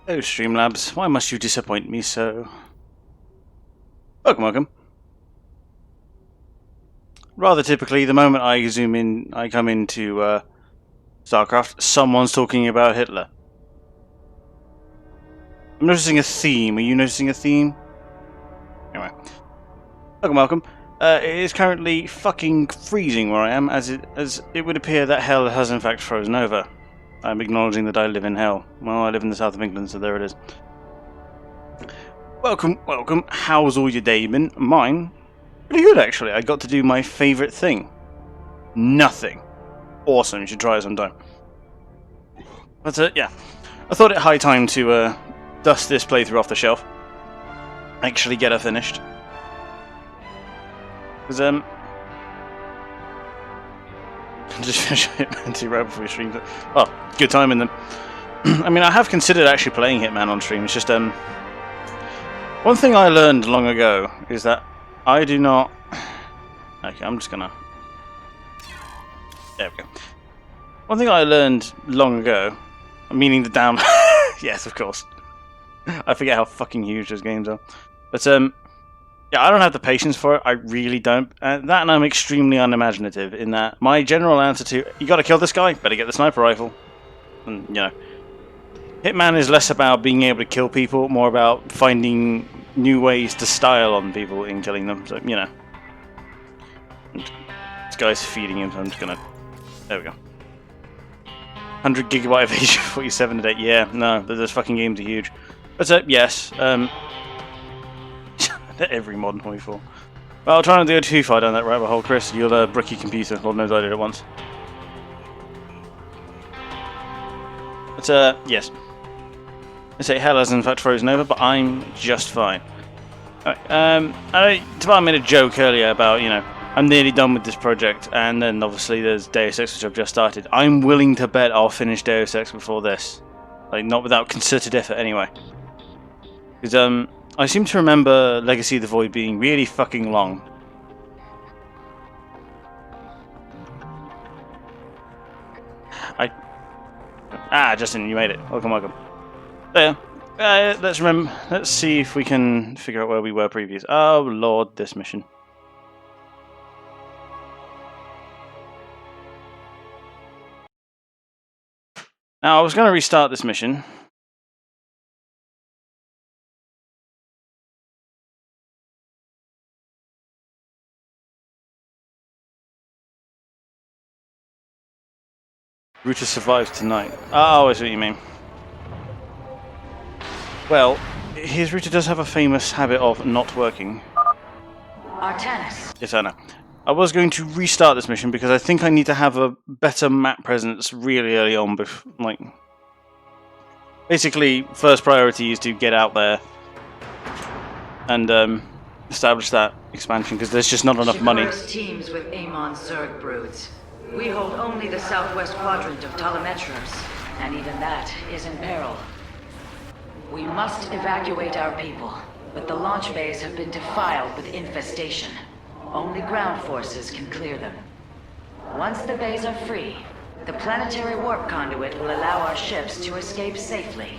Oh, Streamlabs, why must you disappoint me so? Welcome, welcome. Rather typically, the moment I come into StarCraft, someone's talking about Hitler. I'm noticing a theme. Are you noticing a theme? Anyway, welcome, welcome. It is currently fucking freezing where I am, as it would appear that hell has in fact frozen over. I'm acknowledging that I live in hell. Well, I live in the south of England, so there it is. Welcome, welcome. How's all your day been? Mine? Pretty good, actually. I got to do my favourite thing. Nothing. Awesome, you should try it sometime. But, yeah. I thought it high time to dust this playthrough off the shelf. Actually get her finished. Because, just finish Hitman 2 right before you stream. Oh, good timing then. I mean, I have considered actually playing Hitman on stream. It's just, one thing I learned long ago is that I do not... Okay, I'm just gonna... There we go. One thing I learned long ago, meaning the damn... Yes, of course. I forget how fucking huge those games are. But, yeah, I don't have the patience for it. I really don't. That and I'm extremely unimaginative in that my general answer to, you gotta kill this guy, better get the sniper rifle. And, you know. Hitman is less about being able to kill people, more about finding new ways to style on people in killing them. So, you know. This guy's feeding him, so I'm just gonna... There we go. 100 gigabyte of Age 47 a day. Yeah, no, those fucking games are huge. But, yes, every modern 24. Well, I'll try not to go too far down that rabbit hole, Chris. You'll brick your computer. Lord knows I did it once. But, yes. I say hell has in fact frozen over, but I'm just fine. Alright, I made a joke earlier about, you know, I'm nearly done with this project, and then obviously there's Deus Ex, which I've just started. I'm willing to bet I'll finish Deus Ex before this. Like, not without concerted effort anyway. Because, I seem to remember Legacy of the Void being really fucking long. Justin, you made it. Welcome, welcome. There. Let's see if we can figure out where we were previous. Oh lord, this mission. Now, I was going to restart this mission. Router survives tonight. Oh, I see what you mean. Well, his router does have a famous habit of not working. Artanis. Yes, I know. I was going to restart this mission because I think I need to have a better map presence really early on. Like, basically, first priority is to get out there and establish that expansion because there's just not enough money. Teams with Amon Zerg broods. We hold only the southwest quadrant of Telemetros, and even that is in peril. We must evacuate our people, but the launch bays have been defiled with infestation. Only ground forces can clear them. Once the bays are free, the planetary warp conduit will allow our ships to escape safely.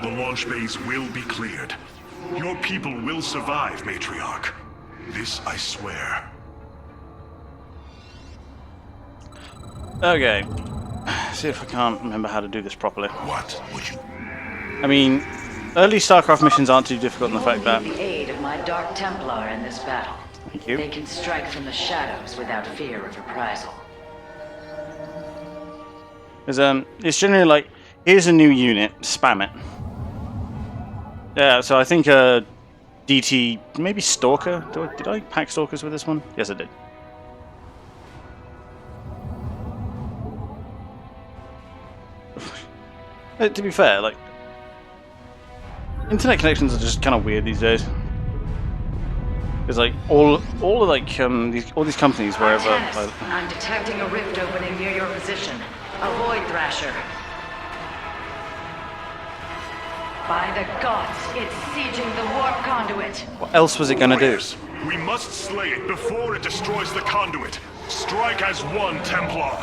The launch bays will be cleared. Your people will survive, Matriarch. This I swear. Okay. See if I can't remember how to do this properly. What would you... I mean, early StarCraft missions aren't too difficult in the fact that... the aid of my Dark Templar in this battle. Thank you. They can strike from the shadows without fear of reprisal. Because it's generally like, here's a new unit, spam it. Yeah, so I think DT, maybe Stalker. Did I pack Stalkers with this one? Yes, I did. To be fair, like, internet connections are just kind of weird these days. Because like all of like all these companies wherever. I'm detecting a rift opening near your position. Avoid Thrasher. By the gods, it's sieging the warp conduit. What else was it gonna do? We must slay it before it destroys the conduit. Strike as one, Templar.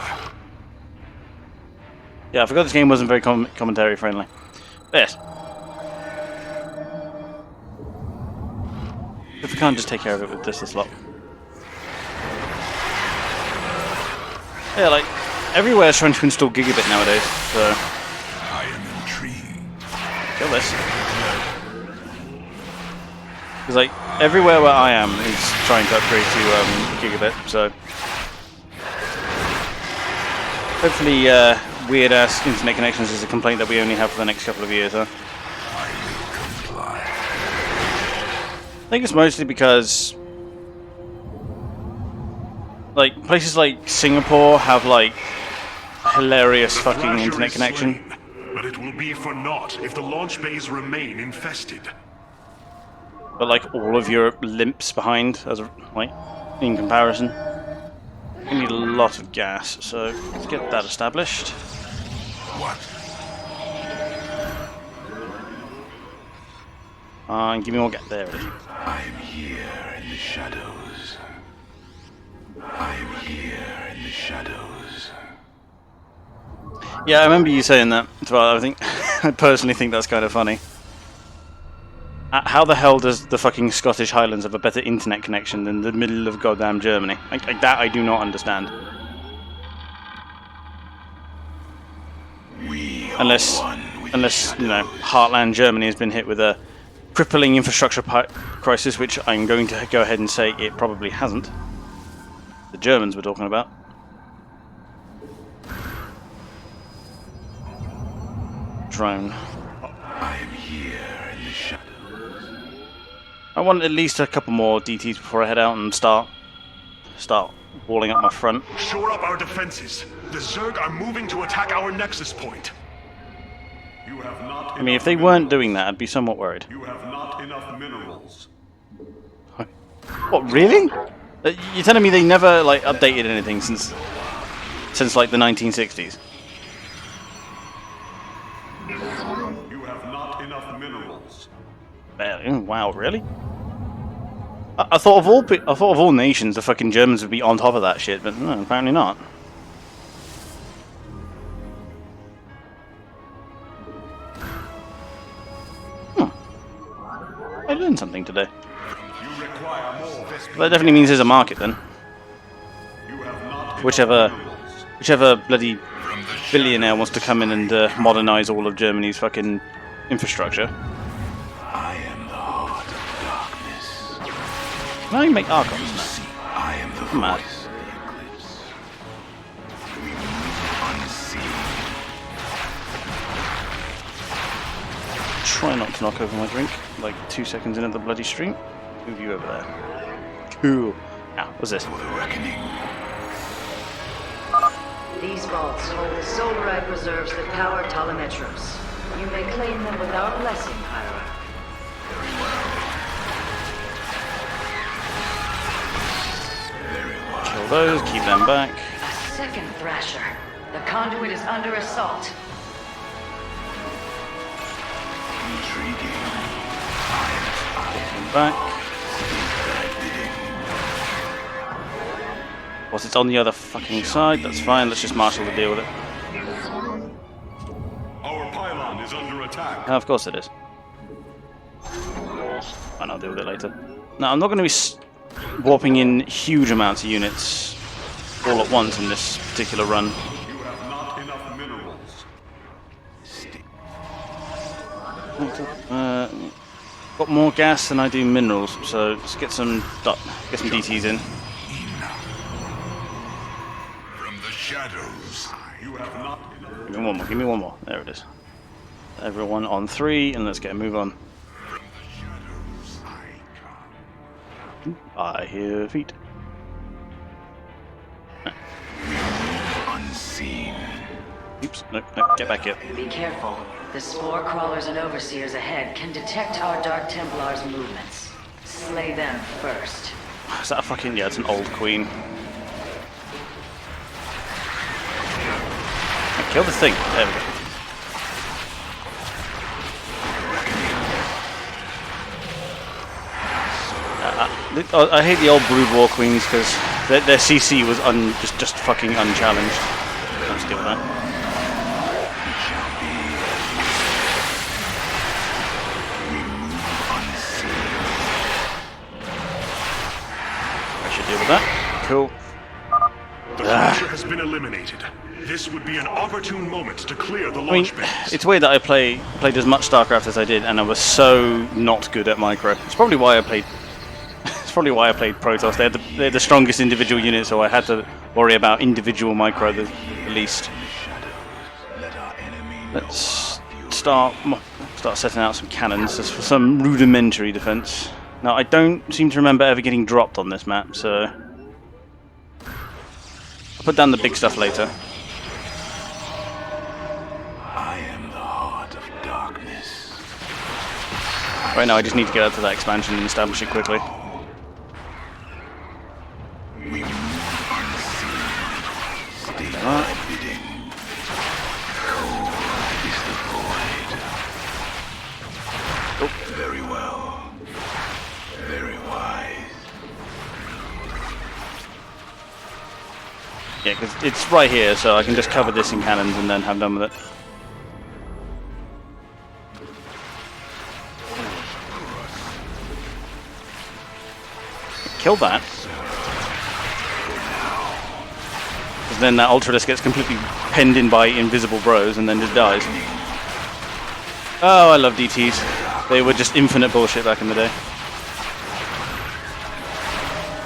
Yeah, I forgot this game wasn't very commentary friendly. Yes. If we can't just take care of it with this lot. Yeah, like, everywhere's trying to install gigabit nowadays, so... I am intrigued. Kill this. Because, like, everywhere where I am is trying to upgrade to gigabit, so... Hopefully, weird-ass internet connections is a complaint that we only have for the next couple of years, huh? I think it's mostly because, like, places like Singapore have, like, hilarious fucking internet connection. But it will be for naught if the launch bays remain infested. But, like, all of Europe limps behind, as a, like, in comparison. We need a lot of gas, so let's get that established. What? And give me more gas. There it is. I am here in the shadows. I am here in the shadows. Yeah, I remember you saying that. Well, I think I personally think that's kind of funny. How the hell does the fucking Scottish Highlands have a better internet connection than the middle of goddamn Germany? Like that, I do not understand. Unless you know, Heartland Germany has been hit with a crippling infrastructure crisis, which I'm going to go ahead and say it probably hasn't. The Germans we're talking about. Drone. I am here in the shadows. I want at least a couple more DTs before I head out and start walling up my front. Shore up our defenses. The Zerg are moving to attack our nexus point. You have not. I mean, if they weren't doing that, I'd be somewhat worried. You have not enough minerals. What, really? You're telling me they never like updated anything since like the 1960s? You have not enough minerals. Wow, really? I thought of all nations, the fucking Germans would be on top of that shit, but no, apparently not. I learned something today. You require more That definitely means there's a market then. You have not Whichever bloody billionaire wants to come in and modernize all of Germany's fucking infrastructure. I am the heart of darkness. Now you make Archons now. I am the I'm mad. voice of the eclipse. We move unseen. Try not to knock over my drink, like 2 seconds into the bloody stream. Move you over there. Cool. Now, what's this? For the reckoning. These vaults hold the solarite reserves that power Telemetros. You may claim them with our blessing, Pyra. Kill those, keep them back. A second Thrasher. The conduit is under assault. Intriguing. Keep them back. Once it's on the other fucking side, that's fine. Let's just marshal the deal with it. Our pylon is under attack. Of course it is. And I'll deal with it later. Now, I'm not going to be warping in huge amounts of units all at once in this particular run. You have not enough minerals. Got more gas than I do minerals, so let's get some DTs in. From the shadows, you have not. Give me one more. Give me one more. There it is. Everyone on 3, and let's get a move on. From the shadows, I come. I hear feet. Unseen. Oops. No, no, get back here. Be careful. The spore crawlers and overseers ahead can detect our Dark Templars' movements. Slay them first. Is that a fucking... Yeah, it's an old queen. Kill the thing. There we go. I hate the old Brood War Queens because their CC was just fucking unchallenged. Let's deal with that. I should deal with that. Cool. The creature has been eliminated. This would be an opportune moment to clear the launch base. It's weird that I played as much StarCraft as I did, and I was so not good at micro. It's probably why I played. It's probably why I played Protoss. They had the strongest individual unit, so I had to worry about individual micro the least. Let's start setting out some cannons just for some rudimentary defense. Now I don't seem to remember ever getting dropped on this map, so I'll put down the big stuff later. I am the heart of darkness. Right now I just need to get out to that expansion and establish it quickly. We move unseen. Stay thy bidding. Cold is the void. Oh. Very well. Very wise. Yeah, because it's right here, so I can just cover this in cannons and then have done with it. Kill that. Because then that Ultralisk gets completely penned in by invisible bros and then just dies. Oh, I love DTs. They were just infinite bullshit back in the day.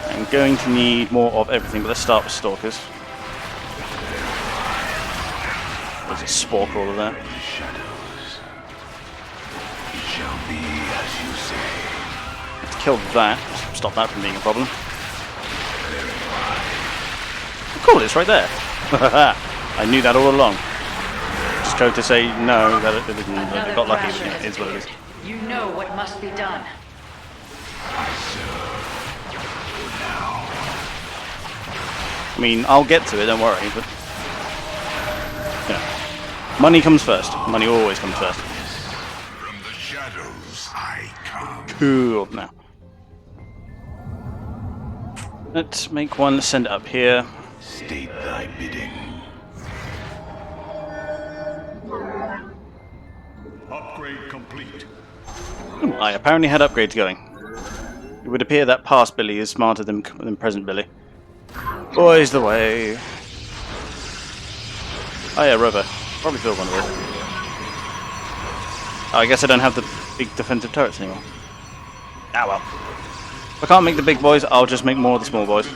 I'm going to need more of everything, but let's start with Stalkers. There's a Spore Crawler there. Let's kill that. Stop that from being a problem. Cool, it's right there. I knew that all along. Just go to say no, that it didn't. I got lucky, but it is what it is. You know what must be done. I mean, I'll get to it, don't worry, but... You know, money comes first. Money always comes first. From the shadows I come. Cool, now. Let's make one, send it up here. State thy bidding. Upgrade complete. I apparently had upgrades going. It would appear that past Billy is smarter than present Billy. Boys the way. Oh yeah, Rover. Probably build one of those. Oh, I guess I don't have the big defensive turrets anymore. Ah well. If I can't make the big boys, I'll just make more of the small boys.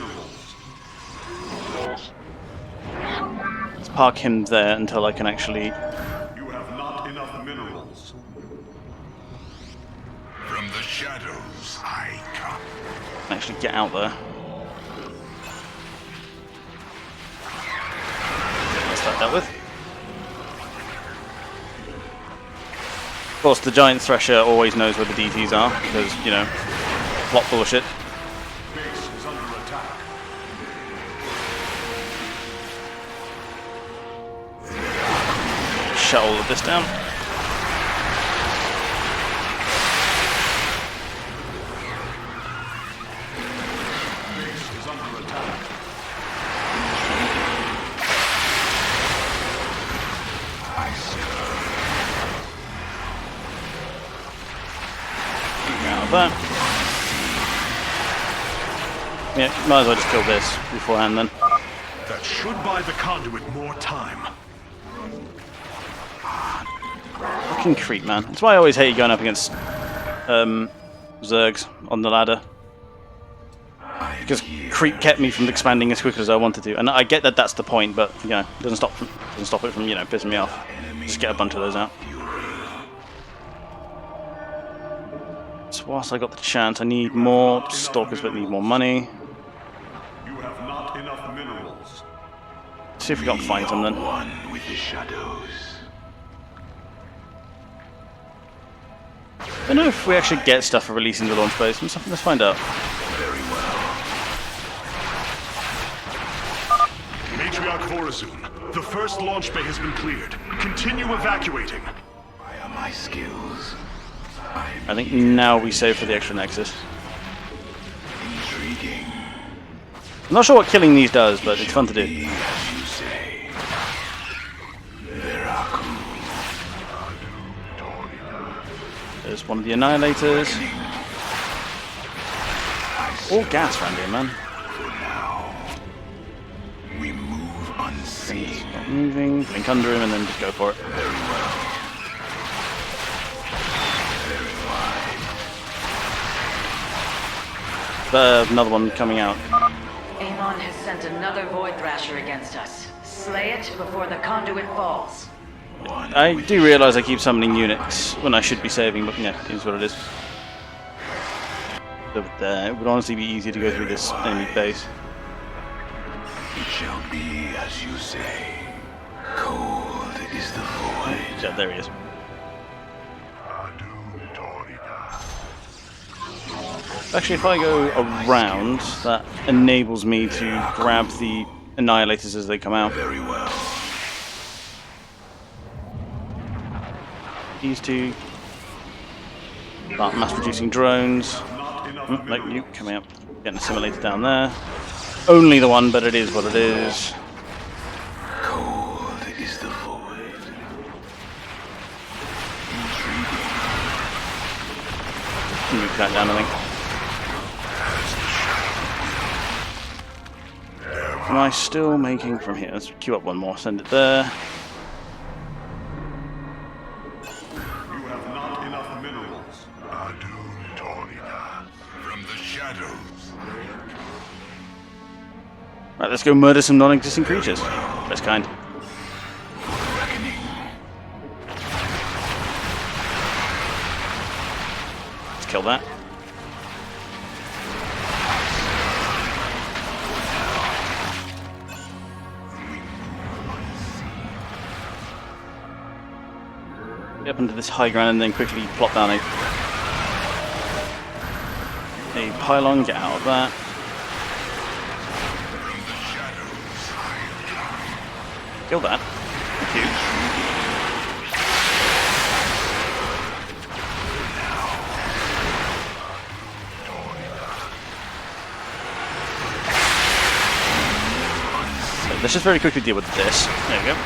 Let's park him there until I can actually... You have not enough minerals. From the shadows I come. actually get out there. That's that dealt with. Of course, the giant thresher always knows where the DTs are, because, you know, plot bullshit. Base is under attack. Shut all of this down. Base is under attack. I serve. Out of that. Yeah, might as well just kill this beforehand then. That should buy the conduit more time. Fucking creep, man. That's why I always hate going up against Zergs on the ladder. Because creep kept me from expanding as quickly as I wanted to, and I get that that's the point, but you know, doesn't stop it from pissing me off. Just get a bunch of those out. So whilst I got the chance, I need more stalkers, but need more money. You have not enough minerals. See if we can't find some then. One with the shadows. I don't know if we actually get stuff for releasing the launch base. Let's find out. Very well. Matriarch Vorazun, the first launch bay has been cleared. Continue evacuating. Via my skills. I think now we save for the extra nexus. Intriguing. I'm not sure what killing these does, but it's fun to do. As you say. Veraku. There's one of the annihilators. All gas around here, man. For now, we move unseen. Stop moving, blink under him, and then just go for it. Very well. Another one coming out. Amon has sent another Void Thrasher against us. Slay it before the conduit falls. I do realise I keep summoning units when I should be saving, but yeah, it is what it is. But, it would honestly be easier to go through this enemy base. It shall be as you say. Cold is the void. Yeah, there he is. Actually, if I go around, that enables me to grab the annihilators as they come out. Very well. These two start mass-producing drones. Like you coming up, getting assimilated down there. Only the one, but it is what it is. Cold is the void. Intriguing. Nuke that down, I think. Am I still making from here? Let's queue up one more, send it there. You have not enough minerals. From the shadows. Right, let's go murder some non-existing creatures. Best kind. Reckoning. Let's kill that. Get up into this high ground and then quickly plop down a pylon, get out of that. Kill that. Thank you. So let's just very quickly deal with this. There we go.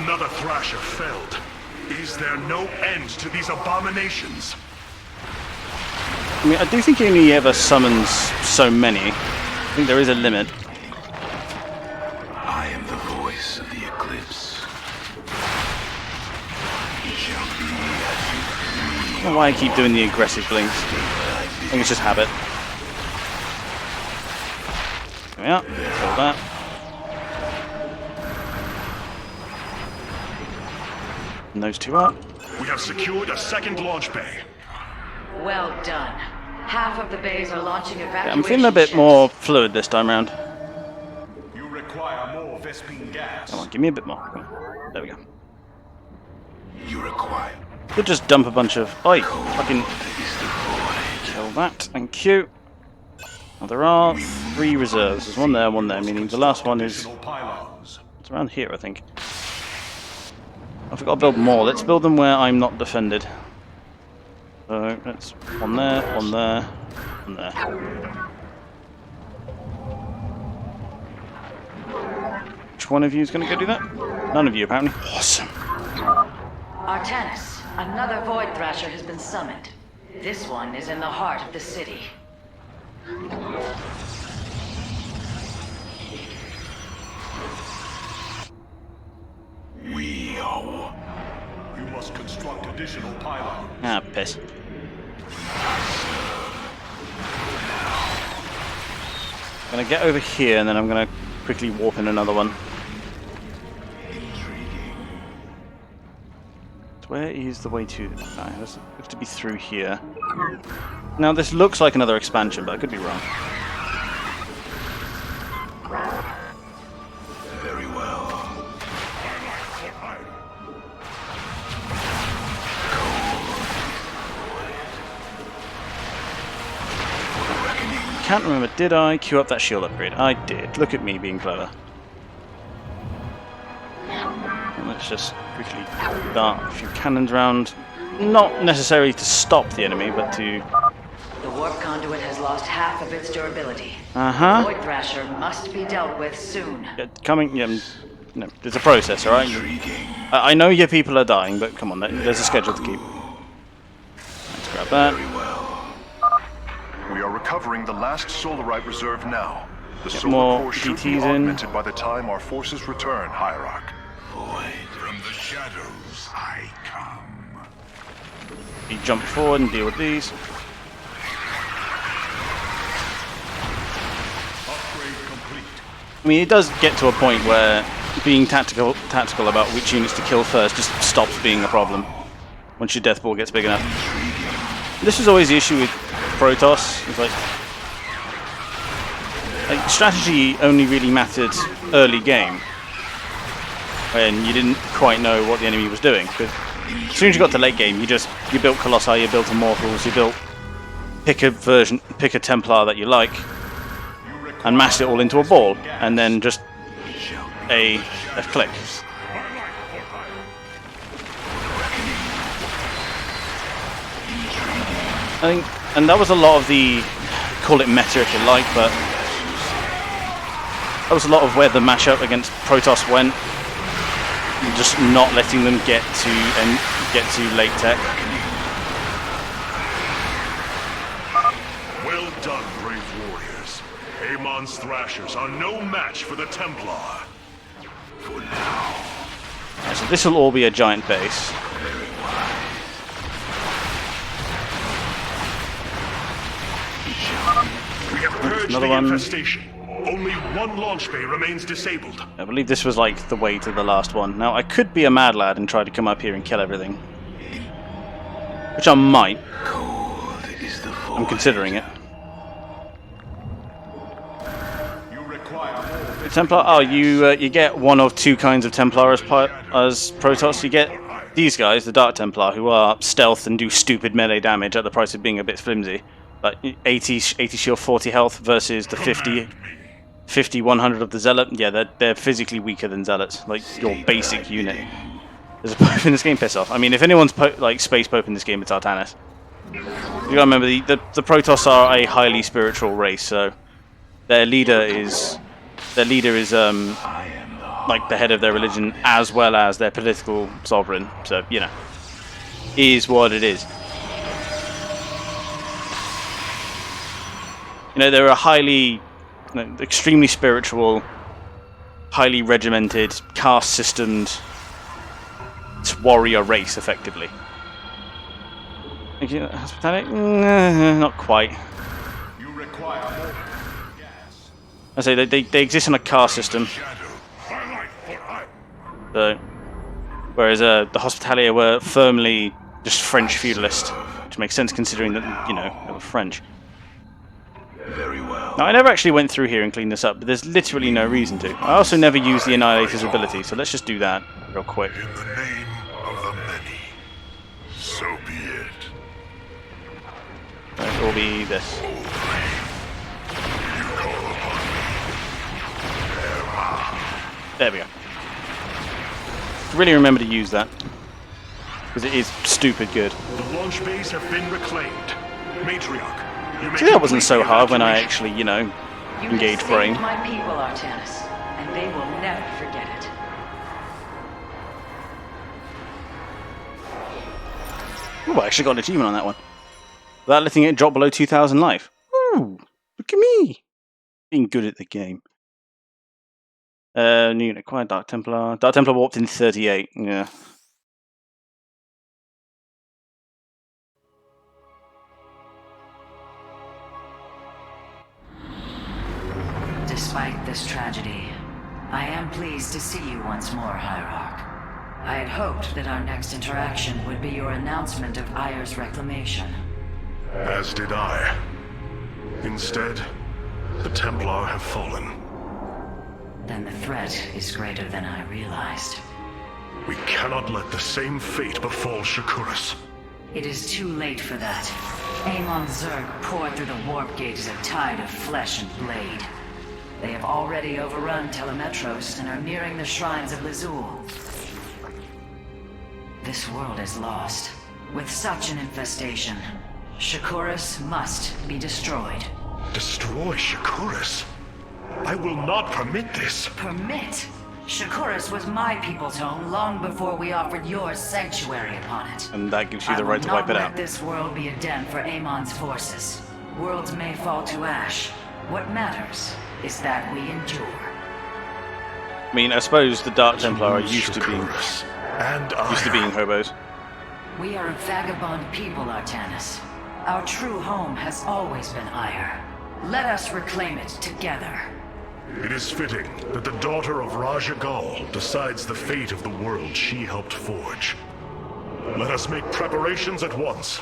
Another Thrasher felled. Is there no end to these abominations? I mean, I do think he only ever summons so many. I think there is a limit. I am the voice of the eclipse. It shall be as you I don't know why I keep doing the aggressive blinks. I think it's just habit. There we are. Kill that. And those two up. We have secured a second launch bay. Well done. Half of the bays are launching evacuation Yeah, I'm feeling a bit ships. more fluid this time around. You require more Vespine gas. Come on, give me a bit more. There we go. You require. Could just dump a bunch of. Oi! Fucking Is the void. kill that. Thank you. Well, there are 3 reserves. There's one there, meaning the last one is. Additional pylons. It's around here, I think. I forgot to build more. Let's build them where I'm not defended. So let's one there, one there, one there. Which one of you is going to go do that? None of you, apparently. Awesome. Artanis, another Void Thrasher has been summoned. This one is in the heart of the city. We are. You must construct additional pylons. Ah, piss. I'm gonna get over here, and then I'm gonna quickly warp in another one. So where is the way to? No, it looks to be through here. Now this looks like another expansion, but I could be wrong. Very well. Can't remember, did I queue up that shield upgrade? I did. Look at me being clever. And let's just quickly dart a few cannons around. Not necessarily to stop the enemy, but to... The warp conduit has lost half of its durability. Uh-huh. Void Thrasher must be dealt with soon. Yeah, coming... Yeah, no, there's a process, alright? I know your people are dying, but come on, there's a schedule to keep. Let's grab that. We are recovering the last Solarite reserve now. The Get solar more core should DTs be in. augmented by the time our forces return, Hierarch. From the shadows I come. You jump forward and deal with these. Upgrade complete. I mean, it does get to a point where being tactical about which units to kill first just stops being a problem once your death ball gets big enough. This was always the issue with Protoss. It's like strategy only really mattered early game when you didn't quite know what the enemy was doing. Because as soon as you got to late game, you built Colossi, you built Immortals, you built pick a Templar that you like, and mashed it all into a ball, and then just a click. I think, and that was a lot of the, call it meta if you like, but that was a lot of where the matchup against Protoss went, just not letting them get to late tech. Well done, brave warriors. Amon's Thrashers are no match for the Templar. For now. So this will all be a giant base. We have purged Another the one. infestation. Only one launch bay remains disabled. I believe this was like the way to the last one. Now I could be a mad lad and try to come up here and kill everything, which I might. Cold is the void. I'm considering it. You require more. Templar. Oh, you get one of two kinds of Templar as Protoss. You get these guys, the Dark Templar, who are stealth and do stupid melee damage at the price of being a bit flimsy. Like 80 shield, 40 health versus the 50, 100 of the Zealot. Yeah, they're physically weaker than Zealots. Like your basic unit. There's a Pope in this game, piss off. I mean, if anyone's like Space Pope in this game, it's Artanis. You gotta remember, the Protoss are a highly spiritual race, so their leader is like the head of their religion as well as their political sovereign. So, you know, is what it is. You know, they're a highly, extremely spiritual, highly regimented, caste systemed warrior race, effectively. Hospitality? Not quite. You require more gas. I say they exist in a caste system. So, whereas the Hospitalia were firmly just French feudalist, which makes sense considering that, you know, they were French. Very well. Now, I never actually went through here and cleaned this up, but there's literally no reason to. I also never used the Annihilator's ability, so let's just do that real quick. In the name of the many, so be it. It will be this. There we go. Really remember to use that, because it is stupid good. The launch bays have been reclaimed. Matriarch, you may See, that wasn't so complete the hard when I evacuation. actually, you know, You engage have brain. saved my people, Artanis, and they will never forget it. Ooh, I actually got an achievement on that one. Without letting it drop below 2,000 life. Ooh, look at me. Being good at the game. New unit acquired, Dark Templar. Dark Templar warped in 38, yeah. this tragedy, I am pleased to see you once more, Hierarch. I had hoped that our next interaction would be your announcement of Ayer's reclamation. As did I. Instead, the Templar have fallen. Then the threat is greater than I realized. We cannot let the same fate befall Shakuras. It is too late for that. Amon Zerg poured through the warp gate as a tide of flesh and blade. They have already overrun Telemetros and are nearing the shrines of Lazul. This world is lost. With such an infestation, Shakuras must be destroyed. Destroy Shakuras? I will not permit this. Permit? Shakuras was my people's home long before we offered yours sanctuary upon it. And that gives you the right to wipe it I will not out. let this world be a den for Amon's forces. Worlds may fall to ash. What matters is that we endure. I mean, I suppose the Dark Templar are used to being And hobos. We are a vagabond people, Artanis. Our true home has always been Ayer. Let us reclaim it together. It is fitting that the daughter of Raja Gal decides the fate of the world she helped forge. Let us make preparations at once.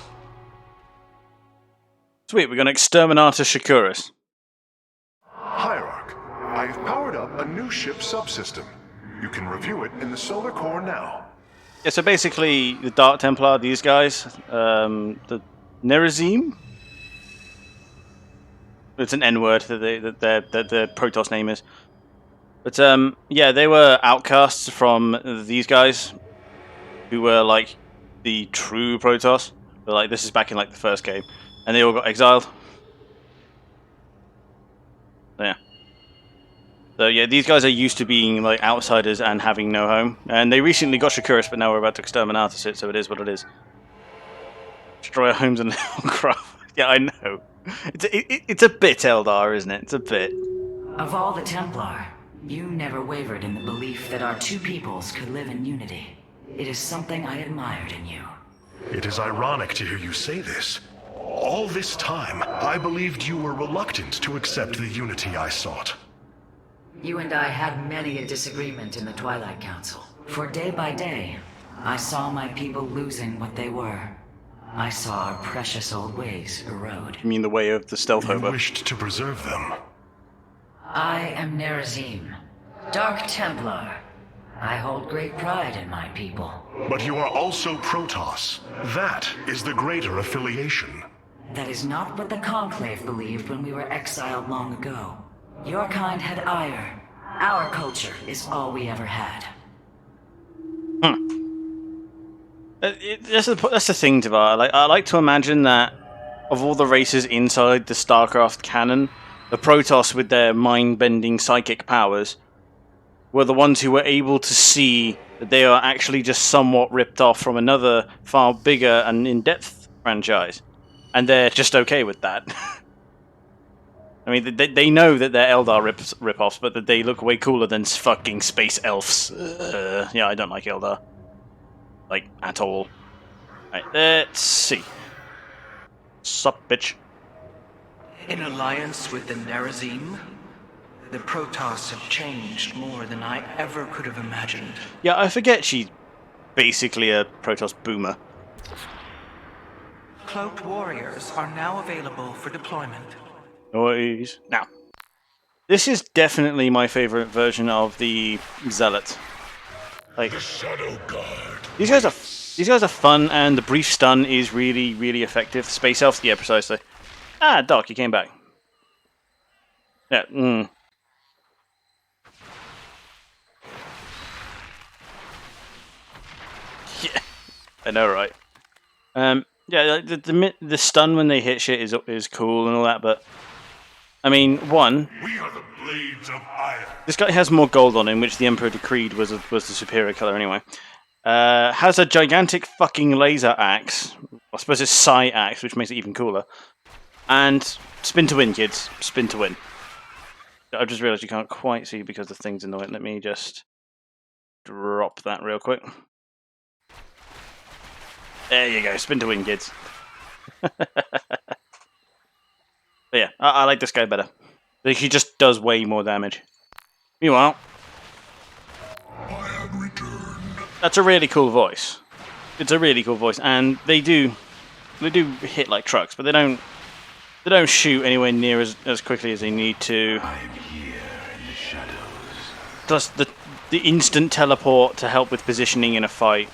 Sweet, we're going to exterminatus Shakuras. Hierarch, I have powered up a new ship subsystem. You can review it in the solar core now. Yeah, so basically, the Dark Templar, these guys, the Nerazim? It's an N-word that their Protoss name is. But yeah, they were outcasts from these guys, who were like the true Protoss. But like this is back in like the first game, and they all got exiled. Yeah. So yeah, these guys are used to being like outsiders and having no home. And they recently got Shakuras, but now we're about to exterminatus it, so it is what it is. Destroy our homes and craft. Yeah, I know. It's a bit Eldar, isn't it? It's a bit. Of all the Templar, you never wavered in the belief that our two peoples could live in unity. It is something I admired in you. It is ironic to hear you say this. All this time, I believed you were reluctant to accept the unity I sought. You and I had many a disagreement in the Twilight Council. For day by day, I saw my people losing what they were. I saw our precious old ways erode. You mean the way of the stealth You hobo? wished to preserve them. I am Nerazim, Dark Templar. I hold great pride in my people. But you are also Protoss. That is the greater affiliation. That is not what the Conclave believed when we were exiled long ago. Your kind had ire. Our culture is all we ever had. That's the thing, Devar. Like, I like to imagine that of all the races inside the StarCraft canon, the Protoss with their mind-bending psychic powers were the ones who were able to see that they are actually just somewhat ripped off from another far bigger and in-depth franchise. And they're just okay with that. I mean, they know that they're Eldar rip-offs, but that they look way cooler than fucking space elves. Yeah, I don't like Eldar. Like, at all. Right, let's see. Sup, bitch? In alliance with the Nerazim, the Protoss have changed more than I ever could have imagined. Yeah, I forget she's basically a Protoss boomer. Cloaked warriors are now available for deployment. Noise. Now, this is definitely my favorite version of the Zealot. Like, Shadow Guard. these guys are fun, and the brief stun is really, really effective. Space Elves, yeah, precisely. Ah, Doc, you came back. Yeah, Yeah, I know, right? Yeah, the stun when they hit shit is cool and all that, but I mean, one, We are the Blades of Iron. this guy has more gold on him, which the Emperor decreed was the superior color anyway. Has a gigantic fucking laser axe. I suppose it's Psi axe, which makes it even cooler. And spin to win, kids. Spin to win. I just realised you can't quite see because the thing's in the way. Let me just drop that real quick. There you go. Spin to win, kids. But yeah, I like this guy better. He just does way more damage. Meanwhile, I have returned. that's a really cool voice. It's a really cool voice, and they do hit like trucks, but they don't shoot anywhere near as quickly as they need to. I am here in the shadows. Plus the instant teleport to help with positioning in a fight,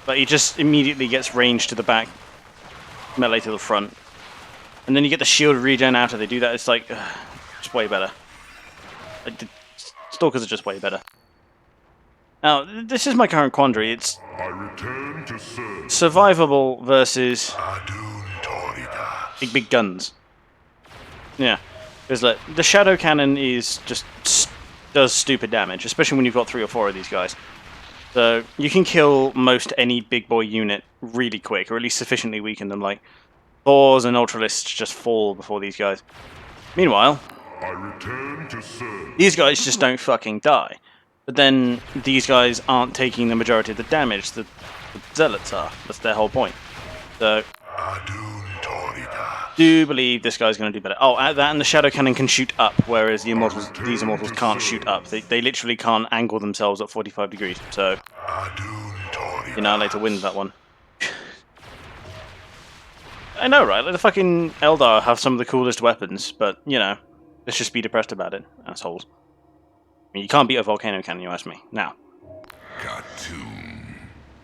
but he just immediately gets range to the back, melee to the front, and then you get the shield regen after they do that. It's like just way better. Stalkers are just way better. Now, this is my current quandary. It's I return to serve. survivable versus Adun Torikas. big guns. Yeah, because like the shadow cannon is just does stupid damage, especially when you've got 3 or 4 of these guys. So you can kill most any big boy unit really quick, or at least sufficiently weaken them. Like Thors and Ultralists just fall before these guys. Meanwhile, I return to serve. these guys just don't fucking die. But then these guys aren't taking the majority of the damage. The zealots are. That's their whole point. So Adun Torikas. do believe this guy's going to do better. Oh, that and the shadow cannon can shoot up, whereas the immortals, these immortals can't shoot up. They literally can't angle themselves at 45 degrees. So Adun Torikas. Annihilator wins that one. I know, right? Like the fucking Eldar have some of the coolest weapons, but you know, let's just be depressed about it, assholes. I mean, you can't beat a volcano cannon, you ask me. Now, Khartoum.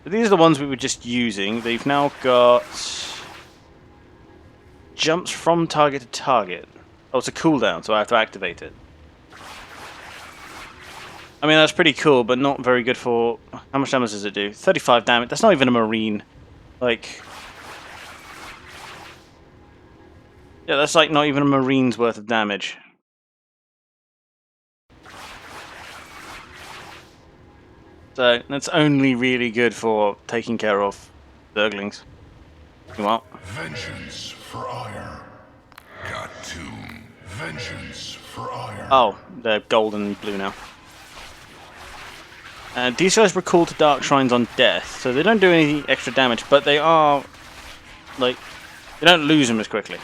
but these are the ones we were just using. They've now got jumps from target to target. Oh, it's a cooldown, so I have to activate it. I mean, that's pretty cool, but not very good for... How much damage does it do? 35 damage. That's not even a marine. Like... Yeah, that's like not even a marine's worth of damage. So, that's only really good for taking care of Zerglings. Meanwhile, Vengeance for ire. Khartoum. Vengeance for ire. oh, they're gold and blue now. These guys recall to Dark Shrines on death, so they don't do any extra damage, but they are, like, they don't lose them as quickly.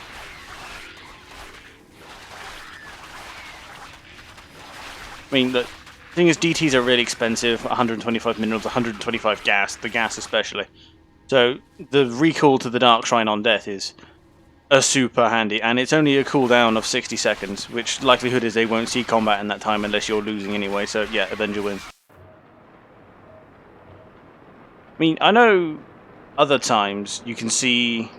I mean, the thing is, DTs are really expensive, 125 minerals, 125 gas, the gas especially. So, the recall to the Dark Shrine on death is super handy, and it's only a cooldown of 60 seconds, which likelihood is they won't see combat in that time unless you're losing anyway, so yeah, Avenger wins. I mean, I know other times you can see...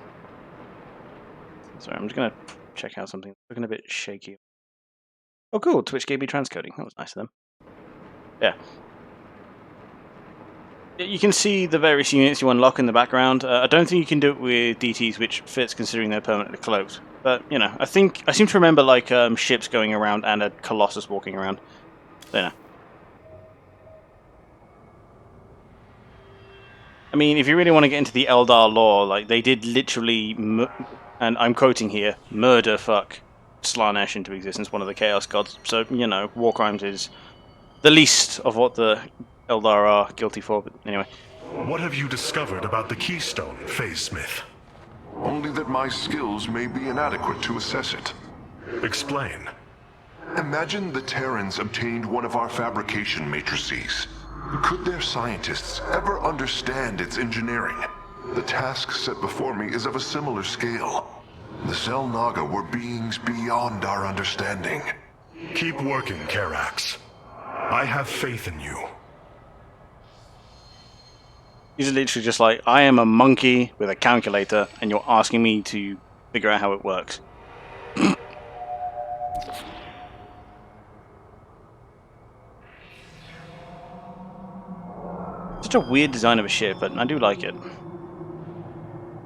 Sorry, I'm just going to check out something. Looking a bit shaky. Oh cool, Twitch gave me transcoding. That was nice of them. Yeah. You can see the various units you unlock in the background. I don't think you can do it with DTs, which fits considering they're permanently cloaked. But, you know, I seem to remember, like, ships going around and a Colossus walking around. So, you know. I mean, if you really want to get into the Eldar lore, like, they did literally, and I'm quoting here, murder fuck Slanesh into existence, one of the Chaos Gods. So, you know, war crimes is the least of what the Eldar are guilty for, but anyway. What have you discovered about the Keystone, Phase Smith? Only that my skills may be inadequate to assess it. Explain. Imagine the Terrans obtained one of our fabrication matrices. Could their scientists ever understand its engineering? The task set before me is of a similar scale. The Xel'Naga were beings beyond our understanding. Keep working, Karax. I have faith in you. He's literally just like, I am a monkey with a calculator, and you're asking me to figure out how it works. Such a weird design of a ship, but I do like it.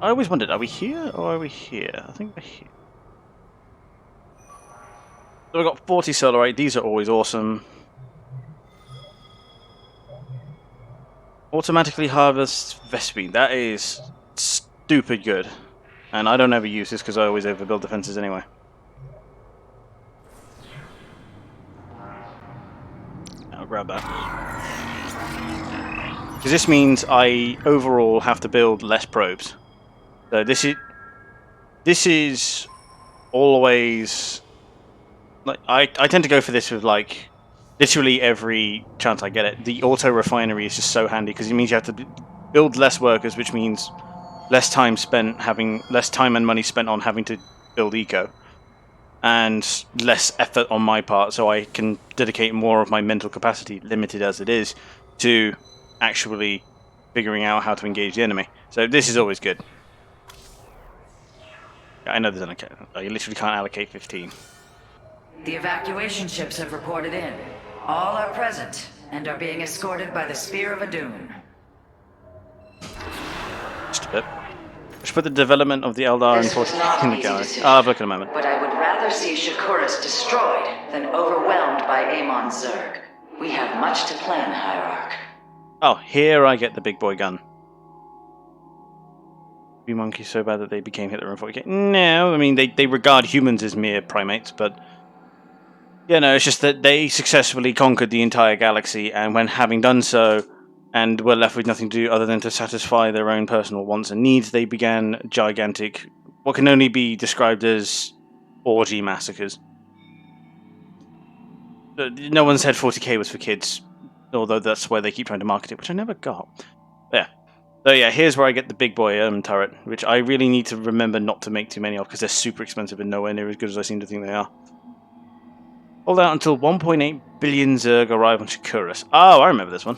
I always wondered, are we here or are we here? I think we're here. So we've got 40 Solarite, these are always awesome. Automatically harvest Vespene, that is stupid good. And I don't ever use this because I always overbuild defenses anyway. I'll grab that. Because this means I overall have to build less probes. So this is always like I tend to go for this with like literally every chance I get it. The auto refinery is just so handy because it means you have to build less workers, which means less time and money spent on having to build eco, and less effort on my part, so I can dedicate more of my mental capacity, limited as it is, to actually figuring out how to engage the enemy. So this is always good. I know there's you literally can't allocate 15. The evacuation ships have reported in. All are present and are being escorted by the Spear of Adun. Just a bit. I should put the development of the Eldar This was not in an the easy gallery. decision, I'll have a look in a moment. but I would rather see Shakuras destroyed than overwhelmed by Amon Zerg. We have much to plan, Hierarch. Oh, here I get the big boy gun. Be monkeys so bad that they became Hitler in 40k. No, I mean they regard humans as mere primates, but yeah, no, it's just that they successfully conquered the entire galaxy, and when having done so, and were left with nothing to do other than to satisfy their own personal wants and needs, they began gigantic, what can only be described as orgy massacres. No one said 40k was for kids, although that's where they keep trying to market it, which I never got. Yeah. So yeah, here's where I get the big boy turret, which I really need to remember not to make too many of, because they're super expensive and nowhere near as good as I seem to think they are. Hold out until 1.8 billion Zerg arrive on Shakuras. Oh, I remember this one.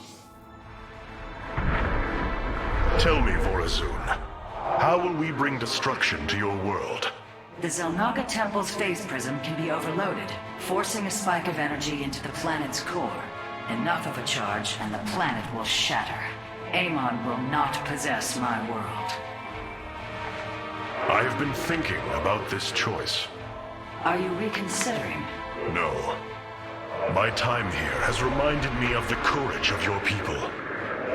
Tell me, Vorazun, how will we bring destruction to your world? The Zelnaga Temple's phase prism can be overloaded, forcing a spike of energy into the planet's core. Enough of a charge, and the planet will shatter. Amon will not possess my world. I have been thinking about this choice. Are you reconsidering? No. My time here has reminded me of the courage of your people.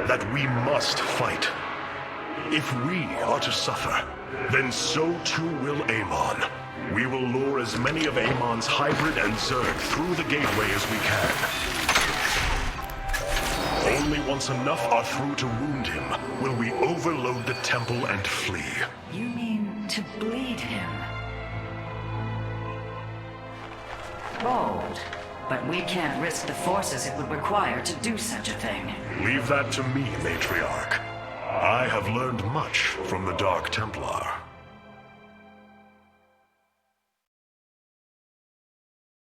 That we must fight. If we are to suffer, then so too will Amon. We will lure as many of Amon's hybrid and Zerg through the gateway as we can. Only once enough are through to wound him will we overload the temple and flee. You mean to bleed him? Bold. But we can't risk the forces it would require to do such a thing. Leave that to me, Matriarch. I have learned much from the Dark Templar.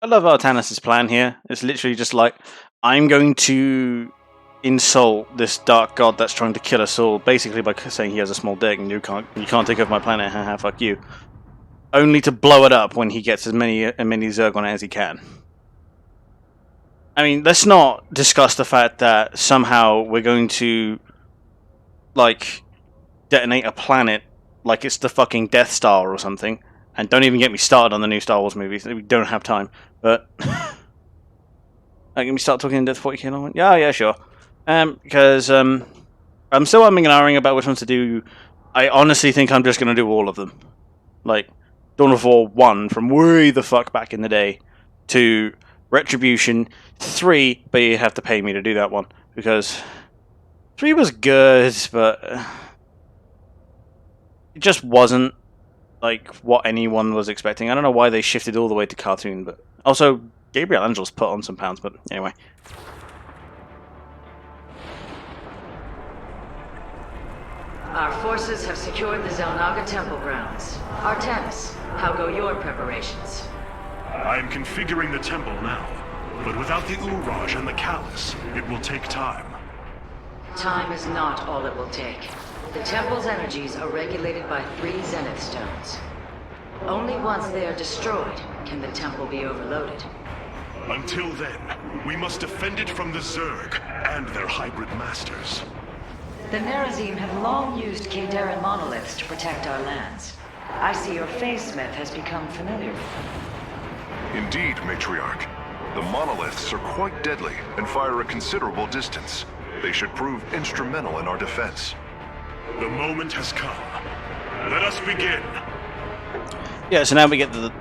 I love Artanis' plan here. It's literally just like, I'm going to insult this dark god that's trying to kill us all, basically by saying he has a small dick and you can't take over my planet, haha, fuck you. Only to blow it up when he gets as many Zerg on it as he can. I mean, let's not discuss the fact that somehow we're going to, like, detonate a planet like it's the fucking Death Star or something. And don't even get me started on the new Star Wars movies. We don't have time. But can we start talking in depth 40k long? Yeah, sure. Because I'm still umming and ahhing about which ones to do. I honestly think I'm just going to do all of them. Like, Dawn of War 1 from way the fuck back in the day to Retribution 3, but you have to pay me to do that one because 3 was good, but it just wasn't like what anyone was expecting. I don't know why they shifted all the way to cartoon, but also Gabriel Angel's put on some pounds, but anyway. Our forces have secured the Zelnaga Temple grounds. Artanis, how go your preparations? I am configuring the temple now, but without the Uraj and the Callus, it will take time. Time is not all it will take. The temple's energies are regulated by 3 Zenith stones. Only once they are destroyed can the temple be overloaded. Until then, we must defend it from the Zerg and their hybrid masters. The Nerazim have long used Kadaran monoliths to protect our lands. I see your phase smith has become familiar with them. Indeed, Matriarch. The monoliths are quite deadly and fire a considerable distance. They should prove instrumental in our defense. The moment has come. Let us begin. Yeah, so now we get the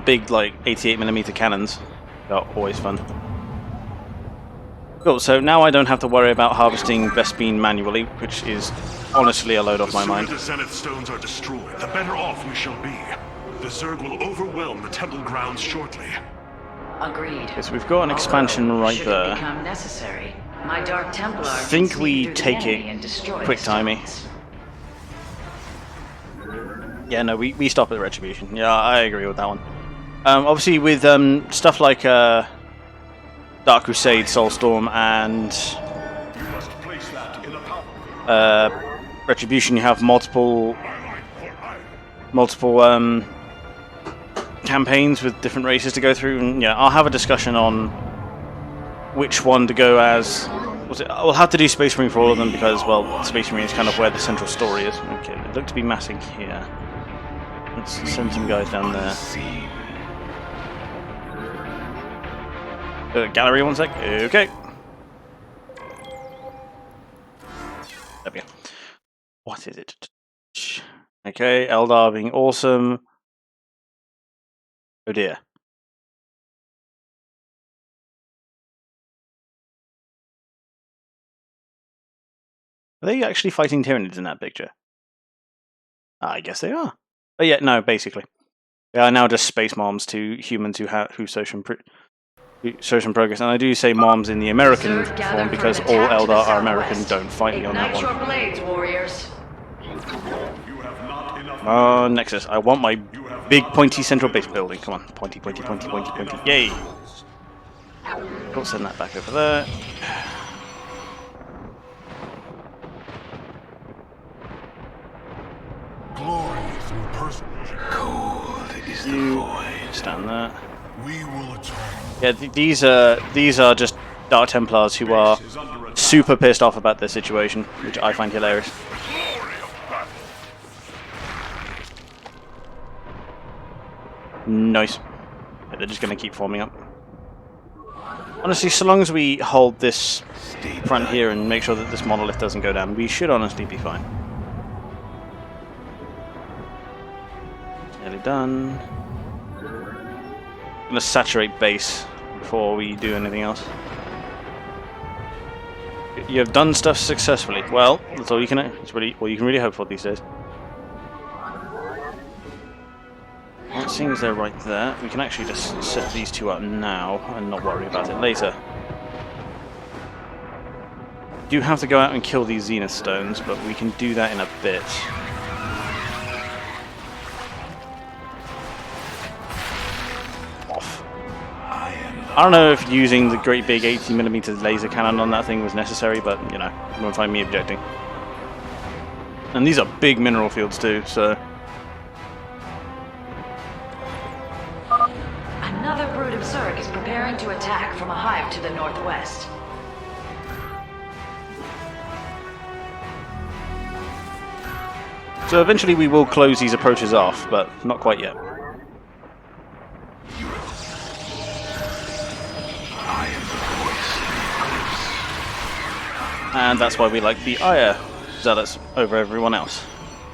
big, like, 88mm cannons. They're always fun. Cool, so now I don't have to worry about harvesting Vespene manually, which is honestly a load off my mind. The sooner the Zenith stones are destroyed, the better off we shall be. The Zerg will overwhelm the temple grounds shortly. Agreed. Okay, so we've got an expansion Although, right should there. it become necessary, my Dark Templar I can think sneak we through the take enemy it and destroy quick its timey. tunnels. Yeah, no, we stop at Retribution. Yeah, I agree with that one. Obviously, with stuff like Dark Crusade, Soulstorm, and Retribution, you have multiple campaigns with different races to go through, and yeah, I'll have a discussion on which one to go as. We'll have to do Space Marine for all of them because, well, Space Marine is kind of where the central story is. Okay, they look to be massing here. Let's send some guys down there. Gallery, one sec. Okay. There we go. What is it? Okay, Eldar being awesome. Oh dear. Are they actually fighting Tyranids in that picture? I guess they are. But yeah, no, basically. They are now just space moms to humans who social progress. And I do say moms in the American form because all Eldar are American. Don't fight me on that Ignite your one. blades, warriors. Nexus. I want my big pointy central base building. Come on. Pointy, pointy, pointy, pointy, pointy. Yay! We'll send that back over there. Glory through person. Cold is the void. Stand there. We will atone. Yeah, these are just Dark Templars who are super pissed off about their situation, which I find hilarious. Nice. Yeah, they're just going to keep forming up. Honestly, so long as we hold this front here and make sure that this monolith doesn't go down, we should honestly be fine. Nearly done. I'm going to saturate base before we do anything else. You have done stuff successfully. Well, that's all you can. It's really all you can really hope for these days. Well, seeing as they're right there, we can actually just set these two up now and not worry about it later. We do have to go out and kill these Zenith Stones, but we can do that in a bit. Off. I don't know if using the great big 80mm laser cannon on that thing was necessary, but, you know, you won't find me objecting. And these are big mineral fields too, so... Another brood of Zerg is preparing to attack from a hive to the northwest. So eventually we will close these approaches off, but not quite yet. And that's why we like the Aya Zealots over everyone else,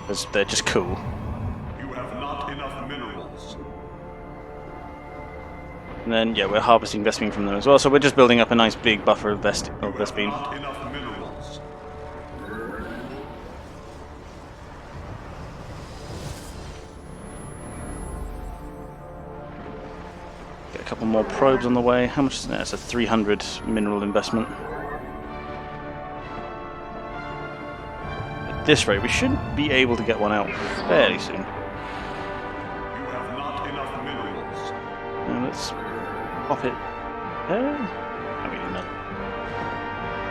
because they're just cool. You have not enough minerals. And then, yeah, we're harvesting Vespene from them as well, so we're just building up a nice big buffer of Vespene. Not enough minerals. Get a couple more probes on the way. How much is that? It's a 300 mineral investment. At this rate, we should be able to get one out fairly soon. You have not enough minerals. Now let's pop it there. I mean, no.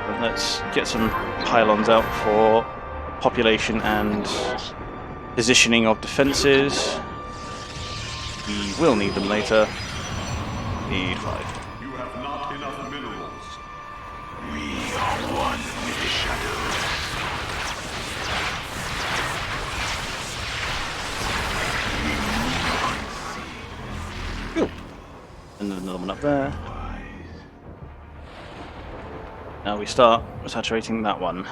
But let's get some pylons out for population and positioning of defences. We will need them later. Need 5. You have not enough minerals. We are one with the shadows. And then another one up there. Now we start saturating that one.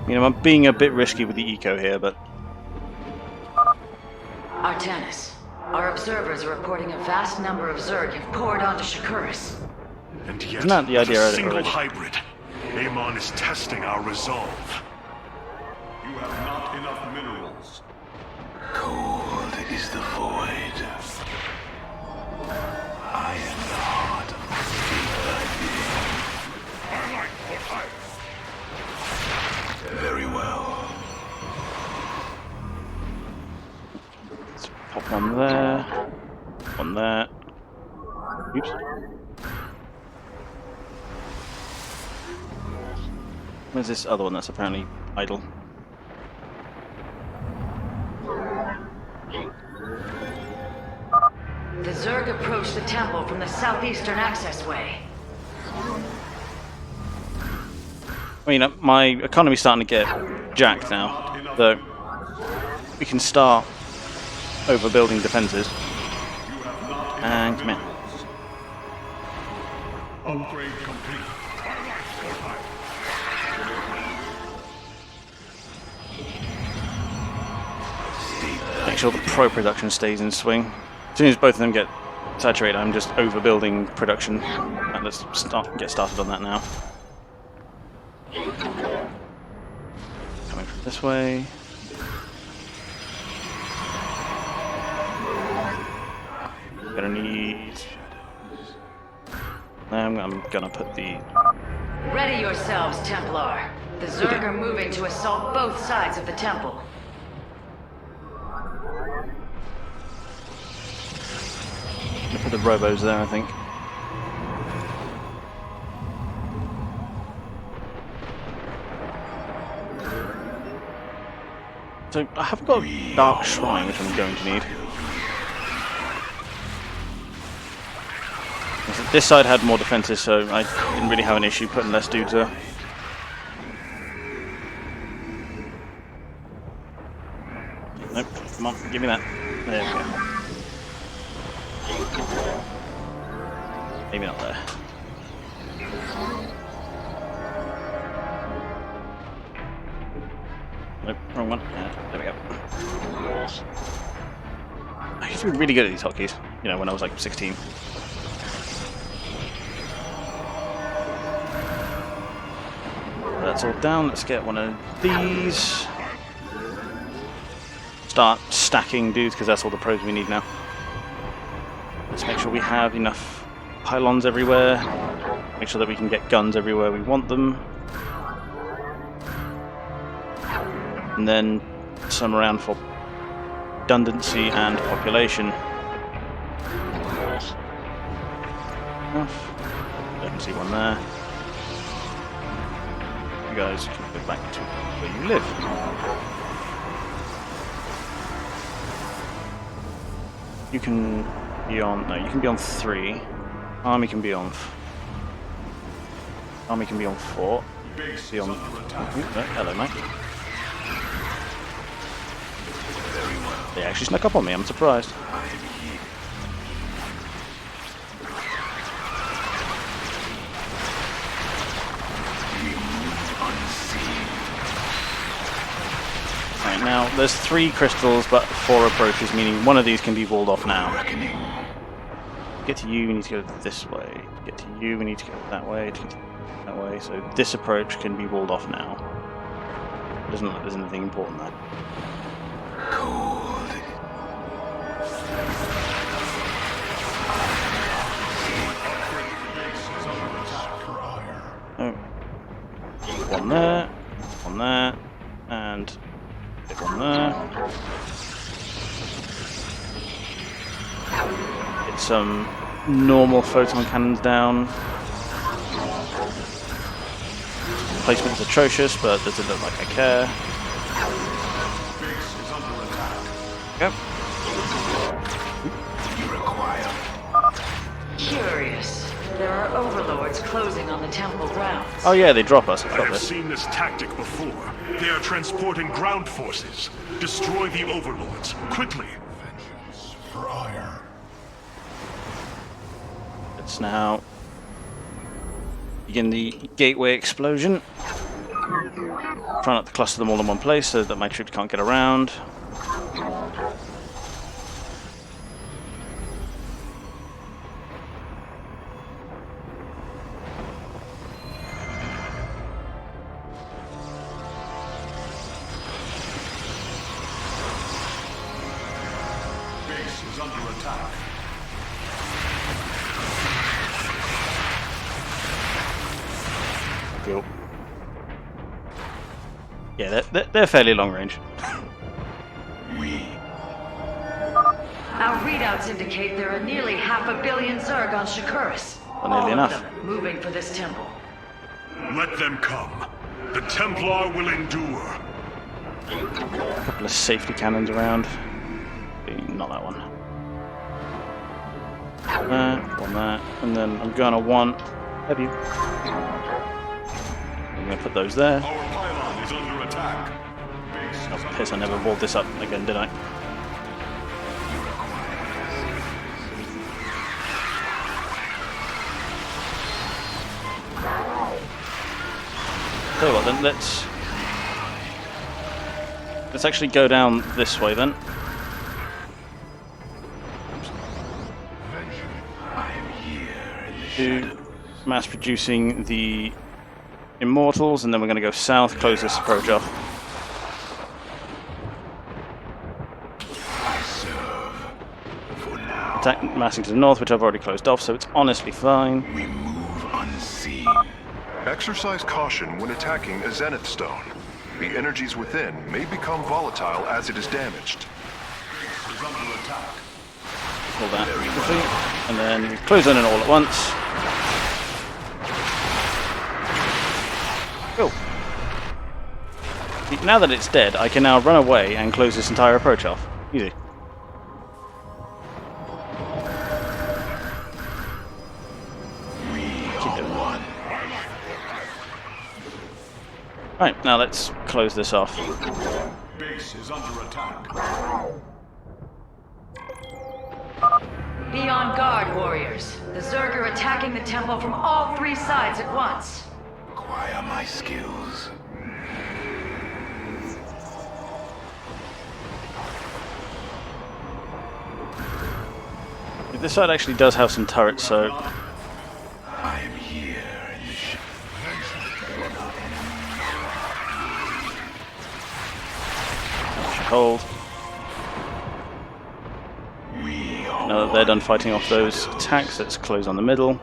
You know, I'm being a bit risky with the eco here, but... Artanis, our observers are reporting a vast number of Zerg have poured onto Shakuris. And yet, Isn't that the idea as a single already? hybrid, Amon is testing our resolve. You have not enough minerals. Cold is the void. I am the heart of the state. Very well. Let's pop one there. One there. Oops. Where's this other one that's apparently idle? The Zerg approached the temple from the southeastern accessway. I mean, my economy's starting to get jacked now, so we can start overbuilding defenses. And come in. Upgrade complete. Make sure the pro production stays in swing. As soon as both of them get saturated, I'm just overbuilding production. And let's get started on that now. Coming from this way. Gonna need. I'm gonna put the. Ready yourselves, Templar. The Zerg are moving to assault both sides of the temple. Put the robos there, I think. So I have got a Dark Shrine, which I'm going to need. This side had more defenses, so I didn't really have an issue putting less dudes there. Nope, come on, give me that. There we go. Maybe not there. Nope, wrong one. Yeah, there we go. I used to be really good at these hotkeys, you know, when I was like 16. That's all down. Let's get one of these. Start stacking dudes because that's all the pros we need now. Let's make sure we have enough pylons everywhere. Make sure that we can get guns everywhere we want them. And then some around for redundancy and population. Enough. I can see one there. You guys can go back to where you live. You can be on. No, you can be on 3. Army can be on. Army can be on 4. Be on. Hello, mate. They actually snuck up on me. I'm surprised. Right, now there's 3 crystals, but 4 approaches, meaning one of these can be walled off now. Get to you, we need to go this way. Get to you, we need to go that way. To get that way. So this approach can be walled off now. Doesn't look like there's anything important there. Cold. Oh. One there, and one there. Get some normal photon cannons down. Placement is atrocious, but doesn't look like I care. Yep. Curious. There are overlords closing on the temple grounds. Oh yeah, they drop us. I have seen this tactic before. They are transporting ground forces. Destroy the overlords, quickly. Vengeance for ire. Let's now begin the gateway explosion. Try not to cluster them all in one place so that my troops can't get around. Yeah, they're fairly long range. Our readouts indicate there are nearly 500 million Zerg on Shakuris. Well, nearly All enough. of them moving for this temple. Let them come. The Templar will endure. A couple of safety cannons around. Not that one. On that, and then I'm gonna want heavy. I'm gonna put those there. Our pylon is under attack. Oh, piss! I never walled this up again, did I? Tell you what, then let's actually go down this way then. To mass producing the Immortals, and then we're going to go south, close this approach off. Attack massing to the north, which I've already closed off, so it's honestly fine. We move unseen. Exercise caution when attacking a Zenith Stone. The energies within may become volatile as it is damaged. All that quickly, and then close on it all at once. Cool. Now that it's dead, I can now run away and close this entire approach off. Easy. Keep doing that. Right, now let's close this off. Base is under attack. Be on guard, warriors. The Zerg are attacking the temple from all 3 sides at once. Acquire my skills. This side actually does have some turrets, so I am here in the hold. Now that they're done fighting off those attacks, let's close on the middle.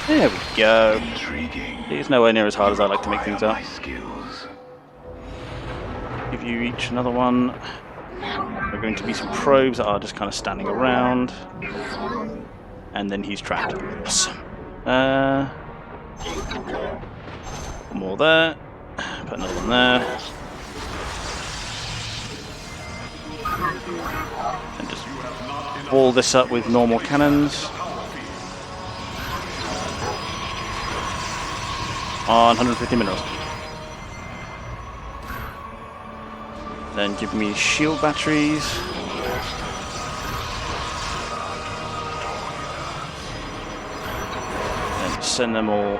There we go. intriguing. It's nowhere near as hard as I like to make things up. My skills. Give you each another one. There are going to be some probes that are just kind of standing around. And then he's trapped. Awesome. One more there. Put another one there. And just wall this up with normal cannons. On 150 minerals. Then give me shield batteries. And send them all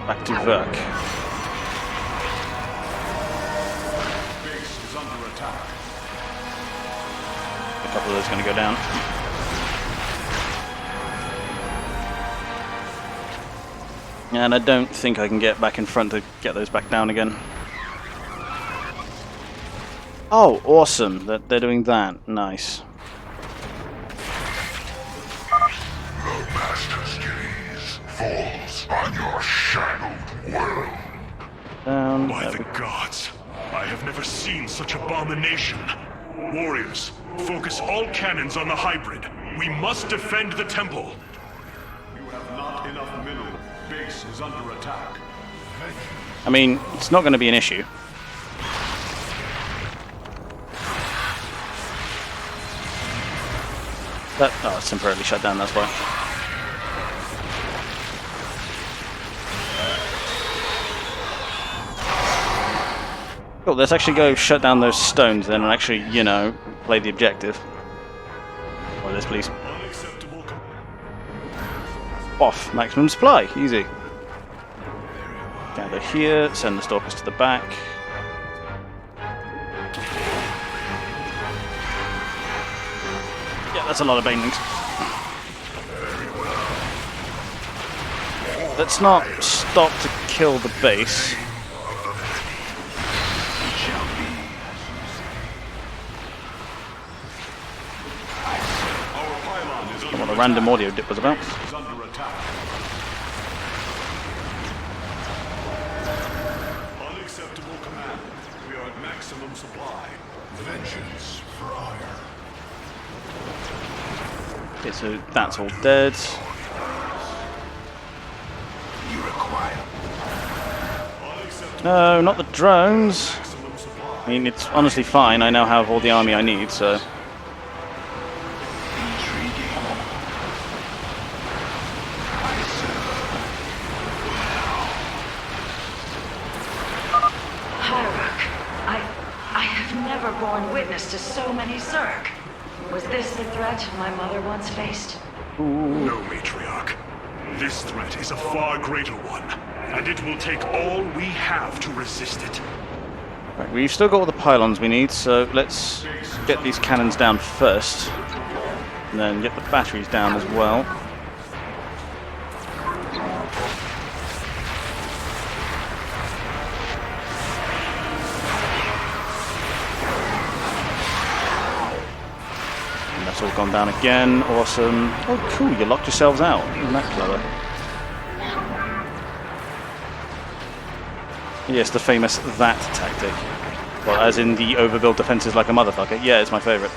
back to Verk. Base is under attack. A couple of those are going to go down. And I don't think I can get back in front to get those back down again. Oh, awesome that they're doing that. Nice. The Master's gaze falls on your shadowed world. Down. By There the gods, I have never seen such abomination. Warriors, focus all cannons on the hybrid. We must defend the temple. You have not enough minerals. Base is under attack. I mean, it's not going to be an issue. Oh, it's temporarily shut down, that's why. Cool, let's actually go shut down those stones then and actually, you know, play the objective. Or this, please. Unacceptable. Off, maximum supply, easy. Gather here, send the stalkers to the back. Yeah, that's a lot of banelings. Let's not stop to kill the base. a random audio dip was about. Is under attack. Unacceptable command. We are at maximum supply. Vengeance for hire. Okay, so that's all dead. You require No, not the drones. I mean, it's honestly fine. I now have all the army I need, so... intriguing. Hierarch, I have never borne witness to so many Zerg. Was this the threat my mother once faced? No, Matriarch. This threat is a far greater one, and it will take all we have to resist it. Right, we've still got all the pylons we need, so let's get these cannons down first. And then get the batteries down as well. And that's all gone down again. Awesome. Oh, cool, you locked yourselves out. Isn't that clever? Yes, the famous that tactic. Well, as in the overbuild defenses like a motherfucker. Yeah, it's my favourite.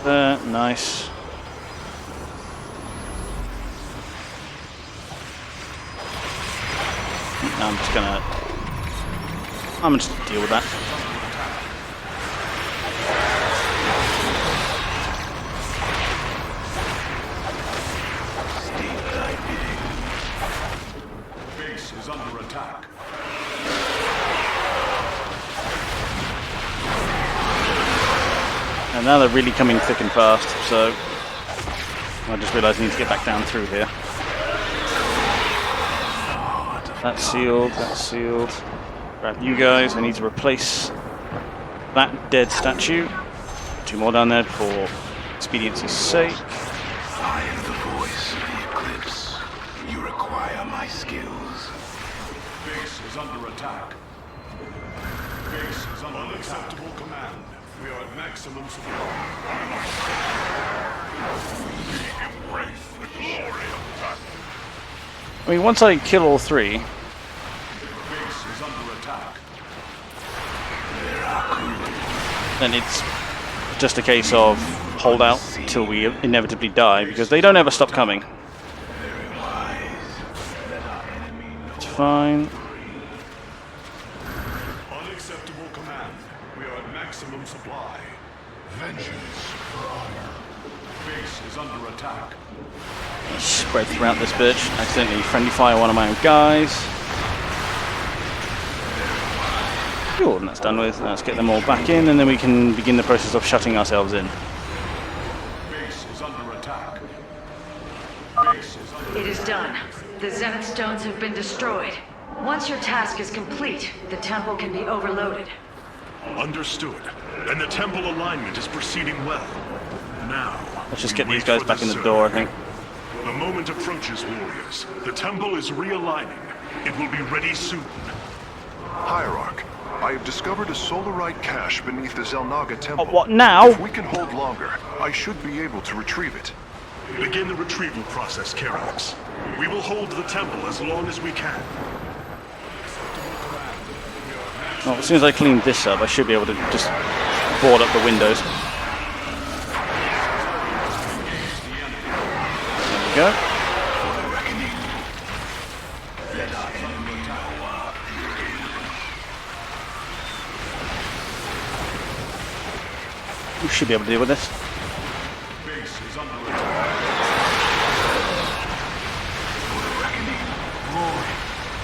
There, nice. Now I'm just gonna deal with that. Base is under attack. And now they're really coming thick and fast, so I just realised I need to get back down through here. That's sealed, that's sealed. Grab you guys, I need to replace that dead statue. 2 more down there for expediency's sake. I am the voice of the Eclipse. You require my skills. Base is under attack. Base is under unacceptable command. We are at maximum supply. Embrace the glory of battle. I mean, once I kill all 3, Base is under attack. then it's just a case of hold out till we inevitably die, because they don't ever stop coming. It's fine. Unacceptable command. We are at maximum supply. Vengeance for honor. Base is under attack. Spread throughout this bitch. Accidentally friendly fire one of my own guys. Cool, and that's done with. Now let's get them all back in, and then we can begin the process of shutting ourselves in. Base is under attack. Base is under It is done. The Zenith Stones have been destroyed. Once your task is complete, the temple can be overloaded. Understood. And the temple alignment is proceeding well. Now, Let's just we get these wait guys for back the in the surge. door, I think. The moment approaches, warriors. The temple is realigning. It will be ready soon. Hierarch, I have discovered a solarite cache beneath the Zelnaga temple. What now? If we can hold longer, I should be able to retrieve it. Begin the retrieval process, Karax. We will hold the temple as long as we can. Well, as soon as I clean this up, I should be able to just board up the windows. There we go. We should be able to deal with this. Base is under attack. Glory.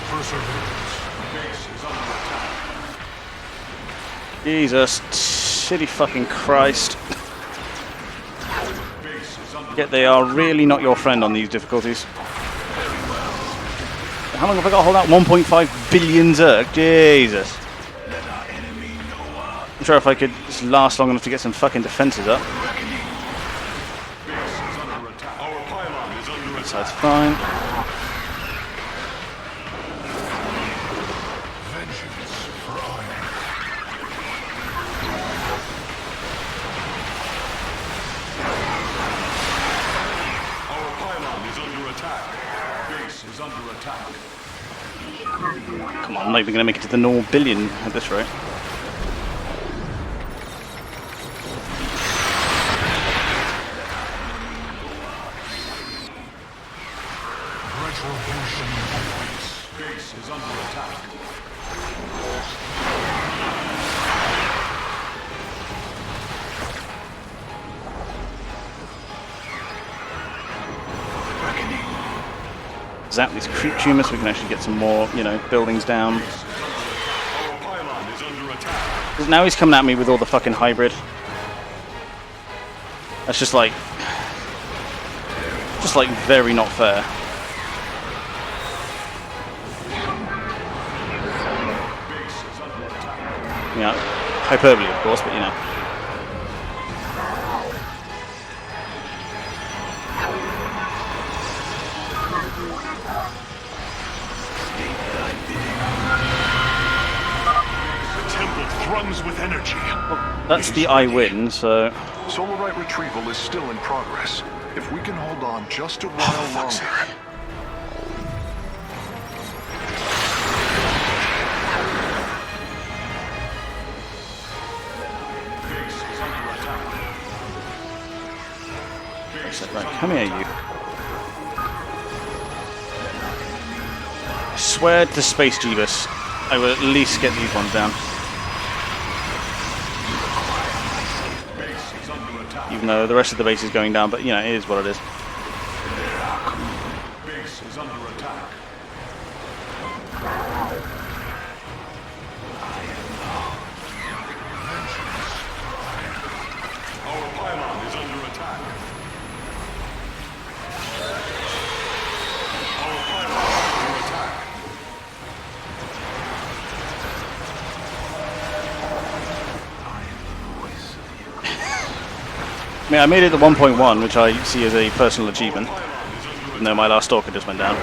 Perseverance. Base is under attack. Jesus, city fucking Christ. Base is under Yet they are really not your friend on these difficulties. How long have I got to hold out? 1.5 billion Zerg? Jesus. I'm sure if I could just last long enough to get some fucking defenses up. Base is under attack. Our pylon is under So attack. that's fine. Vengeance for honor. is under attack. Come on, I'm not even going to make it to the normal billion at this rate. Retribution awaits. Base is under attack. Zap these creep tumors so we can actually get some more, you know, buildings down. Our pylon is under attack. 'Cause now he's coming at me with all the fucking hybrid. That's just like very not fair. Base is under attack. Yeah, hyperbole of course, but you know. The temple thrums with energy. That's the I win, so Solarite retrieval is still in progress. If we can hold on just a while longer. Base is under attack. right, come here, you. I swear to Space Jeebus, I will at least get these ones down. Even though the rest of the base is going down, but you know, it is what it is. Base is under attack. Our pylon is under attack. Our pylon is under attack. I mean, I made it to 1.1, which I see as a personal achievement, even though my last stalker just went down.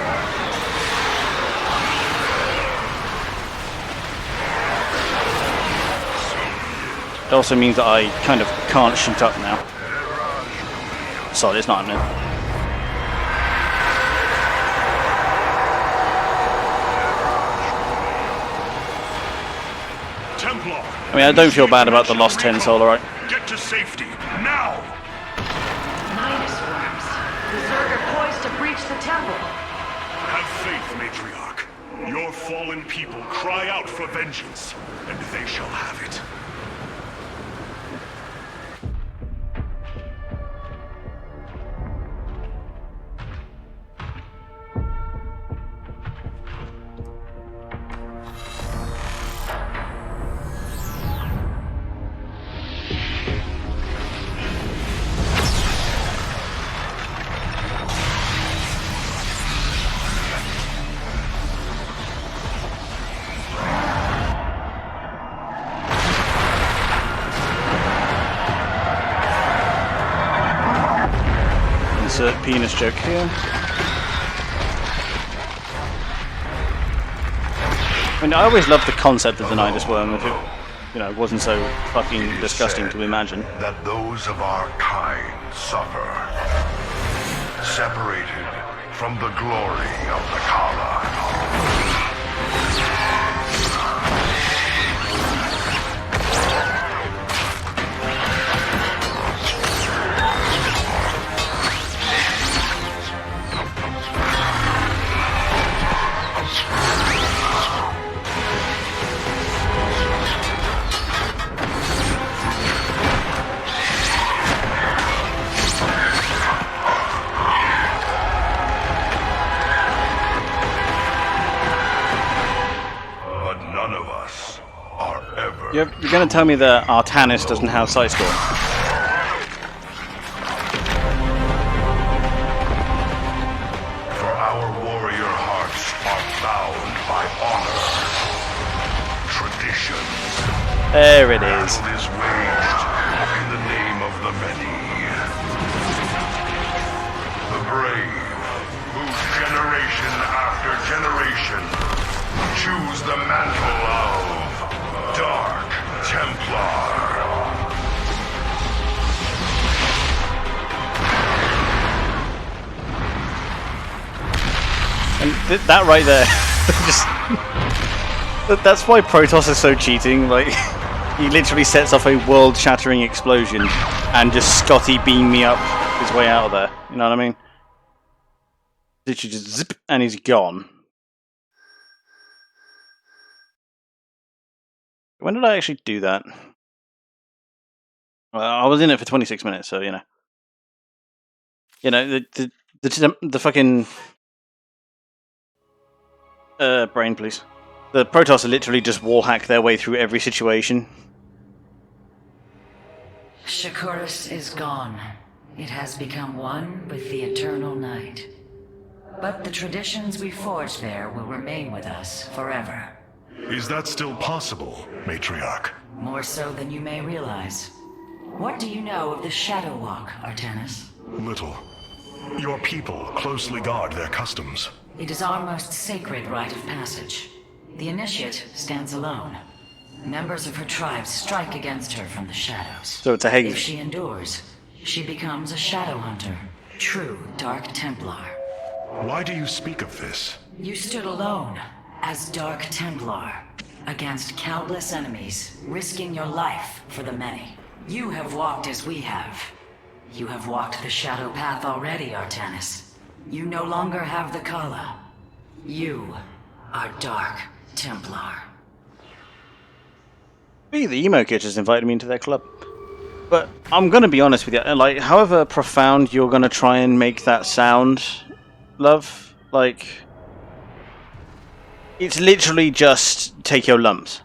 It also means that I kind of can't shoot up now. Sorry, it's not happening. Templar. I mean, I don't feel bad about the lost 10 Solarite. Get to safety now. Minus worms. The Zerg are poised to breach the temple. Have faith, Matriarch. Your fallen people cry out for vengeance, and they shall have it. Insert penis joke here. I mean, I always loved the concept of the Nidus worm. If it, you know, wasn't so fucking disgusting to imagine. That those of our kind suffer, separated from the glory of the Kala. You're going to tell me that Artanis doesn't have side score? For our warrior hearts are bound by honor, tradition. There it is. Battle is waged in the name of the many. The brave, whose generation after generation choose the mantle of Dark Templar. And that right there. That's why Protoss is so cheating. Like, he literally sets off a world-shattering explosion and just Scotty beam me up his way out of there. You know what I mean? Literally just zip and he's gone. When did I actually do that? Well, I was in it for 26 minutes, so you know. The fucking brain, please. The Protoss are literally just wallhack their way through every situation. Shakuras is gone. It has become one with the eternal night. But the traditions we forged there will remain with us forever. Is that still possible, Matriarch? More so than you may realize. What do you know of the Shadow Walk, Artanis? Little. Your people closely guard their customs. It is our most sacred rite of passage. The Initiate stands alone. Members of her tribes strike against her from the shadows. So it's a Hague. If she endures, she becomes a Shadow Hunter. True Dark Templar. Why do you speak of this? You stood alone, as Dark Templar, against countless enemies, risking your life for the many. You have walked as we have. You have walked the shadow path already, Artanis. You no longer have the Kala. You are Dark Templar. The emo kid just invited me into their club. But I'm gonna be honest with you, like, however profound you're gonna try and make that sound, love, like, it's literally just take your lumps.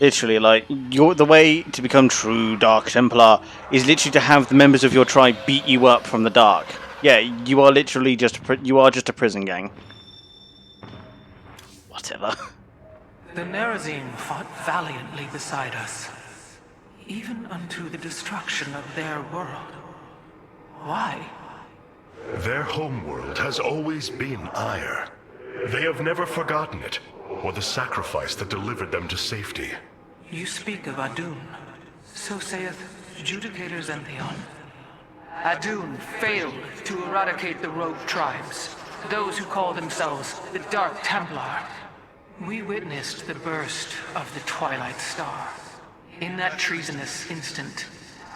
Literally, like, the way to become true Dark Templar is literally to have the members of your tribe beat you up from the dark. Yeah, you are literally just a prison gang. Whatever. The Nerazim fought valiantly beside us, even unto the destruction of their world. Why? Their homeworld has always been Ire. They have never forgotten it, or the sacrifice that delivered them to safety. You speak of Adun. So saith Judicator Zentheon. Adun failed to eradicate the rogue tribes, those who call themselves the Dark Templar. We witnessed the burst of the Twilight Star. In that treasonous instant,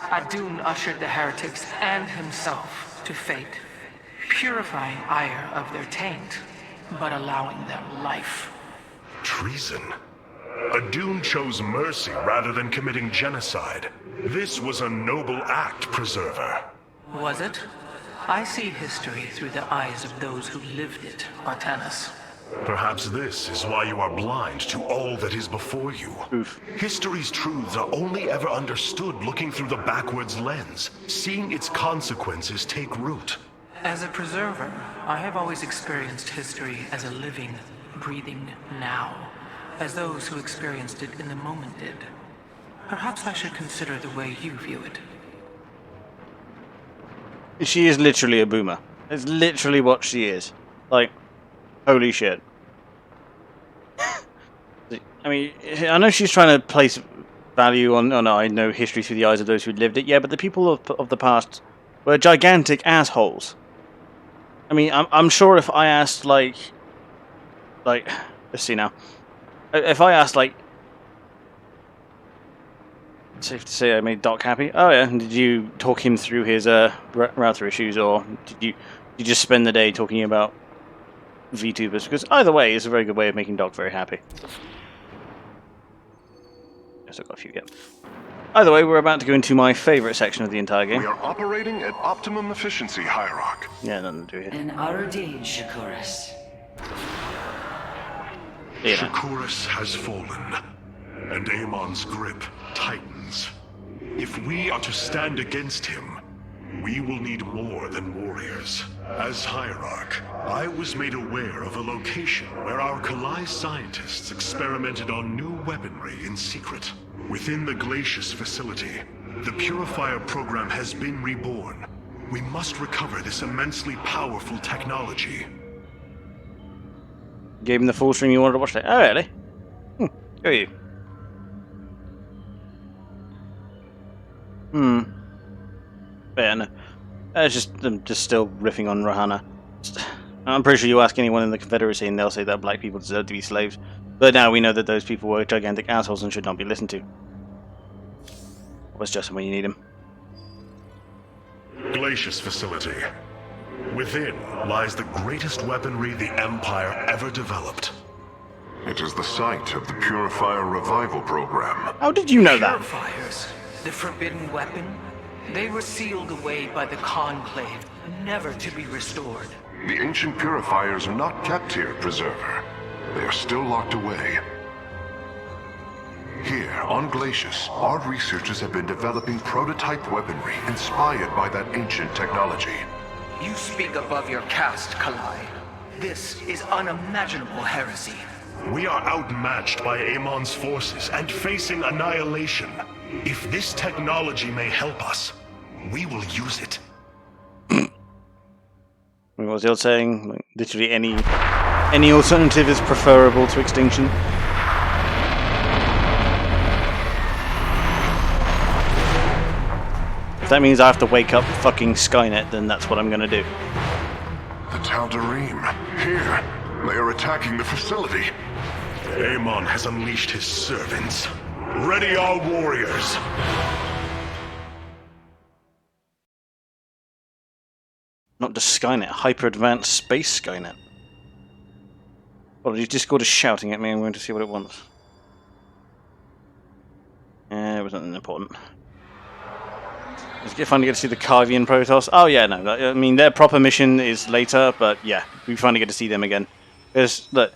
Adun ushered the heretics and himself to fate, purifying Ire of their taint, but allowing them life. Treason? Adun chose mercy rather than committing genocide. This was a noble act, Preserver. Was it? I see history through the eyes of those who lived it, Artanis. Perhaps this is why you are blind to all that is before you. Oof. History's truths are only ever understood looking through the backwards lens, seeing its consequences take root. As a preserver, I have always experienced history as a living, breathing now, as those who experienced it in the moment did. Perhaps I should consider the way you view it. She is literally a boomer. It's literally what she is. Like, holy shit. I mean, I know she's trying to place value on I know history through the eyes of those who lived it, yeah, but the people of the past were gigantic assholes. I mean, I'm sure if I asked, like, let's see now. If I asked, like, safe to say I made Doc happy. Oh yeah, did you talk him through his router issues, or did you just spend the day talking about VTubers? Because either way, it's a very good way of making Doc very happy. Yes, I've got a few yet. Either way, we're about to go into my favourite section of the entire game. We are operating at optimum efficiency, Hierarch. Yeah, nothing to do here. An Arudin Shakuras. Yeah. Shakuras has fallen, and Amon's grip tightens. If we are to stand against him, we will need more than warriors. As Hierarch, I was made aware of a location where our Kalai scientists experimented on new weaponry in secret. Within the Glacius facility, the Purifier program has been reborn. We must recover this immensely powerful technology. Gave him the full stream you wanted to watch. Oh, really? Who are you? But yeah, no. I'm just still riffing on Rahana. I'm pretty sure you ask anyone in the Confederacy and they'll say that black people deserve to be slaves. But now we know that those people were gigantic assholes and should not be listened to. Where's Justin when you need him? Glacius facility. Within lies the greatest weaponry the Empire ever developed. It is the site of the Purifier Revival Program. How did you know that? Purifiers, the forbidden weapon, they were sealed away by the Conclave, never to be restored. The ancient purifiers are not kept here, Preserver. They are still locked away. Here, on Glacius, our researchers have been developing prototype weaponry inspired by that ancient technology. You speak above your caste, Kalai. This is unimaginable heresy. We are outmatched by Amon's forces and facing annihilation. If this technology may help us, we will use it. What was the old saying? Like, literally any alternative is preferable to extinction. If that means I have to wake up fucking Skynet, then that's what I'm gonna do. The Tal'Darim, here. They are attacking the facility. Amon has unleashed his servants. Ready our warriors! Not just Skynet, hyper-advanced space Skynet. Apologies, Discord is shouting at me. I'm going to see what it wants. It was nothing important. Let's finally get to see the Carvian Protoss. Oh yeah, no, I mean their proper mission is later, but yeah, we finally get to see them again. Because look,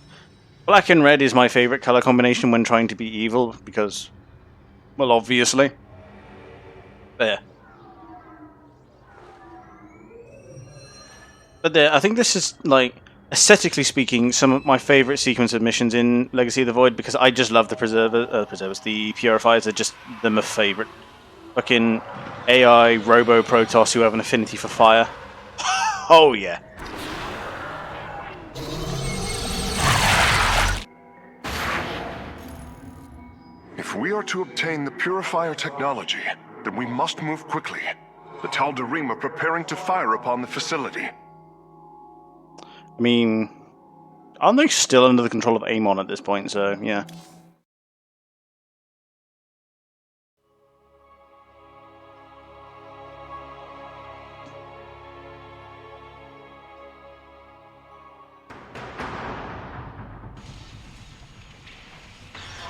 black and red is my favorite color combination when trying to be evil, because, well, obviously. There. But I think this is, like, aesthetically speaking, some of my favorite sequence of missions in Legacy of the Void, because I just love the Preservers. The Purifiers are just my favorite. Fucking AI Robo Protoss who have an affinity for fire. Oh yeah. If we are to obtain the Purifier technology, then we must move quickly. The Tal'Darim are preparing to fire upon the facility. I mean, aren't they still under the control of Amon at this point, so yeah.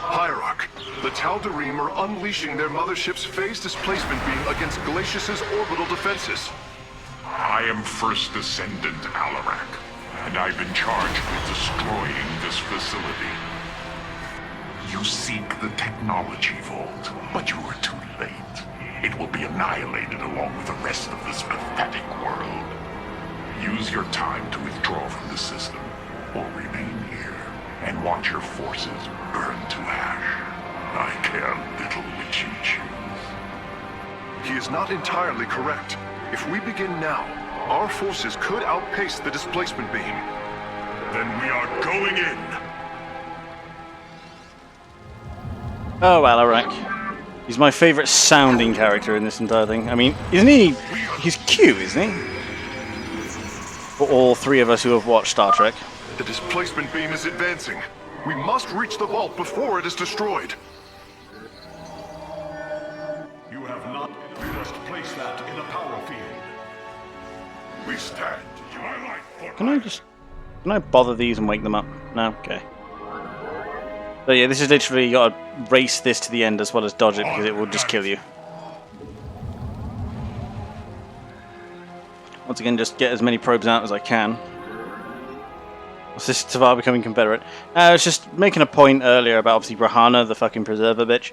Hierarch, the Tal'Darim are unleashing their mothership's phase displacement beam against Glacius's orbital defenses. I am First Descendant Alarak, and I've been charged with destroying this facility. You seek the technology vault, but you are too late. It will be annihilated along with the rest of this pathetic world. Use your time to withdraw from the system, or remain here and watch your forces burn to ash. I care little which you choose. He is not entirely correct. If we begin now, our forces could outpace the displacement beam. Then we are going in! Oh, Alarak. He's my favourite sounding character in this entire thing. I mean, isn't he? He's cute, isn't he? For all three of us who have watched Star Trek. The displacement beam is advancing. We must reach the vault before it is destroyed. You have not. We must place that in a power field. We stand. Can I bother these and wake them up? No? Okay. So yeah, this is literally, you gotta race this to the end as well as dodge it, because it will just kill you. Once again, just get as many probes out as I can. What's this, Tavar becoming Confederate? I was just making a point earlier about, obviously, Brahana, the fucking preserver bitch.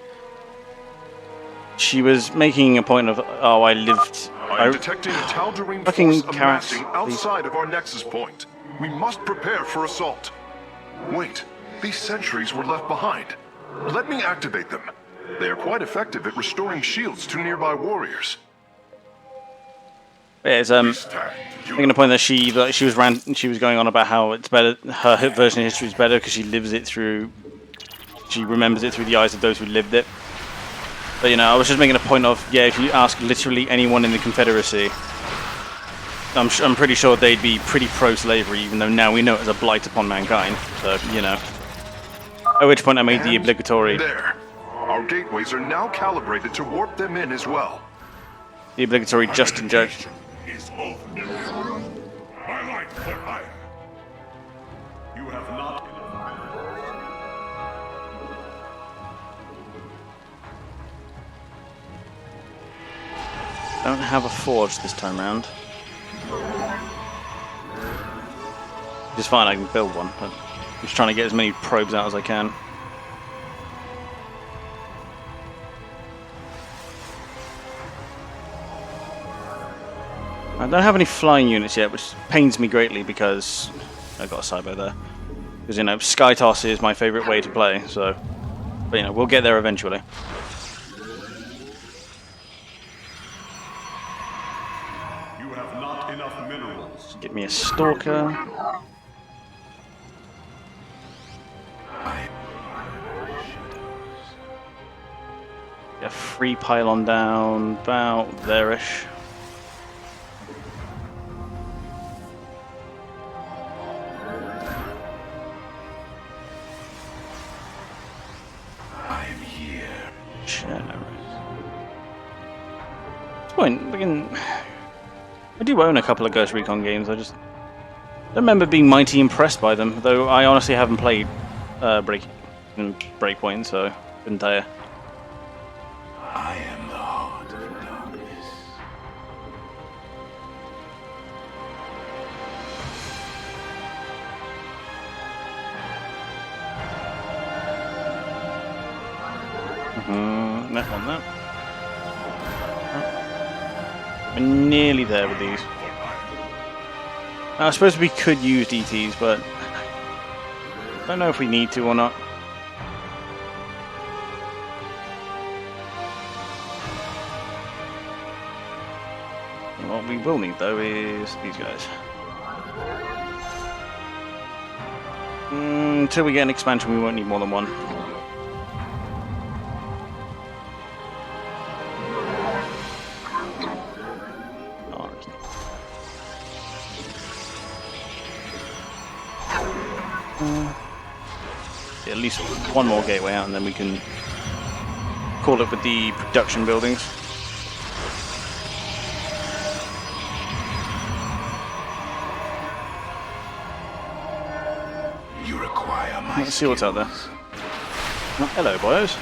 She was making a point of, oh, I lived... I'm detecting a Tal'Darim fucking force carrots, amassing outside of our nexus point. We must prepare for assault. Wait, these sentries were left behind. Let me activate them. They are quite effective at restoring shields to nearby warriors. Yeah, it's making a point that she was going on about how it's better, her version of history is better because she lives it through, she remembers it through the eyes of those who lived it. But you know, I was just making a point of, yeah, if you ask literally anyone in the Confederacy, I'm pretty sure they'd be pretty pro-slavery, even though now we know it's a blight upon mankind. So, you know. At which point I made the obligatory... There. Our gateways are now calibrated to warp them in as well. The obligatory just inject. Is over. I like what I. You have not. Don't have a forge this time round. Which is fine, I can build one, but I'm just trying to get as many probes out as I can. I don't have any flying units yet, which pains me greatly because I got a cyber there. Because, you know, Sky Toss is my favourite way to play, so... But, you know, we'll get there eventually. You have not enough minerals. Get me a Stalker. Get a free pylon down, about there-ish. I do own a couple of Ghost Recon games. I just don't remember being mighty impressed by them. Though I honestly haven't played Breakpoint, so couldn't tell you. I am the heart of darkness. That one, that. We're nearly there with these. Now, I suppose we could use DTs, but I don't know if we need to or not. What we will need, though, is these guys. Until we get an expansion, we won't need more than one. At least one more gateway out, and then we can call it with the production buildings. You require my Let's see what's out there. Oh, hello, boys.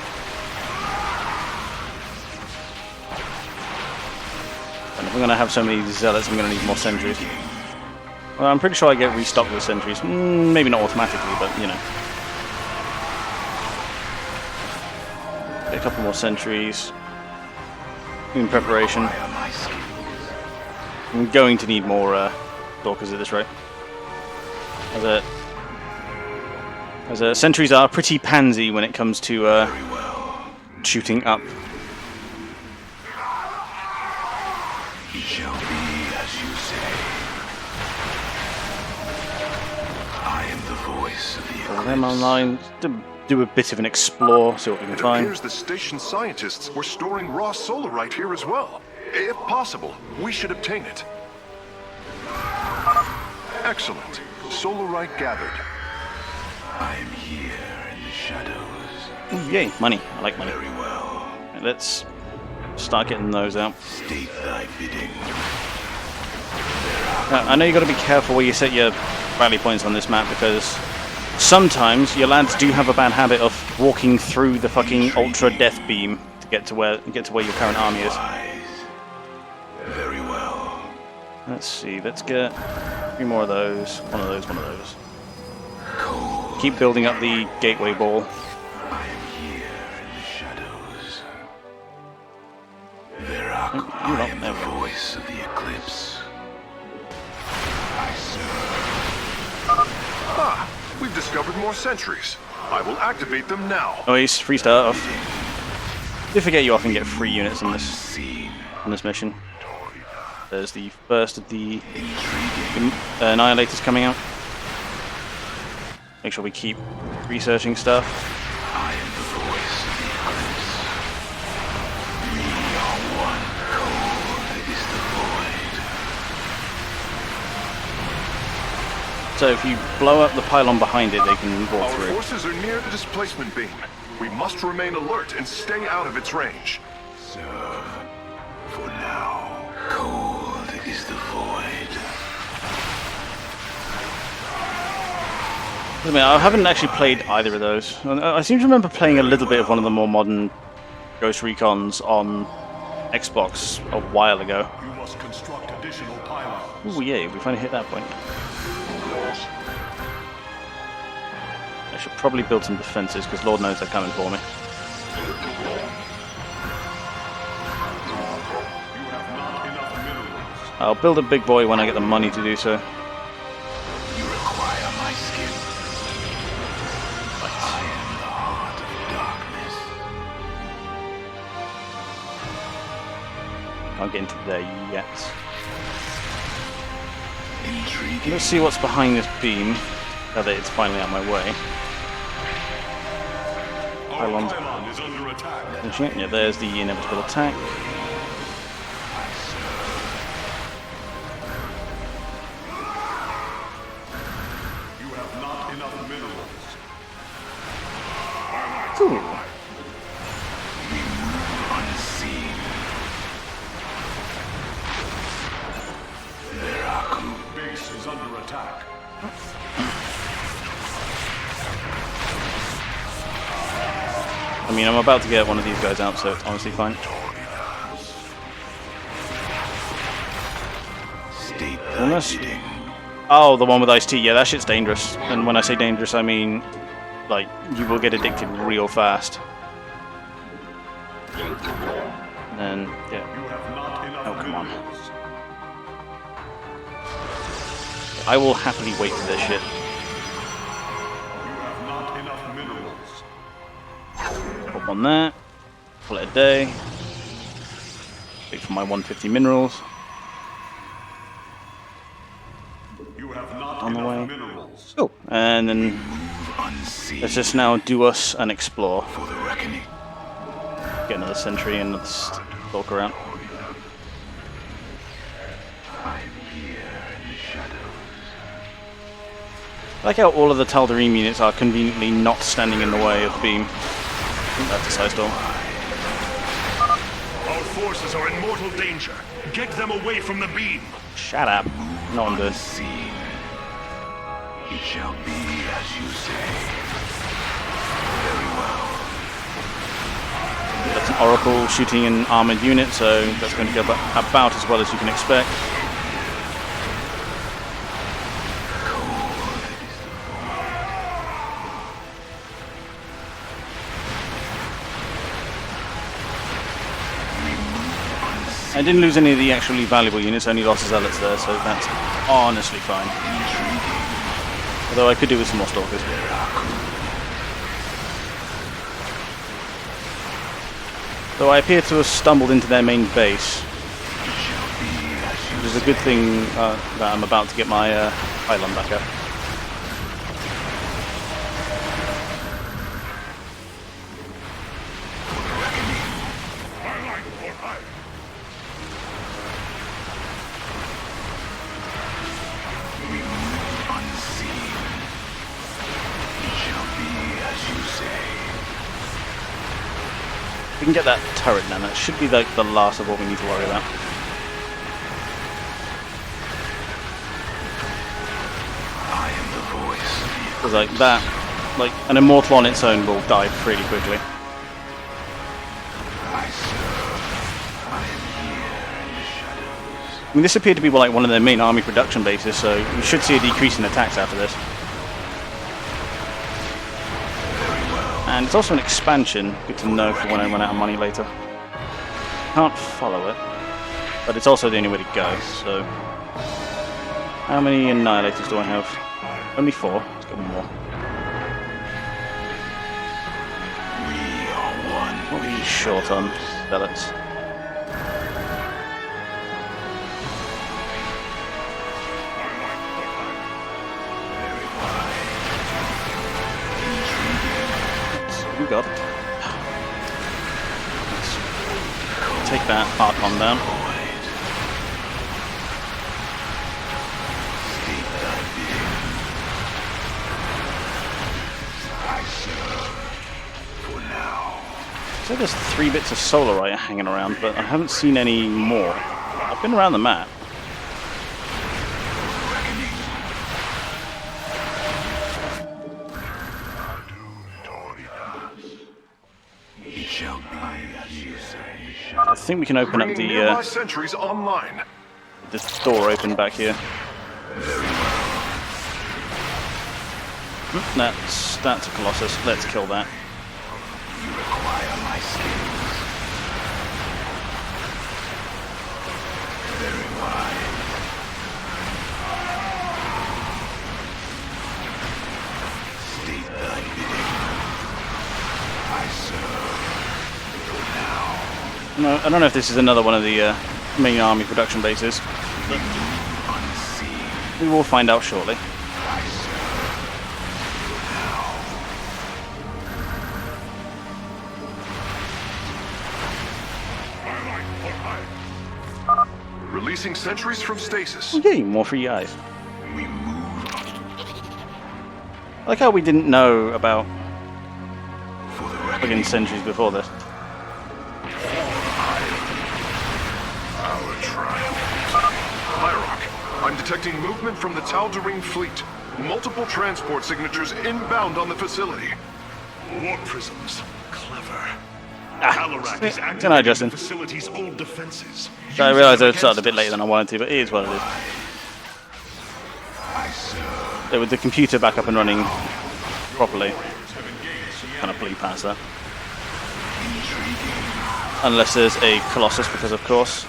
And if we're going to have so many zealots, I'm going to need more sentries. Well, I'm pretty sure I get restocked with sentries. Maybe not automatically, but you know. Get a couple more sentries in preparation. I'm going to need more Stalkers at this rate. As sentries are pretty pansy when it comes to shooting up. It shall be as you say. I am the voice of the Pull them online. Do a bit of an explore, see what we can It find. appears the station scientists were storing raw solarite here as well. If possible, we should obtain it. Excellent. Solarite gathered. I am here in the shadows. Ooh, yay, money. I like money. Very well. Right, let's start getting those out. State thy bidding. Now, I know you've got to be careful where you set your rally points on this map, because sometimes your lads do have a bad habit of walking through the fucking ultra death beam to get to where your current army is. Very well. Let's see, let's get 3 more of those. One of those, one of those. Cold. Keep building up the gateway ball. I am here in the shadows. Verak, you're I not am there. the voice of the eclipse. I serve. Ah, we've discovered more sentries. I will activate them now. Nice, free start off. If I get you off and get 3 units on this mission. There's the first of the Annihilators coming out. Make sure we keep researching stuff. I am the voice of the eclipse. We are one. Cold is the void. So if you blow up the pylon behind it, they can walk Our through. forces are near the displacement beam. We must remain alert and stay out of its range. Serve for now. Cold is the void. I mean, I haven't actually played either of those. I seem to remember playing a little bit of one of the more modern Ghost Recons on Xbox a while ago. You must construct additional pylons. Ooh, yeah, we finally hit that point. I should probably build some defenses, because Lord knows they're coming for me. You have not enough minerals. I'll build a big boy when I get the money to do so. You require my skill. But I am the heart of darkness. Can't get into there yet. Intriguing. Let's see what's behind this beam, now that it's finally out of my way. Our Pylon. pylon is under attack. Yeah, there's the inevitable attack. You have not enough minerals. Cool. Unseen. Veraku. Base is under attack. I mean, I'm about to get one of these guys out, so it's honestly fine. State Unless- thy bidding. Oh, the one with iced tea. Yeah, that shit's dangerous. And when I say dangerous, I mean, like, you will get addicted real fast. And then, yeah. You have not enough Oh, come on. minerals. I will happily wait for this shit. You have not enough minerals. Pop on there. Call it a day. Wait for my 150 minerals. You have not On the enough way. minerals. Cool. And then Unseen. let's just now do us and explore. For the reckoning. Get another sentry and let's walk around. I am here in the shadows. I like how all of the Tal'Darim units are conveniently not standing in the way of the beam. I think that's a side storm. Our forces are in mortal danger. Get them away from the beam. Shut up. No one good. Unseen. It shall be as you say. Very well. That's an Oracle shooting an armored unit, so that's going to go about as well as you can expect. I didn't lose any of the actually valuable units, only lost the zealots there, so that's honestly fine. Although I could do with some more stalkers. Though I appear to have stumbled into their main base, which is a good thing that I'm about to get my pylon back up. We can get that turret now. That should be like the last of what we need to worry about. I am the voice. Because like that, like an immortal on its own will die pretty quickly. I serve. I am here in the shadows. I mean, this appeared to be like one of their main army production bases, so you should see a decrease in attacks after this. And it's also an expansion, good to know for when I run out of money later. Can't follow it, but it's also the only way to go, so... How many Annihilators do I have? Only 4, let's get one more. We are one. What are you short on, zealots? You got it. Let's take that Archon down. State thy bidding. So there's 3 bits of solarite hanging around, but I haven't seen any more. I've been around the map. I think we can open up the sentries online. this door open back here. That's a Colossus. Let's kill that. You require my skills. Very wise. State thy bidding. I serve now. No, I don't know if this is another one of the main army production bases. But we will find out shortly. Releasing sentries from stasis. Yay, more free eyes. We move I like how we didn't know about for the fucking reckoning. sentries before this. Our triumph. Hierarch, I'm detecting movement from the Tal'Darim fleet. Multiple transport signatures inbound on the facility. Warp prisms. Clever. Ah, Alarak is good night, activating Justin. the facility's old defenses. So I Using realised them I started a bit against later than I wanted to, but it is what it is. I serve. So with the computer back up and running properly, kind of bleed past that. Unless there's a Colossus, because of course.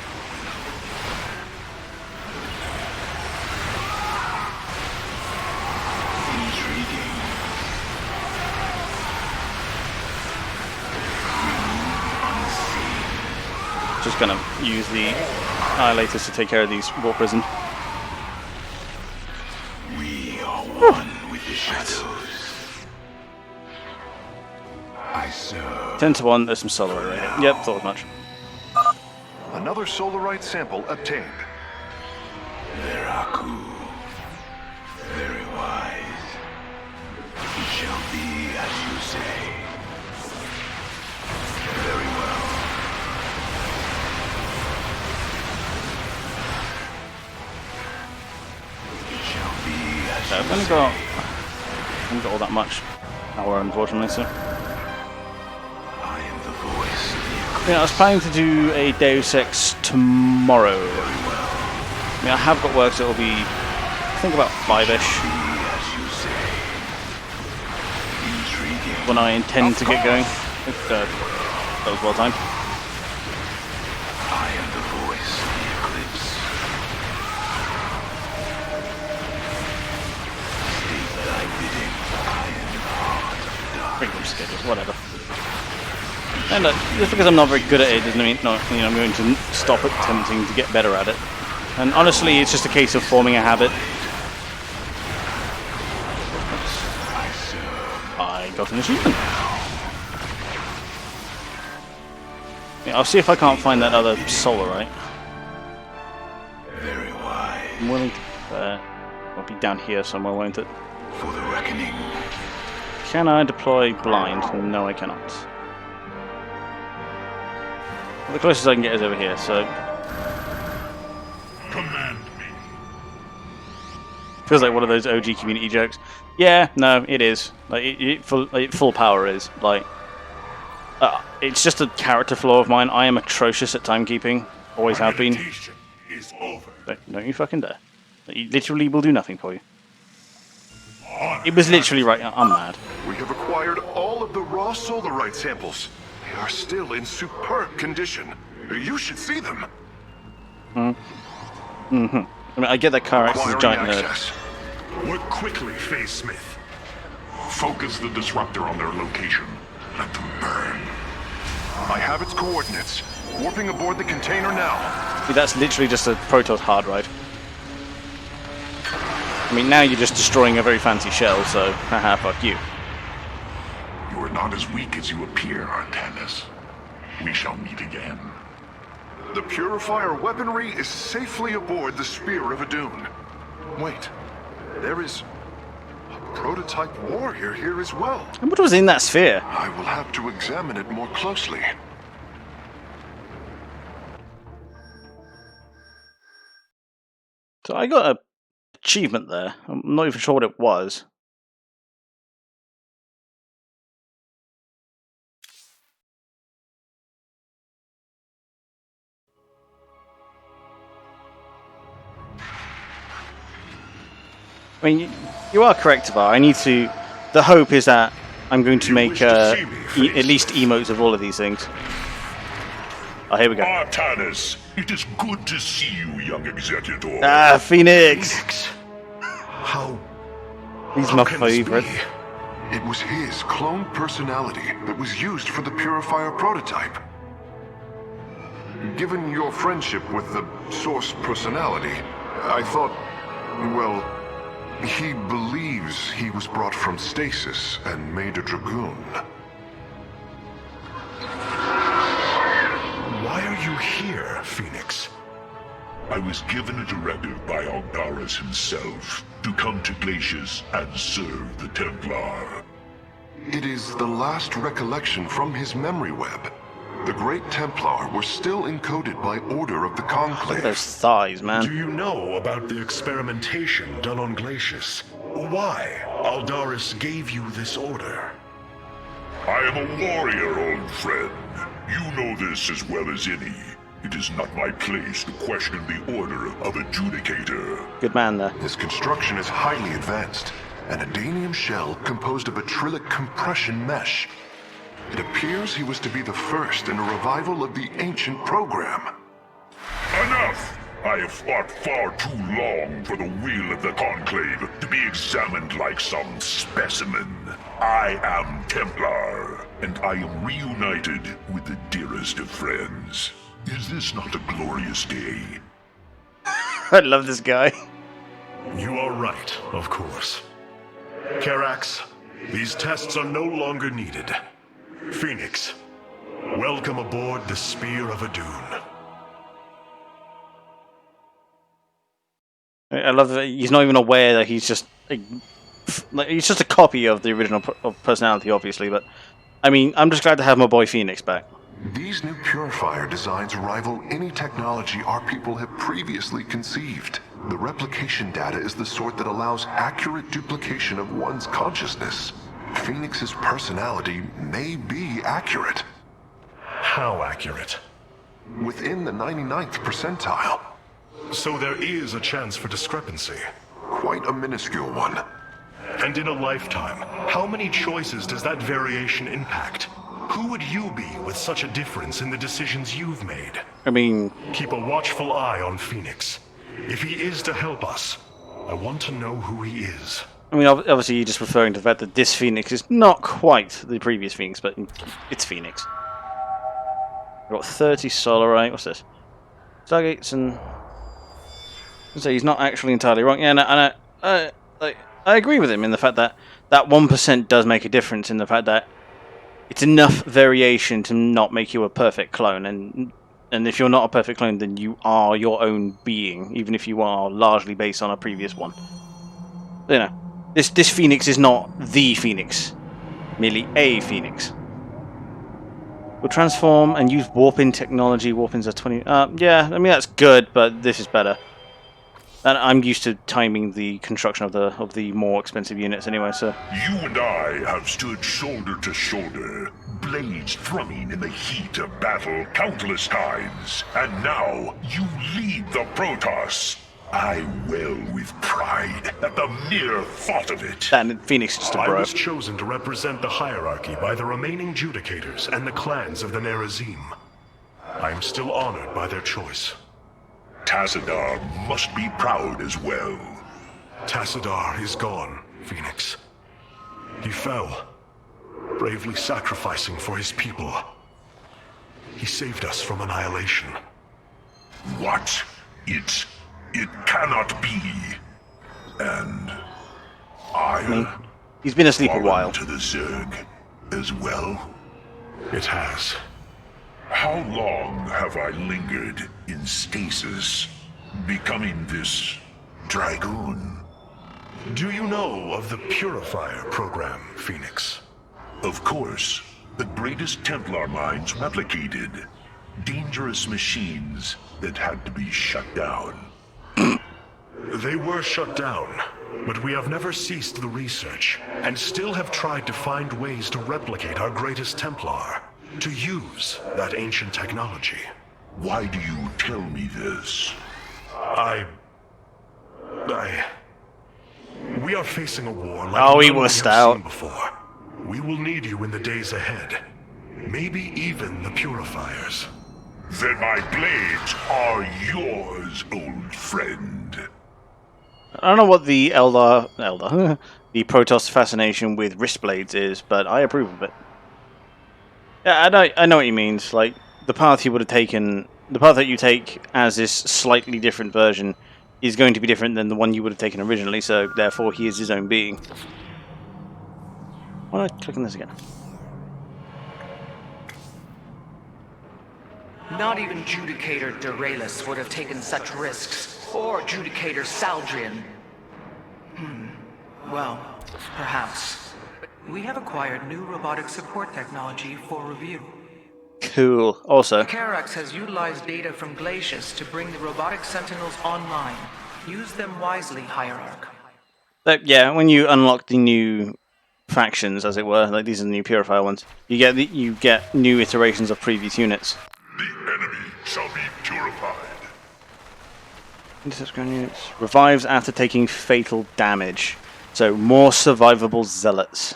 Just gonna use the annihilators to take care of these warp prison. We are one with the shadows. I serve. 10 to 1, there's some solar right here. Yep, thought as much. Another solarite sample obtained. Veraku. Very wise. It shall be as you say. Very well. It shall be as So you I've only say. got all that much power, unfortunately. So I am the voice of the yeah, I was planning to do a Deus Ex tomorrow. I mean, I have got work, so it'll be, I think, about 5-ish as you say. Intriguing. when I intend to get going. If that was well timed. I am the voice of the eclipse. State thy bidding. I am the heart of the dark. Freedom schedule, whatever. And just because I'm not very good at it doesn't mean I'm going to stop attempting to get better at it. And honestly, it's just a case of forming a habit. I got an achievement. Yeah, I'll see if I can't find that other solarite. Very wise. I'm willing to. I'll be down here somewhere, won't it? For the reckoning. Can I deploy blind? No, I cannot. Well, the closest I can get is over here, so. Command me. Feels like one of those OG community jokes. Yeah, no, it is. Like, full power is. Like, it's just a character flaw of mine. I am atrocious at timekeeping. Always have been. Meditation is over. Don't you fucking dare. It literally will do nothing for you. It was literally right. I'm mad. We have acquired all of the raw solarite samples. They are still in superb condition. You should see them. I mean, I get that Karax is a Acquiring giant nerd. access. Work quickly, Phase Smith. Focus the disruptor on their location. Let them burn. I have its coordinates. Warping aboard the container now. See, that's literally just a Protoss hard ride. I mean, now you're just destroying a very fancy shell, so haha, fuck you. You are not as weak as you appear, Artanis. We shall meet again. The purifier weaponry is safely aboard the Spear of Adun. Wait, there is a prototype warrior here as well. And what was in that sphere? I will have to examine it more closely. So I got an achievement there. I'm not even sure what it was. I mean, you are correct, Var. I need to. The hope is that I'm going to make at least emotes of all of these things. Oh, here we go. Artanis, it is good to see you, young executor. Ah, Phoenix! How? He's my can this favorite. be? It was his cloned personality that was used for the Purifier prototype. Given your friendship with the Source personality, I thought, well, he believes he was brought from stasis and made a Dragoon. Why are you here, Phoenix? I was given a directive by Aldaris himself to come to Glacius and serve the Templar. It is the last recollection from his memory web. The Great Templar were still encoded by order of the Look at Conclave. those thighs, Do man. you know about the experimentation done on Glacius? Why Aldaris gave you this order? I am a warrior, old friend. You know this as well as any. It is not my place to question the order of Adjudicator. Good man there. His construction is highly advanced, an Adanium shell composed of a trillic compression mesh. It appears he was to be the first in a revival of the ancient program. Enough! I have fought far too long for the will of the Conclave to be examined like some specimen. I am Templar, and I am reunited with the dearest of friends. Is this not a glorious day? I love this guy. You are right, of course. Karax, these tests are no longer needed. Phoenix, welcome aboard the Spear of Adun. I love that he's not even aware that he's just he's just a copy of the original personality, obviously. But I mean, I'm just glad to have my boy Phoenix back. These new Purifier designs rival any technology our people have previously conceived. The replication data is the sort that allows accurate duplication of one's consciousness. Phoenix's personality may be accurate. How accurate? Within the 99th percentile. So there is a chance for discrepancy. Quite a minuscule one. And in a lifetime, how many choices does that variation impact? Who would you be with such a difference in the decisions you've made? I mean, Keep a watchful eye on Phoenix. If he is to help us, I want to know who he is. obviously you're just referring to the fact that this Phoenix is not quite the previous Phoenix, but it's Phoenix. We've got 30 Solarite. What's this? Stargates and... So he's not actually entirely wrong. Yeah, and I agree with him in the fact that that 1% does make a difference in the fact that it's enough variation to not make you a perfect clone, and if you're not a perfect clone, then you are your own being, even if you are largely based on a previous one. You know, this Phoenix is not the Phoenix, merely a Phoenix. We'll transform and use warping technology. Warpings are 20. Yeah, I mean that's good, but this is better. And I'm used to timing the construction of the more expensive units anyway, so... You and I have stood shoulder to shoulder, blades thrumming in the heat of battle countless times, and now you lead the Protoss. I wail with pride at the mere thought of it. And Phoenix is just a I bro. was chosen to represent the hierarchy by the remaining Judicators and the clans of the Nerazim. I am still honored by their choice. Tassadar must be proud as well. Tassadar is gone, Phoenix. He fell, bravely sacrificing for his people. He saved us from annihilation. What? It cannot be. And I He's been asleep a fallen while. to the Zerg as well. It has. How long have I lingered in stasis, becoming this Dragoon? Do you know of the Purifier program, Phoenix? Of course, the greatest Templar minds replicated. Dangerous machines that had to be shut down. They were shut down, but we have never ceased the research, and still have tried to find ways to replicate our greatest Templar, to use that ancient technology. Why do you tell me this? We are facing a war like Oh, he none we wussed have out. seen before. We will need you in the days ahead. Maybe even the Purifiers. Then my blades are yours, old friend. I don't know what the the Protoss fascination with wrist blades is, but I approve of it. Yeah, I know what he means. Like, the path he would have taken, the path that you take as this slightly different version is going to be different than the one you would have taken originally, so therefore he is his own being. Why don't I click on this again? Not even Judicator Deralis would have taken such risks, or Judicator Saldrian. Well, perhaps. We have acquired new robotic support technology for review. Cool. Also, Carax has utilized data from Glacius to bring the robotic sentinels online. Use them wisely, Hierarch. yeah, when you unlock the new factions, as it were, like these are the new Purifier ones, you get new iterations of previous units. The enemy shall be purified. Intercept-ground units. Revives after taking fatal damage. So, more survivable zealots.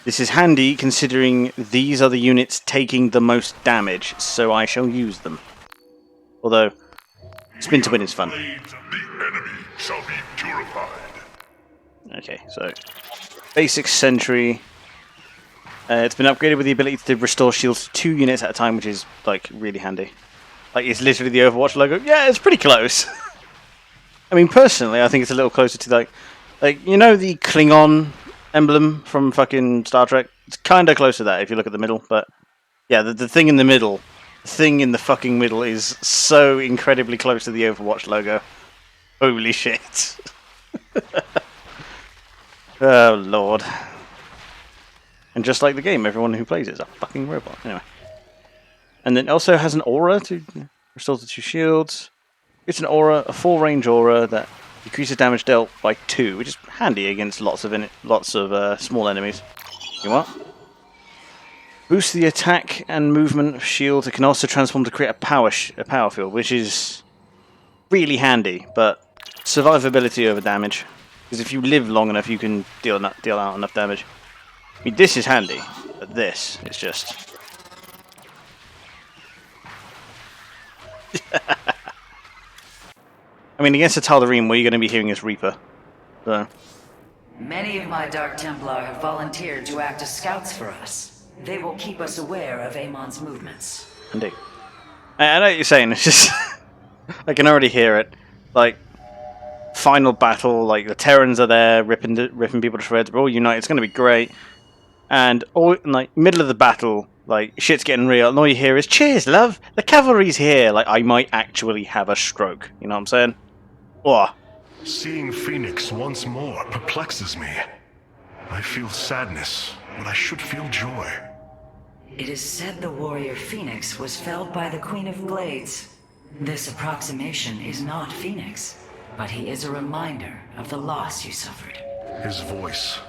This is handy considering these are the units taking the most damage, so I shall use them. Although, spin to win is fun. Blades of the enemy shall be purified. Okay, so basic sentry. It's been upgraded with the ability to restore shields to 2 units at a time, which is like really handy. Like, it's literally the Overwatch logo. Yeah, it's pretty close. I mean, personally, I think it's a little closer to like you know the Klingon emblem from fucking Star Trek. It's kind of close to that if you look at the middle. But yeah, the thing in the middle, the fucking middle is so incredibly close to the Overwatch logo. Holy shit! Oh lord! And just like the game, everyone who plays it is a fucking robot. Anyway. And then it also has an aura to restore the 2 shields. It's an aura, a full range aura that decreases damage dealt by 2, which is handy against lots of small enemies. You what? Boosts the attack and movement of shields. It can also transform to create a power field, which is really handy, but survivability over damage. Because if you live long enough, you can deal out enough damage. I mean, this is handy, but this is just... I mean, against a Tal'Darim, what you're going to be hearing is Reaper. So. Many of my Dark Templar have volunteered to act as scouts for us. They will keep us aware of Amon's movements. Indeed. I know what you're saying, it's just... I can already hear it. Like, final battle, like, the Terrans are there, ripping people to shreds, we're all united, it's going to be great. And, like, middle of the battle, like, shit's getting real, and all you hear is, cheers, love, the cavalry's here. Like, I might actually have a stroke, you know what I'm saying? Oh. Seeing Phoenix once more perplexes me. I feel sadness, but I should feel joy. It is said the warrior Phoenix was felled by the Queen of Blades. This approximation is not Phoenix, but he is a reminder of the loss you suffered. His voice,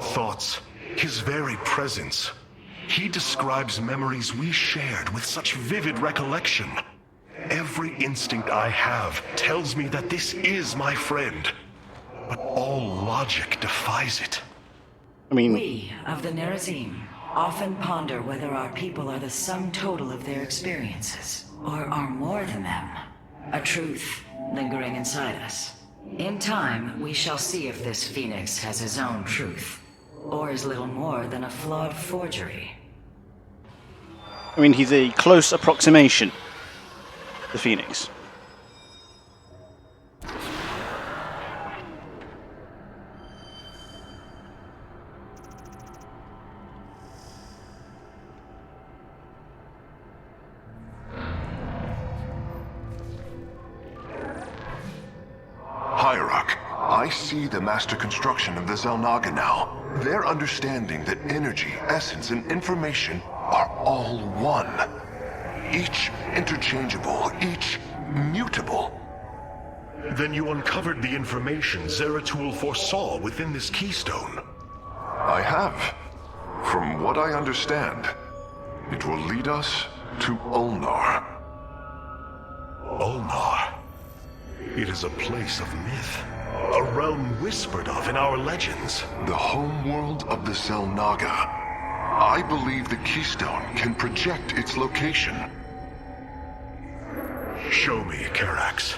thoughts, his very presence. He describes memories we shared with such vivid recollection. Every instinct I have tells me that this is my friend, but all logic defies it. I mean... We, of the Nerazim, often ponder whether our people are the sum total of their experiences, or are more than them. A truth lingering inside us. In time, we shall see if this Phoenix has his own truth, or is little more than a flawed forgery. I mean, he's a close approximation. The Phoenix. Hierarch, I I see the master construction of the Xel'Naga now. Their understanding that energy, essence, and information are all one. Each interchangeable, each mutable. Then you uncovered the information Zeratul foresaw within this keystone. I have. From what I understand, it will lead us to Ulnar. Ulnar. It is a place of myth. A realm whispered of in our legends. The homeworld of the Xel'Naga. I believe the keystone can project its location. Show me, Karax.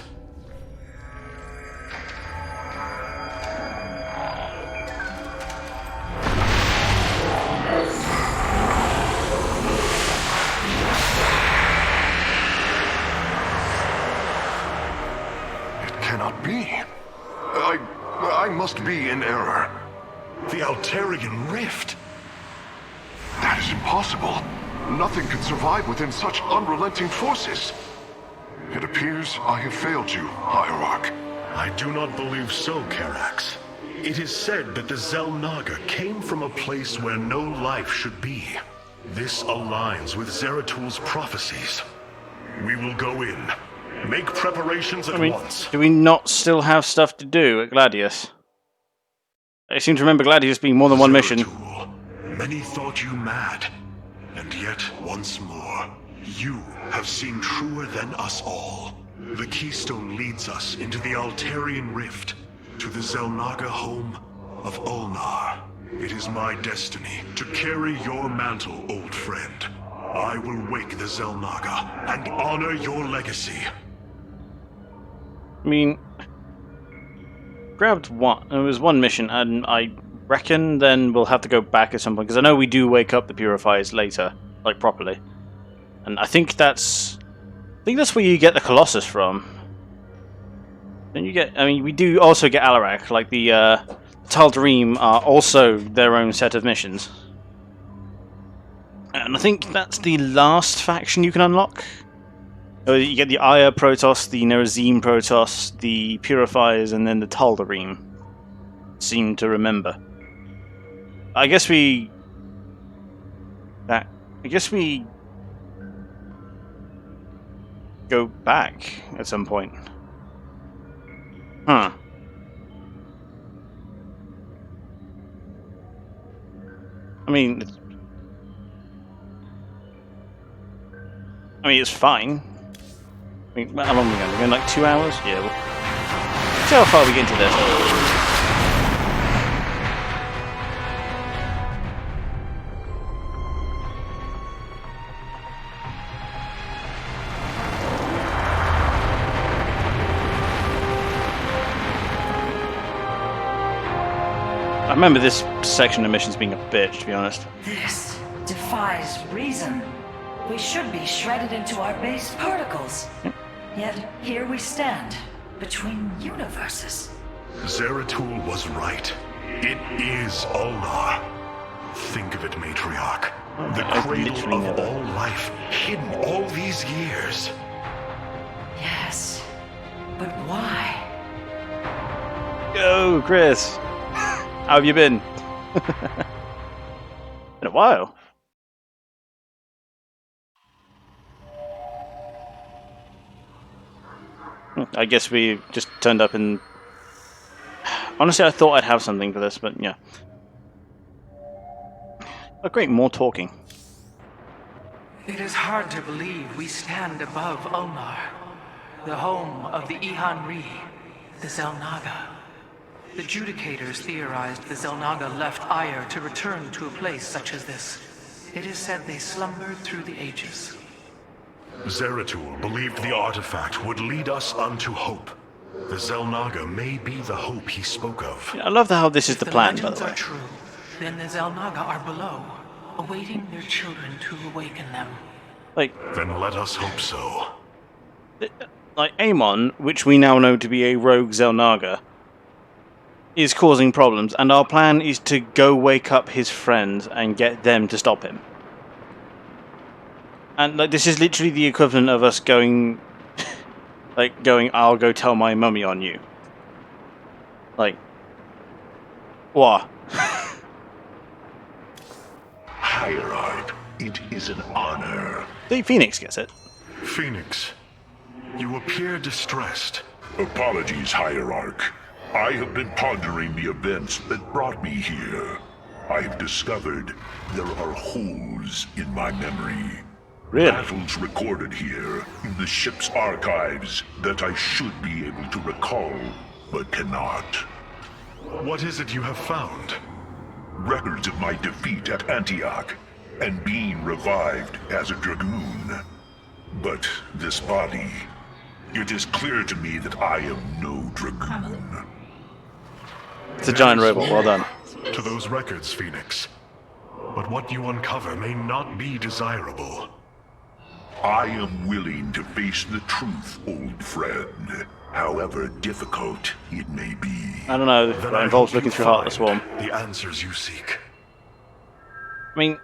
It cannot be. I must be in error. The Altarian Rift. That is impossible. Nothing can survive within such unrelenting forces. It appears I have failed you, Hierarch. I do not believe so, Karax. It is said that the Xel'Naga came from a place where no life should be. This aligns with Zeratul's prophecies. We will go in. Make preparations at once. Do we not still have stuff to do at Gladius? I seem to remember Gladius being more than one mission. Zeratul, many thought you mad. And yet, once more, you have seen truer than us all. The keystone leads us into the Altarian Rift, to the Xel'Naga home of Ulnar. It is my destiny to carry your mantle, old friend. I will wake the Xel'Naga and honor your legacy. I mean, grabbed one. It was one mission, and I reckon then we'll have to go back at some point because I know we do wake up the Purifiers later, like properly, and I think that's where you get the Colossus from. Then you get. I mean, we do also get Alarak. Like the Tal'Darim are also their own set of missions, and I think that's the last faction you can unlock. You get the Aya Protoss, the Nerazim Protoss, the Purifiers, and then the Tal'Darim. Seem to remember. I guess we go back at some point. Huh. I mean, it's fine. I mean, how long are we going? We're going like 2 hours? Yeah. We'll see how far we get into this. I remember this section of missions being a bitch, to be honest. This defies reason. We should be shredded into our base particles. Yet here we stand, between universes. Zeratul was right. It is Ulnar. Think of it, Matriarch. The cradle of all life, hidden all these years. Yes, but why? Yo, Chris! How have you been? In a while. I guess we just turned up and... Honestly, I thought I'd have something for this, but yeah. Oh great, more talking. It is hard to believe we stand above Ulnar, the home of the Ihan-Ri, the Xel'Naga. The Judicators theorized the Xel'Naga left Ire to return to a place such as this. It is said they slumbered through the ages. Zeratul believed the artifact would lead us unto hope. The Xel'Naga may be the hope he spoke of. I love how this is the plan, by legends the way. are true, then the Xel'Naga are below, awaiting their children to awaken them. Like, Then let us hope so. like Amon, which we now know to be a rogue Xel'Naga, is causing problems, and our plan is to go wake up his friends and get them to stop him. And like, this is literally the equivalent of us going, I'll go tell my mummy on you. Like, what? Hierarch, it is an honor. The Phoenix gets it. Phoenix, you appear distressed. Apologies, Hierarch. I have been pondering the events that brought me here. I have discovered there are holes in my memory. Really? Battles recorded here in the ship's archives that I should be able to recall, but cannot. What is it you have found? Records of my defeat at Antioch and being revived as a Dragoon. But this body, it is clear to me that I am no Dragoon. It's a giant robot, well done. To those records, Phoenix. But what you uncover may not be desirable. I am willing to face the truth, old friend, however difficult it may be. I don't know, Then that I involves hope looking you through Heart of the find Swarm. the answers you seek. I mean,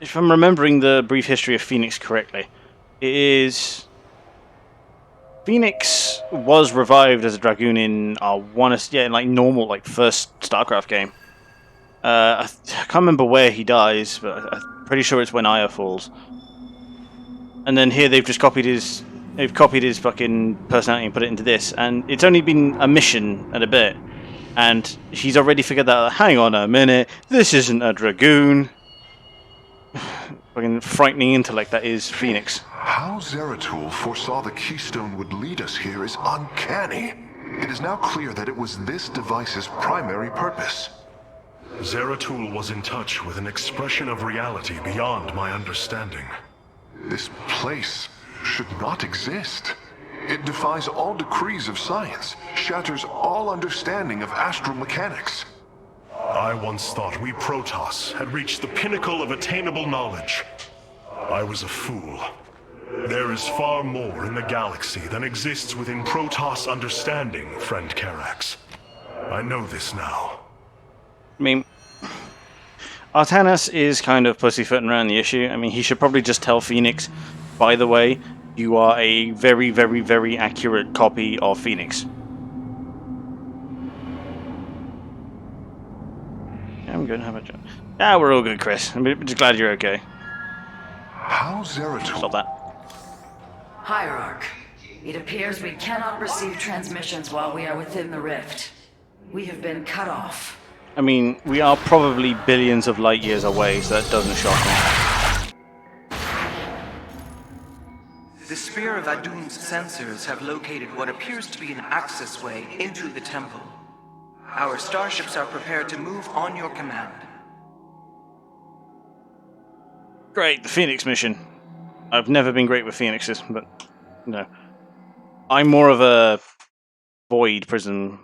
if I'm remembering the brief history of Phoenix correctly, it is... Phoenix was revived as a Dragoon in, in like normal, like first StarCraft game. I can't remember where he dies, but I'm pretty sure it's when Aya falls. And then here they've just copied his fucking personality and put it into this, and it's only been a mission and a bit, and he's already figured that. Hang on a minute, this isn't a Dragoon. Fucking frightening intellect that is Phoenix. How Zeratul foresaw the Keystone would lead us here is uncanny. It is now clear that it was this device's primary purpose. Zeratul was in touch with an expression of reality beyond my understanding. This place should not exist. It defies all decrees of science, shatters all understanding of astral mechanics. I once thought we Protoss had reached the pinnacle of attainable knowledge. I was a fool. There is far more in the galaxy than exists within Protoss understanding, friend Karax. I know this now. I mean, Artanis is kind of pussyfooting around the issue. I mean, he should probably just tell Phoenix, by the way, you are a very, very, very accurate copy of Phoenix. Yeah, I'm good. How about you? Yeah, we're all good, Chris. I'm just glad you're okay. How Zeratul... Stop that. Hierarch, it appears we cannot receive transmissions while we are within the rift. We have been cut off. I mean, we are probably billions of light years away, so that doesn't shock me. The Spear of Adun's sensors have located what appears to be an access way into the temple. Our starships are prepared to move on your command. Great, the Phoenix mission. I've never been great with Phoenixes, but no. I'm more of a Void Prism.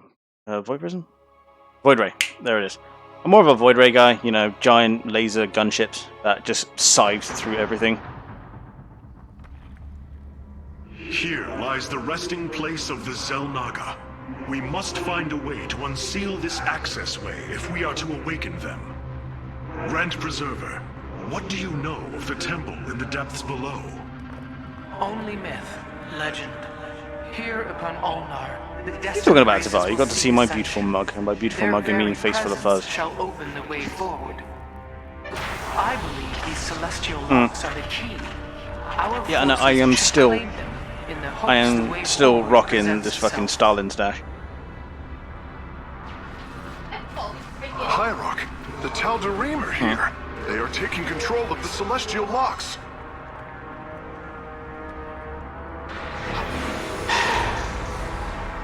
Void Prism? Void Ray. There it is. I'm more of a Void Ray guy, you know, giant laser gunships that just scythe through everything. Here lies the resting place of the Zelnaga. We must find a way to unseal this access way if we are to awaken them. Grand Preserver, what do you know of the temple in the depths below? Only myth, legend. Here upon Ulnar, the What are you talking about, Tavar? You got to see my ascension. beautiful mug, and by beautiful Their mug I mean very face full of presence fuzz. shall open the way forward. I believe these celestial locks are the key. Our Yeah, no, I forces am should still... claim them in the hopes I the am way still forward rocking presents this fucking itself. Stalin's dash. Hierarch, the Tal'Darim are here. They are taking control of the celestial locks.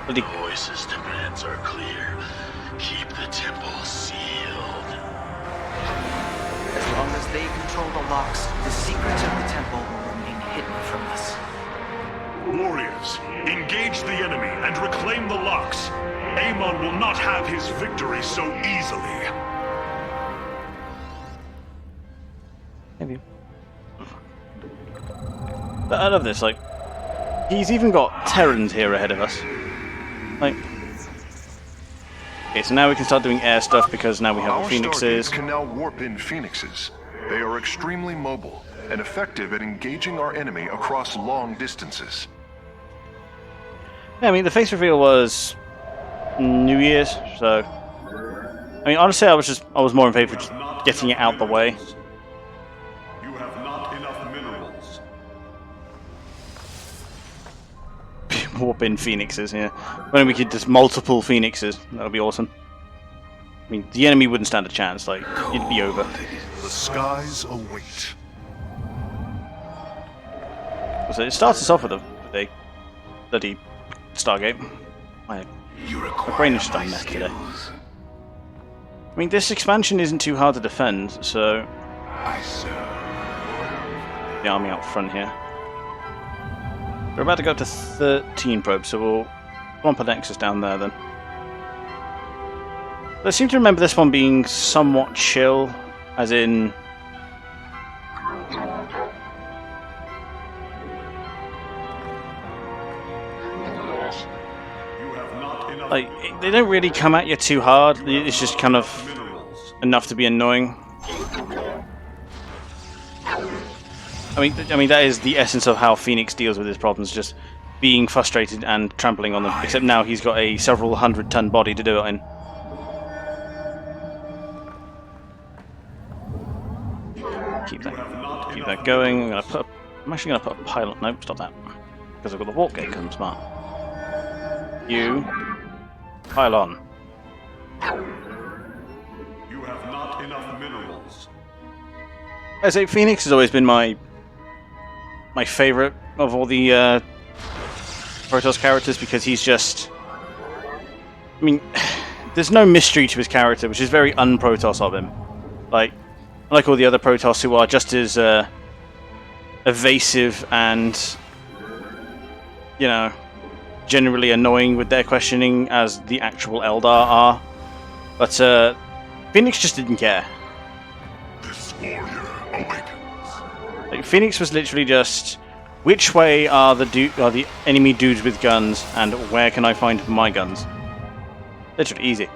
Bloody... Voices' demands are clear. Keep the temple sealed. As long as they control the locks, the secrets of the temple remain hidden from us. Warriors, engage the enemy and reclaim the locks. Amon will not have his victory so easily. Maybe. But I love this, like... He's even got Terrans here ahead of us. Like... Okay, so now we can start doing air stuff because now we have Our the Phoenixes. Stargates can now warp in Phoenixes. They are extremely mobile and effective at engaging our enemy across long distances. Yeah, I mean, the face reveal was New Year's. So, I mean, honestly, I was more in favor of just getting it out the way. You have not enough minerals. Warp in phoenixes here. When we could just multiple phoenixes, that would be awesome. I mean, the enemy wouldn't stand a chance. Like, it'd be over. The skies await. So it starts us off with a bloody Stargate. My brain is just on meth today. I mean, this expansion isn't too hard to defend, so the army out front here. We're about to go up to 13 probes, so we'll bump a Nexus down there then. I seem to remember this one being somewhat chill, as in... like, they don't really come at you too hard, it's just kind of enough to be annoying. I mean that is the essence of how Phoenix deals with his problems, just being frustrated and trampling on them, except now he's got a several 100-ton body to do it in. Keep that going. I'm actually going to put a pilot. Nope, stop that. Because I've got the warp gate coming smart. You pile on. You have not enough minerals. I say Phoenix has always been my favorite of all the Protoss characters, because he's just... I mean, there's no mystery to his character, which is very un-Protoss of him. Like all the other Protoss who are just as evasive and, you know, generally annoying with their questioning as the actual Eldar are. But Phoenix just didn't care. This warrior awakens. Like, Phoenix was literally just, which way are the enemy dudes with guns, and where can I find my guns? Literally easy.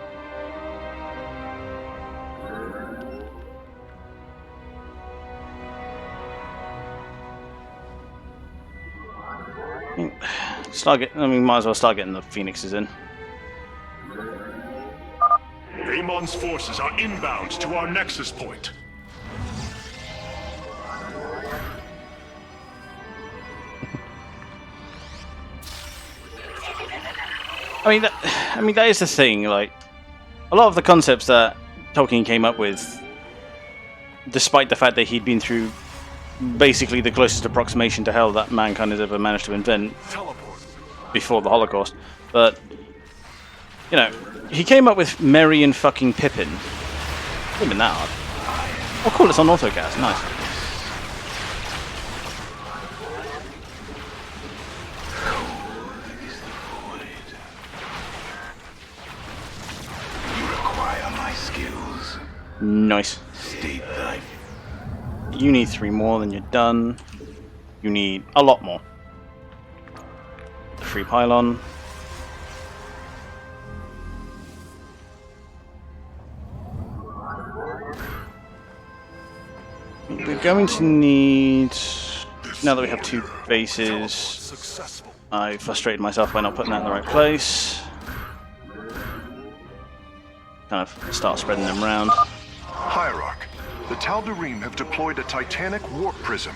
Might as well start getting the Phoenixes in. Amon's forces are inbound to our nexus point. I mean that is the thing. Like, a lot of the concepts that Tolkien came up with, despite the fact that he'd been through basically the closest approximation to hell that mankind has ever managed to invent before the Holocaust. But, you know, he came up with Merry and fucking Pippin. Wouldn't been that hard. Oh cool, it's on AutoCast, nice. You require my skills. Nice. State thy. You need 3 more, then you're done. You need a lot more. The free pylon. We're going to need... now that we have 2 bases... I frustrated myself by not putting that in the right place. Kind of start spreading them around. Hierarch, the Tal'Darim have deployed a titanic warp prism.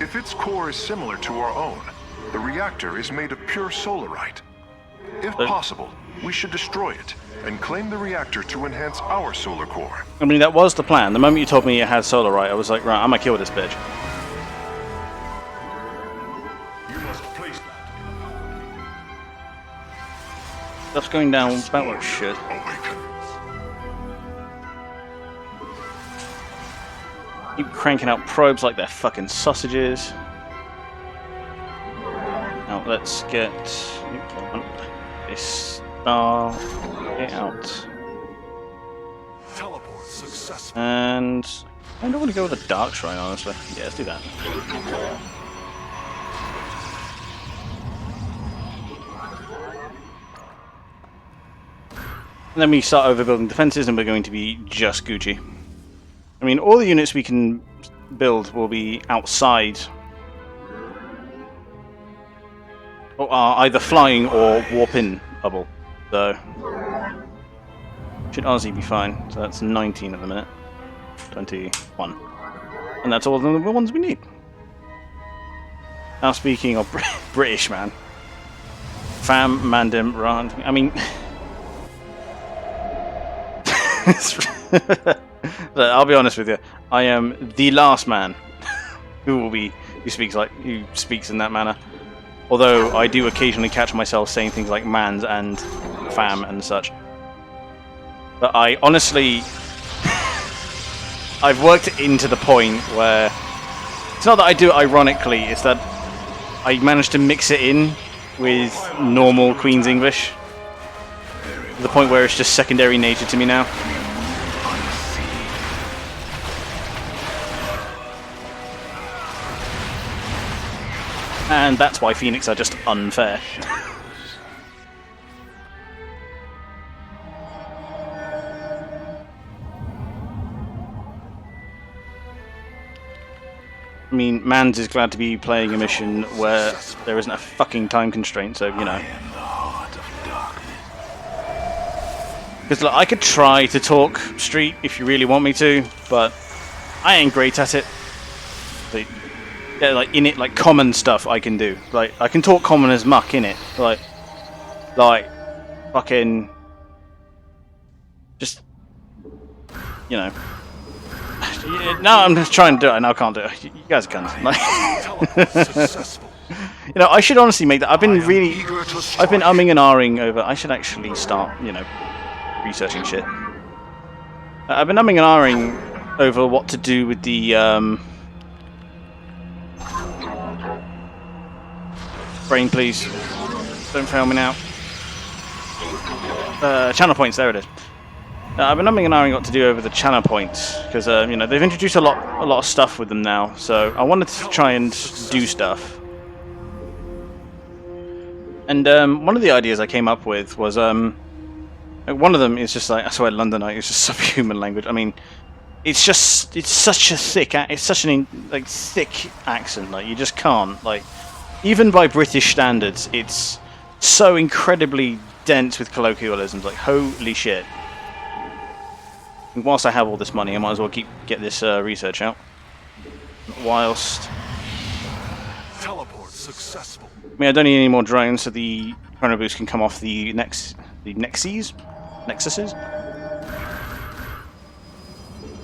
If its core is similar to our own, the reactor is made of pure solarite. If possible, we should destroy it and claim the reactor to enhance our solar core. I mean, that was the plan. The moment you told me it had solarite, I was like, right, I'm gonna kill this bitch. You must place that. Stuff's going down about where it should. Keep cranking out probes like they're fucking sausages. Now let's get this star out. Teleport successful. And I don't want to go with a dark shrine, honestly. Yeah, let's do that. And then we start overbuilding defenses, and we're going to be just Gucci. I mean, all the units we can build will be outside, or are either flying or warp in bubble. So should honestly be fine. So that's 19 at the minute. 21. And that's all the ones we need. Now speaking of British, man. Fam, Mandim, Rand. I mean... I'll be honest with you. I am the last man who speaks in that manner. Although I do occasionally catch myself saying things like mans and fam and such. But I honestly... I've worked it into the point where... It's not that I do it ironically, it's that I managed to mix it in with normal Queen's English. To the point where it's just secondary nature to me now. And that's why Phoenix are just unfair. I mean, Mans is glad to be playing a mission where there isn't a fucking time constraint, so, you know. Because I could try to talk street if you really want me to, but I ain't great at it. But, yeah, like in it, like common stuff I can do. Like I can talk common as muck in it. Like fucking, just, you know. No, I'm just trying to do it, and I can't do it. You guys are cunts. Like, you know, I should honestly make that. I've been umming and ahhing over. I should actually start, you know, researching shit. I've been umming and ahhing over what to do with the brain, please. Don't fail me now. Channel points. There it is. I've been umming and ahhing what to do over the channel points because you know, they've introduced a lot of stuff with them now. So I wanted to try and do stuff. And one of the ideas I came up with was one of them is just like, I swear, Londonite is just subhuman language. I mean, it's such a thick thick accent. Like you just can't, like, even by British standards, it's so incredibly dense with colloquialisms. Like, holy shit. And whilst I have all this money, I might as well get this research out. Whilst Teleport successful. I mean, I don't need any more drones, so the chrono boost can come off the Nexuses.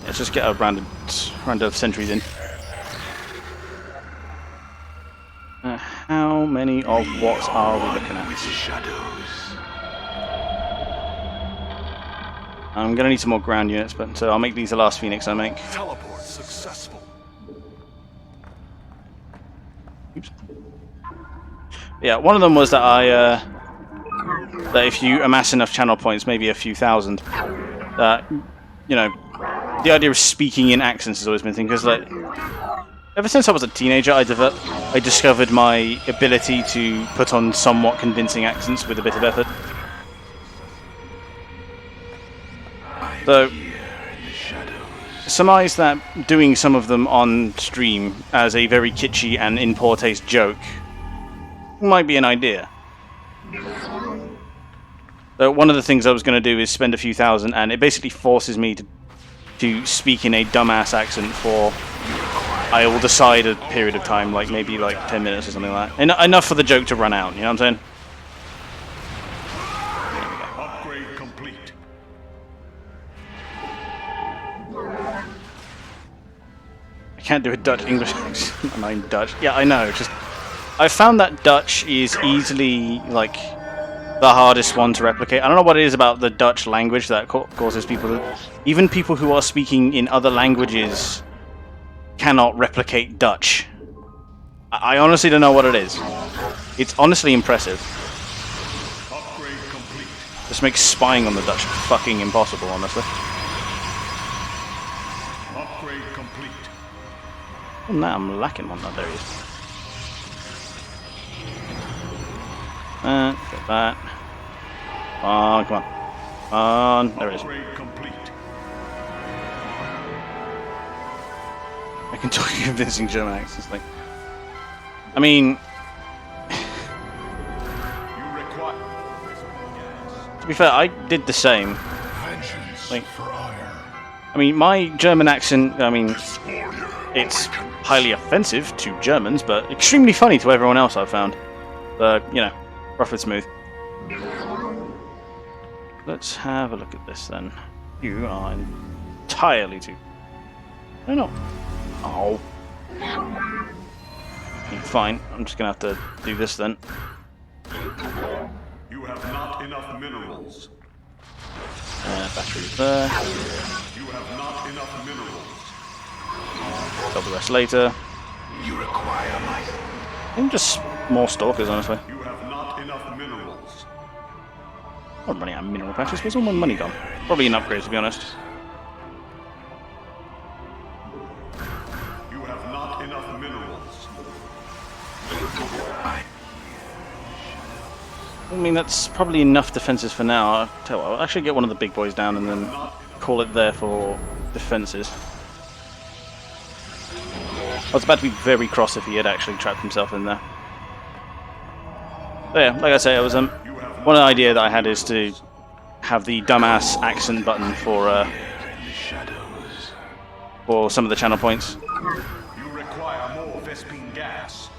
Let's just get a round of sentries in. How many of what are we looking at? I'm gonna need some more ground units, but I'll make these the last Phoenix I make. Teleport successful. Oops. Yeah, one of them was that that if you amass enough channel points, maybe a few thousand, that, you know, the idea of speaking in accents has always been a thing, because like, ever since I was a teenager, I discovered my ability to put on somewhat convincing accents with a bit of effort. So, surmise that doing some of them on stream as a very kitschy and in poor taste joke might be an idea. So one of the things I was going to do is spend a few thousand, and it basically forces me to speak in a dumbass accent for, I will decide, a period of time, like maybe like 10 minutes or something like that. Enough for the joke to run out, you know what I'm saying? Upgrade complete. I can't do a Dutch English accent. I'm not even Dutch. Yeah, I know. Just I found that Dutch is easily like the hardest one to replicate. I don't know what it is about the Dutch language that causes people to... Even people who are speaking in other languages cannot replicate Dutch. I honestly don't know what it is. It's honestly impressive. Upgrade complete. This makes spying on the Dutch fucking impossible, honestly. Upgrade complete. Oh, now I'm lacking one. Oh, there he is. Get that. Oh, come on. There it is. Upgrade complete. I can talk convincing German accents. Like, I mean, You require. be fair, I did the same. Vengeance Like, for ire. I mean, my German accent, I mean, it's highly offensive to Germans, but extremely funny to everyone else I've found. You know, rough and smooth. Let's have a look at this then. You are entirely too... No, no. Oh. Fine, I'm just gonna have to do this then. You have not enough minerals. Batteries there. You have not enough minerals. Got the rest later. You require my... I think just more stalkers, honestly. You have not enough minerals. I'm running out of mineral patches. Where's all my money gone? Probably an upgrade, to be honest. You have not enough minerals. I mean, that's probably enough defenses for now. I'll tell you what, I'll actually get one of the big boys down and then call it there for defenses. I was about to be very cross if he had actually trapped himself in there. But yeah, like I say, it was one idea that I had is to have the dumbass accent button for some of the channel points. You require more Vespine gas.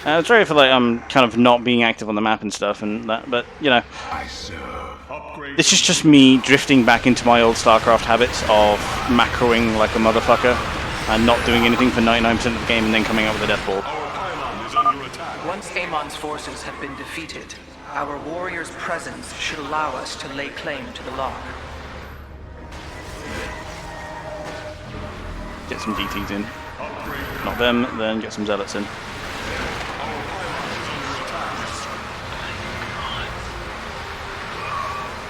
It's very for like I'm kind of not being active on the map and stuff and that, but you know, this is just me drifting back into my old StarCraft habits of macroing like a motherfucker and not doing anything for 99% of the game and then coming out with a death ball. Our pylon is under attack. Once Amon's forces have been defeated, our warrior's presence should allow us to lay claim to the lock. Get some DTs in. Not them, then get some zealots in.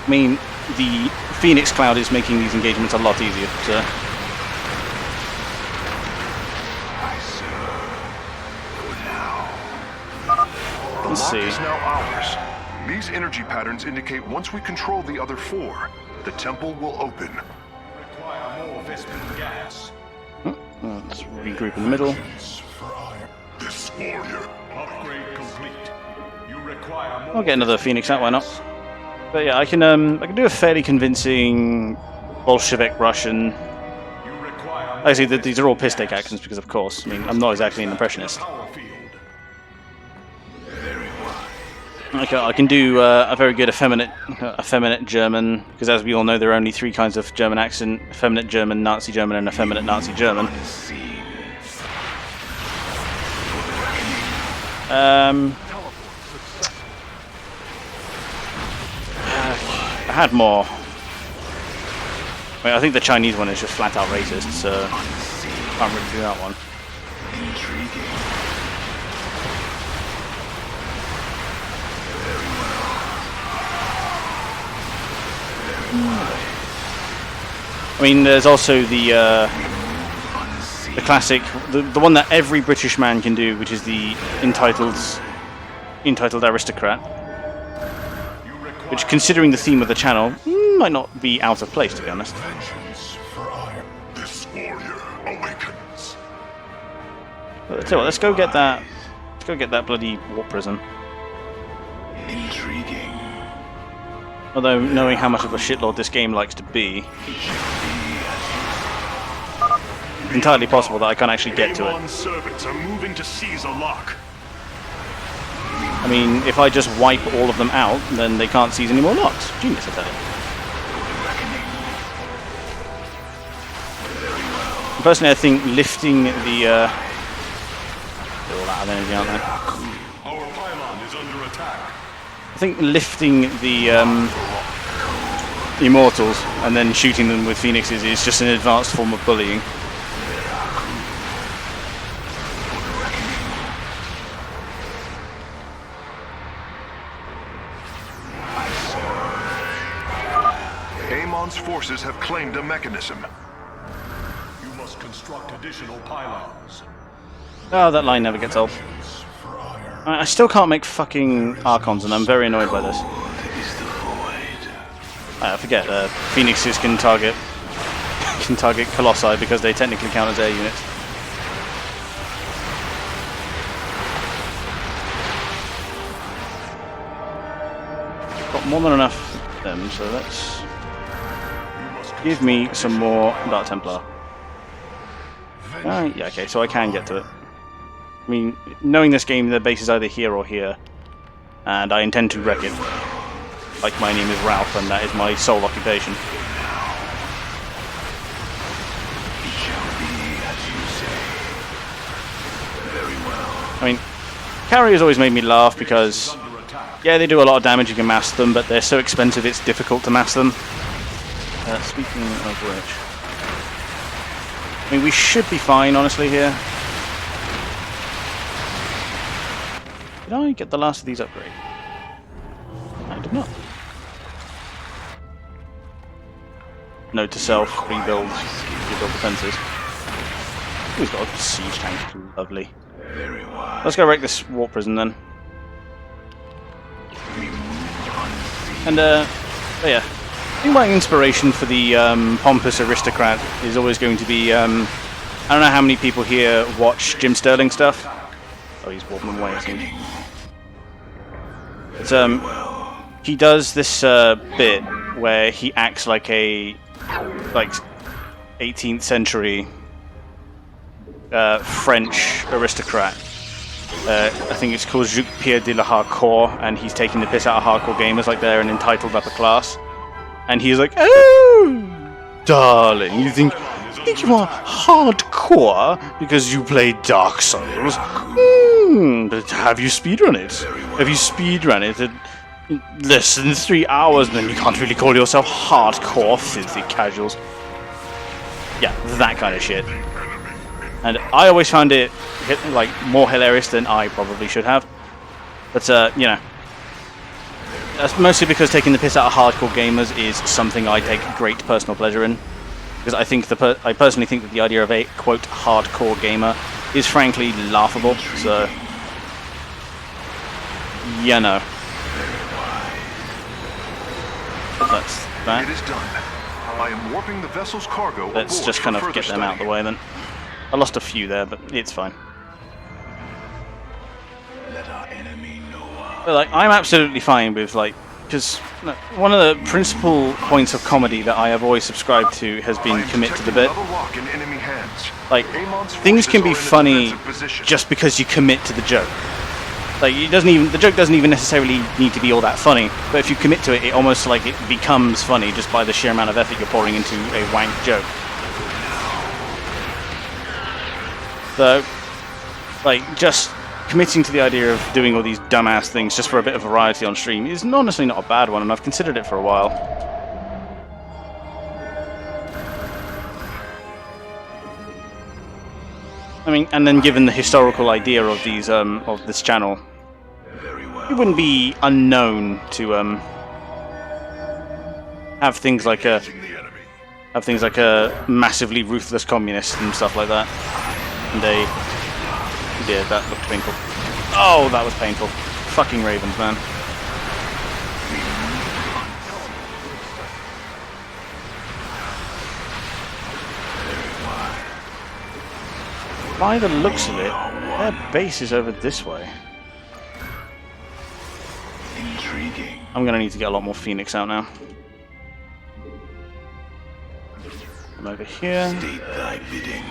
I mean, the Phoenix Cloud is making these engagements a lot easier, so... The Let's lock see. is now ours. These energy patterns indicate once we control the other four, the temple will open. Require more Vespine gas. Let's regroup in the middle. This warrior. Upgrade complete. You require more. I'll get another Phoenix out, why not? But yeah, I can do a fairly convincing Bolshevik Russian. You require I see that these are all piss take actions because, of course, I mean, I'm not exactly an impressionist. power field. Okay, I can do a very good effeminate German, because as we all know, there are only three kinds of German accent: effeminate German, Nazi German, and effeminate Nazi German. I had more. I mean, I think the Chinese one is just flat out racist, so can't really do that one. I mean, there's also the classic, the one that every British man can do, which is the entitled aristocrat. Which, considering the theme of the channel, might not be out of place, to be honest. This warrior awakens. But tell you what, let's go get that. Let's go get that bloody warp prison. Intriguing. Although, knowing how much of a shitlord this game likes to be, it's entirely possible that I can't actually get to it. Amon's servants are moving to seize a lock. I mean, if I just wipe all of them out, then they can't seize any more locks. Genius, I tell you. Personally, I think lifting the... they're all out of energy, aren't they? Our pylon is under attack. I think lifting the Immortals and then shooting them with Phoenixes is just an advanced form of bullying. Amon's forces have claimed a mechanism. You must construct additional pylons. Oh, that line never gets old. I still can't make fucking Archons, and I'm very annoyed by this. I forget, Phoenixes can target Colossi because they technically count as air units. got more than enough of them, so let's give me some more Dark Templar. Yeah, okay, so I can get to it. I mean, knowing this game, the base is either here or here, and I intend to wreck it. Like my name is Ralph, and that is my sole occupation. I mean, carry has always made me laugh because, yeah, they do a lot of damage, you can master them, but they're so expensive it's difficult to master them. Speaking of which, I mean, we should be fine, honestly, here. Did I get the last of these upgrades? I did not. Note to self, rebuild defenses. Ooh, he's got a siege tank, lovely. Let's go wreck this war prison then. And yeah, I think my inspiration for the pompous aristocrat is always going to be, I don't know how many people here watch Jim Sterling stuff. Oh, he's walking away, I think. But, he does this bit where he acts like a 18th century French aristocrat. I think it's called Juc Pierre de la Hardcore, and he's taking the piss out of hardcore gamers like they're an entitled upper class. And he's like, "Oh, darling, you think you are hardcore because you play Dark Souls? But have you speedrun it? Have you speedrun it in less than 3 hours? Then you can't really call yourself hardcore, filthy casuals." Yeah, that kind of shit. And I always found it like more hilarious than I probably should have. But you know, that's mostly because taking the piss out of hardcore gamers is something I take great personal pleasure in. Because I think I personally think that the idea of a quote hardcore gamer is frankly laughable. So, you know, that's that. It is done. I am warping the vessel's cargo. Let's just kind of get them out of the way then. I lost a few there, but it's fine. But like, I'm absolutely fine with like, because one of the principal points of comedy that I have always subscribed to has been commit to the bit. Like, things can be funny just because you commit to the joke. Like, the joke doesn't even necessarily need to be all that funny, but if you commit to it, it almost like it becomes funny just by the sheer amount of effort you're pouring into a wank joke. So, like, just committing to the idea of doing all these dumbass things just for a bit of variety on stream is honestly not a bad one, and I've considered it for a while. I mean, and then given the historical idea of these of this channel, it wouldn't be unknown to have things like a massively ruthless communist and stuff like that. And yeah, that looked painful. Oh, that was painful. Fucking ravens, man. By the looks of it, their base is over this way. Intriguing. I'm gonna need to get a lot more Phoenix out now. I'm over here. State thy bidding.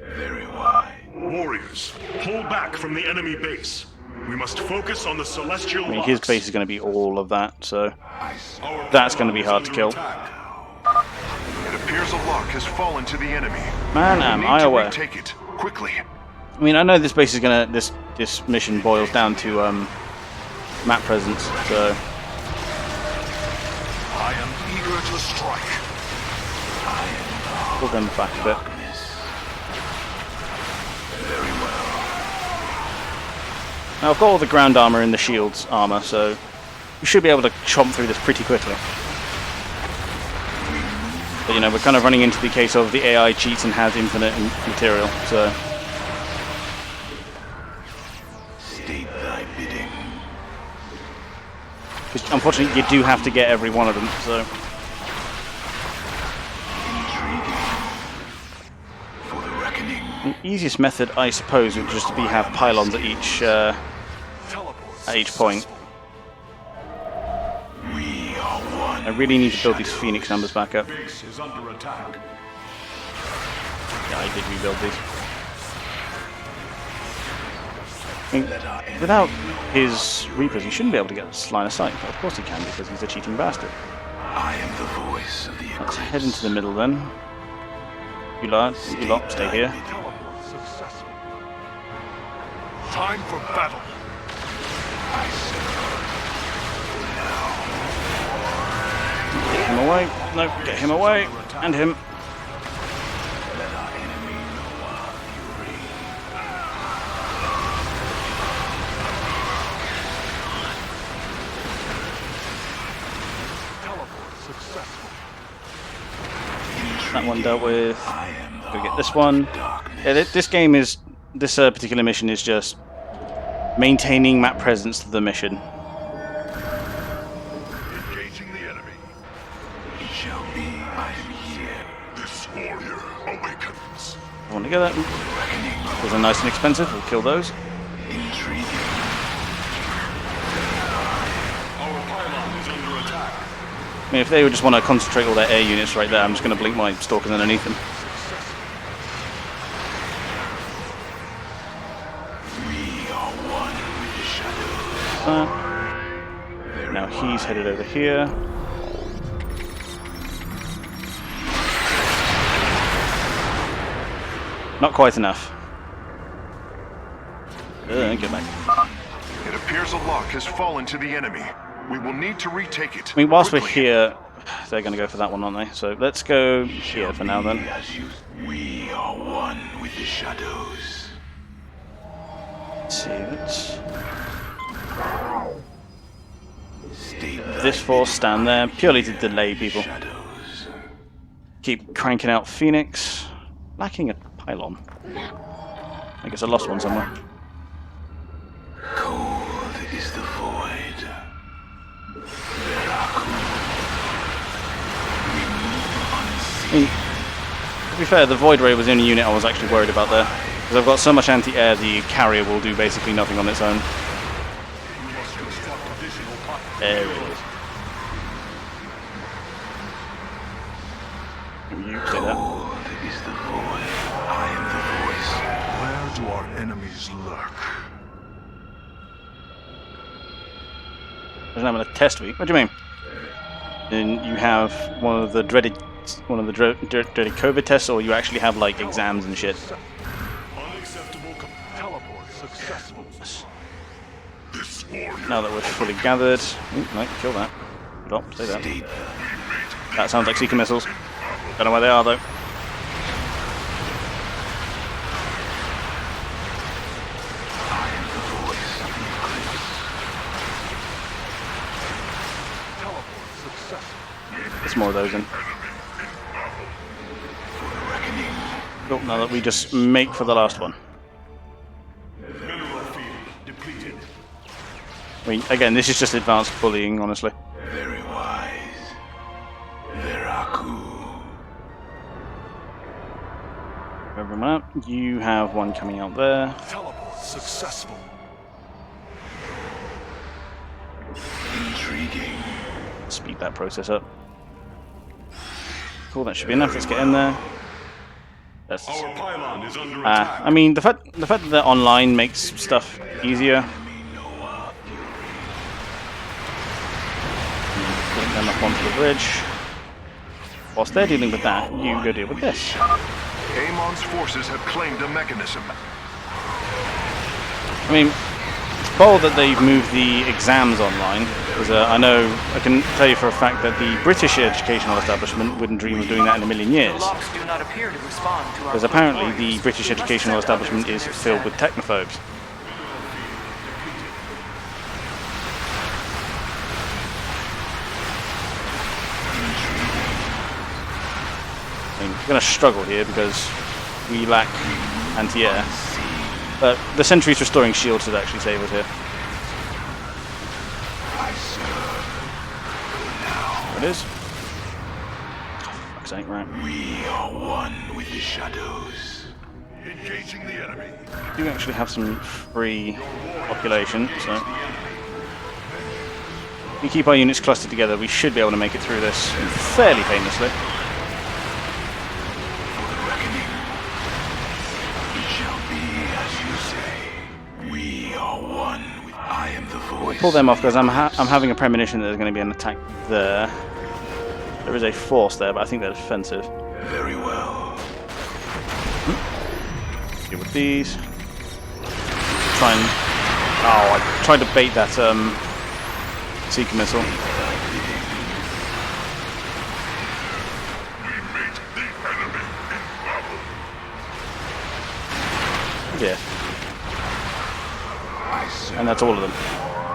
Very wise. Warriors, pull back from the enemy base. We must focus on the celestial I mean, his base is going to be all of that, so that's going to be hard to kill. It appears a lock has fallen to the enemy. Man, am I aware. Take it quickly. I mean, I know this base is gonna. This mission boils down to map presence, so. I am eager to strike. We'll go back a bit. Now I've got all the ground armor and the shields armor, so we should be able to chomp through this pretty quickly. But you know, we're kind of running into the case of the AI cheats and has infinite material, so. State thy bidding. Because unfortunately, you do have to get every one of them, so. For the reckoning. The easiest method, I suppose, would just be have pylons at each point. I really need to build these Phoenix numbers back up. Base is under attack. Yeah, I did rebuild these. I mean, without his Reapers, he shouldn't be able to get line of sight, but of course he can because he's a cheating bastard. I am the voice of the Let's eclipse. head into the middle then. You lot, stay here. Teleport successful. Time for battle. Get him away. No, get him away. And him. Let our enemy know our fury. Teleport successful. That one dealt with. I am the Go get this one. darkness. Yeah, this game is. This particular mission is just maintaining map presence to the mission. Engaging the enemy. It shall be, I am here. This warrior awakens. I want to get that. Those are nice and expensive. We'll kill those. Intriguing. Our pylon is under attack. I mean, if they would just want to concentrate all their air units right there, I'm just going to blink my stalkers underneath them. We are one with the shadows. Now he's headed over here. Not quite enough. Get back. It appears a lock has fallen to the enemy. We will need to retake it. I mean, whilst we're quickly. here, they're going to go for that one, aren't they? So let's go here for now then. As you, we are one with the shadows. Let's see, let's... State This force stand there, purely to delay people. shadows. Keep cranking out Phoenix. Lacking a pylon. I guess I lost one somewhere. Cold is the void. I mean, to be fair, the Void Ray was the only unit I was actually worried about there. Because I've got so much anti-air, the carrier will do basically nothing on its own. There it is. You say that. Cold is the void. I am the voice. Where do our enemies lurk? Doesn't have a test week. What do you mean? Then you have one of the dreaded COVID tests, or you actually have like exams and shit. Unacceptable. Teleport successful. This warrior. Now that we're fully gathered, ooh, no, kill that. Stop, say that. State That sounds like seeker missiles. Don't know where they are though. I am the voice of the eclipse. Teleport successful. There's more of those in. Reckoning. Cool, now that we just make for the last one. Mineral field depleted. I mean, again, this is just advanced bullying, honestly. Very wise. Veraku. Wherever I'm at, you have one coming out there. Teleport successful. Intriguing. Speed that process up. Cool, that should be enough. Let's get in there. That's. Our pylon is under attack. I mean, the fact that they're online makes stuff easier. Putting them up onto the bridge. Whilst they're dealing with that, you go deal with this. Amon's forces have claimed a mechanism. I mean, it's bold that they've moved the exams online, because I can tell you for a fact that the British educational establishment wouldn't dream of doing that in a million The years. locks do not appear to respond to our Because apparently voice. the British We must educational send others establishment to is their filled with stand. technophobes. I mean, we're going to struggle here because we lack anti-air. But the sentries restoring shields should actually save us here. There it is. Oh, fuck's sake, right. We are one with the shadows. Engaging the enemy. We do actually have some free population, so If we keep our units clustered together, we should be able to make it through this fairly painlessly. Pull them off because I'm having a premonition that there's going to be an attack there. There is a force there, but I think they're defensive. Very well. Deal with these. Try and... Oh, I tried to bait that Seeker missile. Yeah. And that's all of them.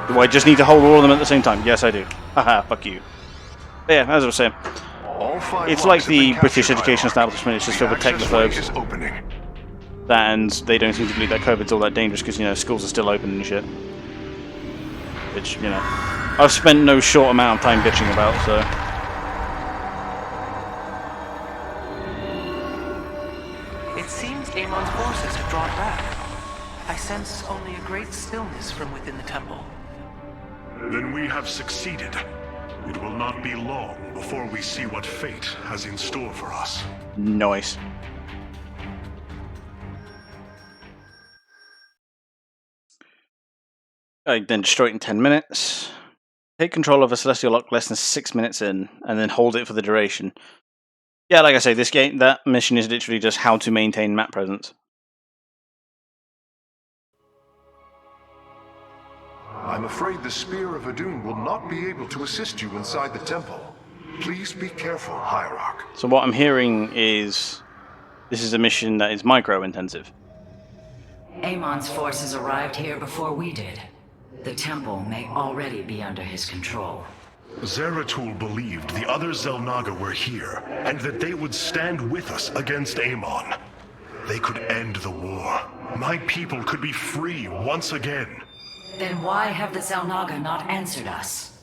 Do I just need to hold all of them at the same time? Yes, I do. Haha, fuck you. But yeah, as I was saying, it's like the British education establishment. It's just filled with technophobes. And they don't seem to believe that COVID's all that dangerous because, you know, schools are still open and shit. Which, you know, I've spent no short amount of time bitching about, so... It seems Amon's forces have drawn back. I sense only a great stillness from within the temple. Then we have succeeded. It will not be long before we see what fate has in store for us. Nice. Then destroy it in 10 minutes. Take control of a Celestial Lock less than 6 minutes in, and then hold it for the duration. Yeah, like I say, that mission is literally just how to maintain map presence. I'm afraid the Spear of Adun will not be able to assist you inside the temple. Please be careful, Hierarch. So what I'm hearing is this is a mission that is micro-intensive. Amon's forces arrived here before we did. The temple may already be under his control. Zeratul believed the other Xel'Naga were here, and that they would stand with us against Amon. They could end the war. My people could be free once again. Then why have the Xel'Naga not answered us?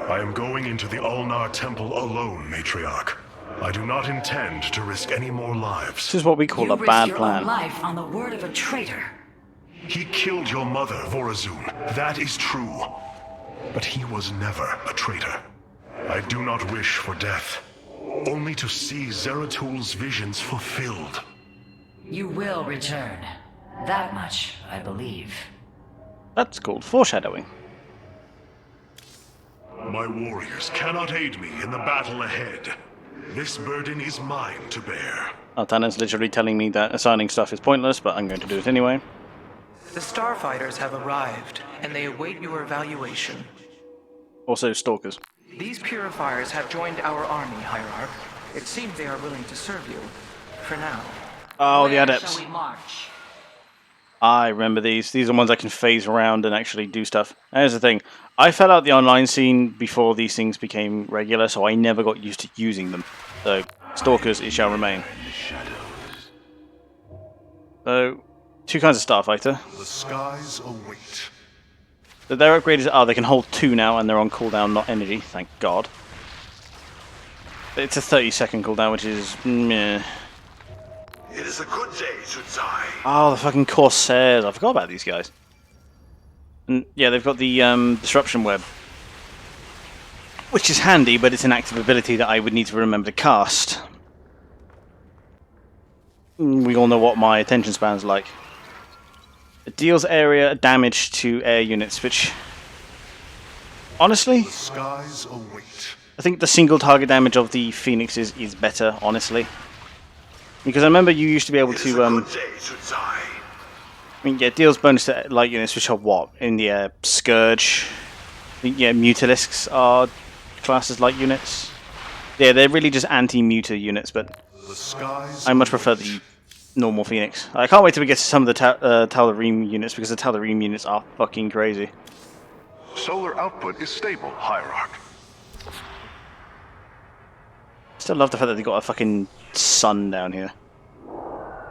I am going into the Ulnar Temple alone, Matriarch. I do not intend to risk any more lives. This is what we call a bad your plan. Own life on the word of a traitor. He killed your mother, Vorazun. That is true. But he was never a traitor. I do not wish for death. Only to see Zeratul's visions fulfilled. You will return. That much, I believe. That's called foreshadowing. My warriors cannot aid me in the battle ahead. This burden is mine to bear. Altana's literally telling me that assigning stuff is pointless, but I'm going to do it anyway. The Starfighters have arrived, and they await your evaluation. Also, Stalkers. These Purifiers have joined our army, Hierarch. It seems they are willing to serve you. For now. Oh, the Where Adepts. shall we march? I remember these. These are the ones I can phase around and actually do stuff. And here's the thing. I fell out the online scene before these things became regular, so I never got used to using them. So, Stalkers, it shall remain. So, two kinds of Starfighter. The skies await. So their upgrades are they can hold 2 now, and they're on cooldown, not energy, thank God. It's a 30-second cooldown, which is meh. It is a good day, Zudzai. Oh, the fucking Corsairs. I forgot about these guys. And yeah, they've got the Disruption Web. Which is handy, but it's an active ability that I would need to remember to cast. We all know what my attention span's like. It deals area damage to air units, which... honestly, The skies await. I think the single target damage of the Phoenixes is better, honestly. Because I remember you used to be able to, I mean, yeah, it deals bonus to light units, which are what? In the air, Scourge. I think, yeah, Mutalisks are classed as light units. Yeah, they're really just anti-muta units, but The skies I much prefer the normal Phoenix. I can't wait till we get to some of the Talarim units, because the Talarim units are fucking crazy. Solar output is stable, Hierarch. Still love the fact that they got a fucking sun down here.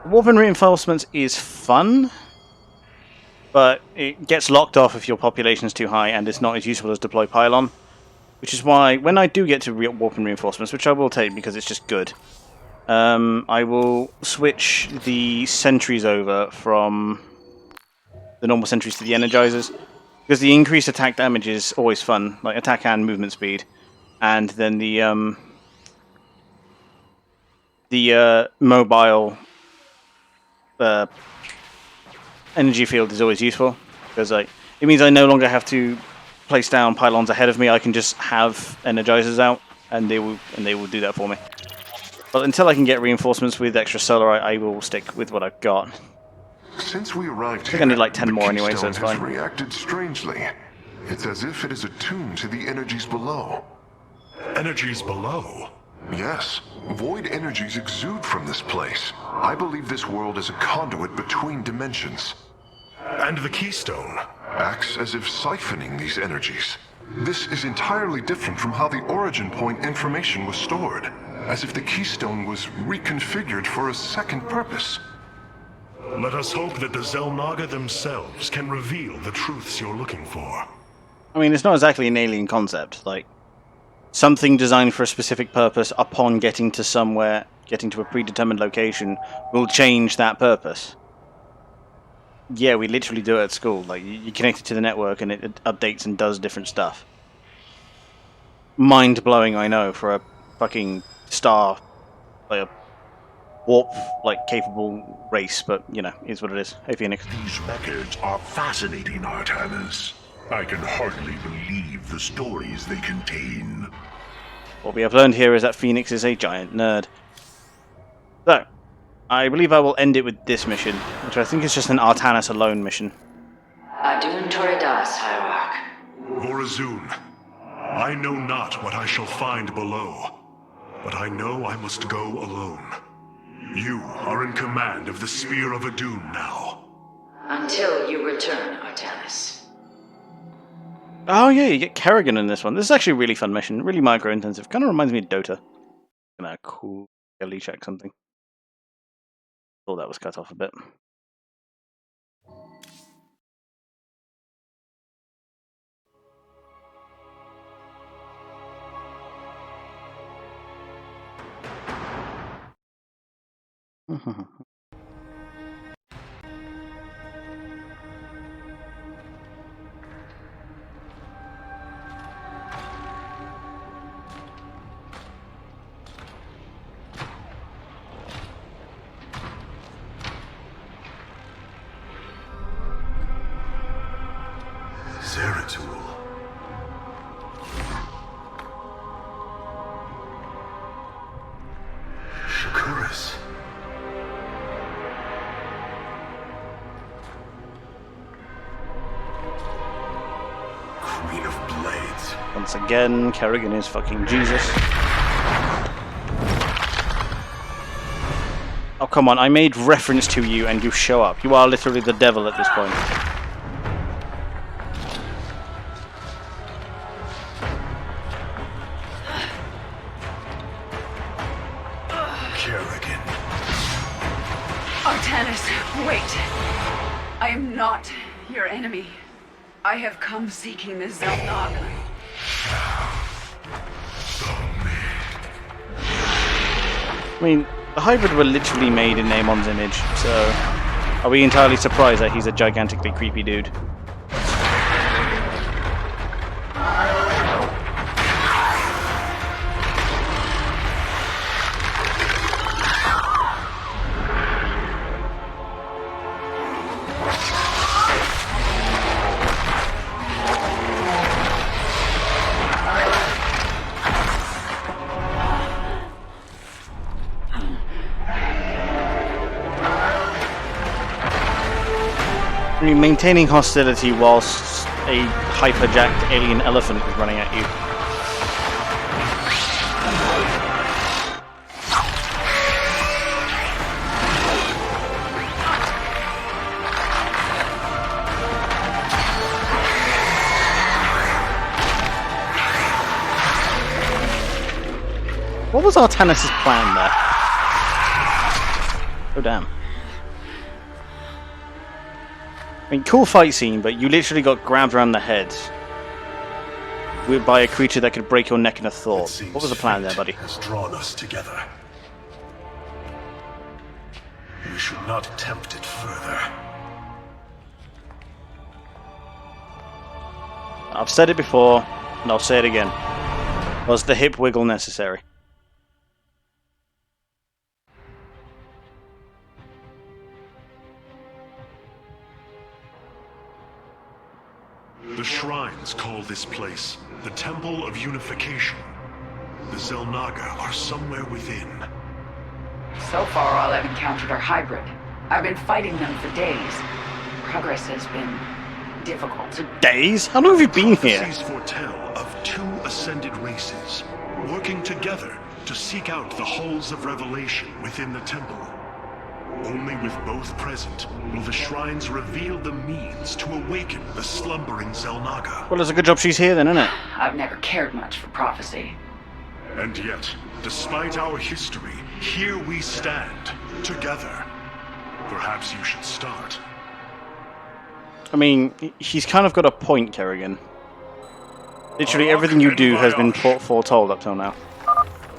Warping reinforcements is fun, but it gets locked off if your population's too high, and it's not as useful as deploy pylon. Which is why, when I do get to warping reinforcements, which I will take because it's just good, I will switch the sentries over from the normal sentries to the energizers, Because the increased attack damage is always fun, like attack and movement speed, and then the mobile energy field is always useful because like it means I no longer have to place down pylons ahead of me. I can just have energizers out, and they will do that for me. But until I can get reinforcements with extra solar, I will stick with what I've got. Since we arrived I think here, I need like 10 the more anyway, so Keystone it's has fine. reacted strangely. It's as if it is attuned to the energies below. Energies below. Yes, void energies exude from this place. I believe this world is a conduit between dimensions. And the Keystone. Acts as if siphoning these energies. This is entirely different from how the origin point information was stored. As if the Keystone was reconfigured for a second purpose. Let us hope that the Xel'Naga themselves can reveal the truths you're looking for. I mean, it's not exactly an alien concept. Like, something designed for a specific purpose upon getting to somewhere, getting to a predetermined location, will change that purpose. Yeah, we literally do it at school. Like, you connect it to the network and it updates and does different stuff. Mind-blowing, I know, for a fucking star, like a warp, like, capable race, but, you know, is what it is. Hey, Phoenix. These records are fascinating, Artanis. I can hardly believe the stories they contain. What we have learned here is that Phoenix is a giant nerd. So, I believe I will end it with this mission, which I think is just an Artanis alone mission. Adun Toridas, Hierarch. Vorazun, I know not what I shall find below, but I know I must go alone. You are in command of the Spear of Adun now. Until you return, Artanis. Oh yeah, you get Kerrigan in this one. This is actually a really fun mission, really micro-intensive. Kind of reminds me of Dota. Gonna cool ability check something. Thought that was cut off a bit. Zeratul. Shakuris. Queen of Blades. Once again, Kerrigan is fucking Jesus. Oh come on, I made reference to you and you show up. You are literally the devil at this point. Kerrigan. Artanis, wait! I am not your enemy. I have come seeking the Xel'Naga. I mean, the hybrid were literally made in Amon's image, so are we entirely surprised that he's a gigantically creepy dude? I mean, maintaining hostility whilst a hyperjacked alien elephant is running at you. What was Artanis' plan there? Oh damn. I mean, cool fight scene, but you literally got grabbed around the head by a creature that could break your neck in a thought. What was the plan there, buddy? Has drawn us together. We should not tempt it further. I've said it before, and I'll say it again. Was the hip wiggle necessary? The shrines call this place the Temple of Unification. The Xel'Naga are somewhere within. So far, all I've encountered are hybrid. I've been fighting them for days. Progress has been difficult. Days? How long have you been here? Prophecies foretell of two ascended races working together to seek out the halls of revelation within the temple. Only with both present will the shrines reveal the means to awaken the slumbering Xel'Naga. Well, it's a good job she's here then, isn't it? I've never cared much for prophecy. And yet, despite our history, here we stand, together. Perhaps you should start. I mean, he's kind of got a point, Kerrigan. Literally everything you do has been foretold up till now.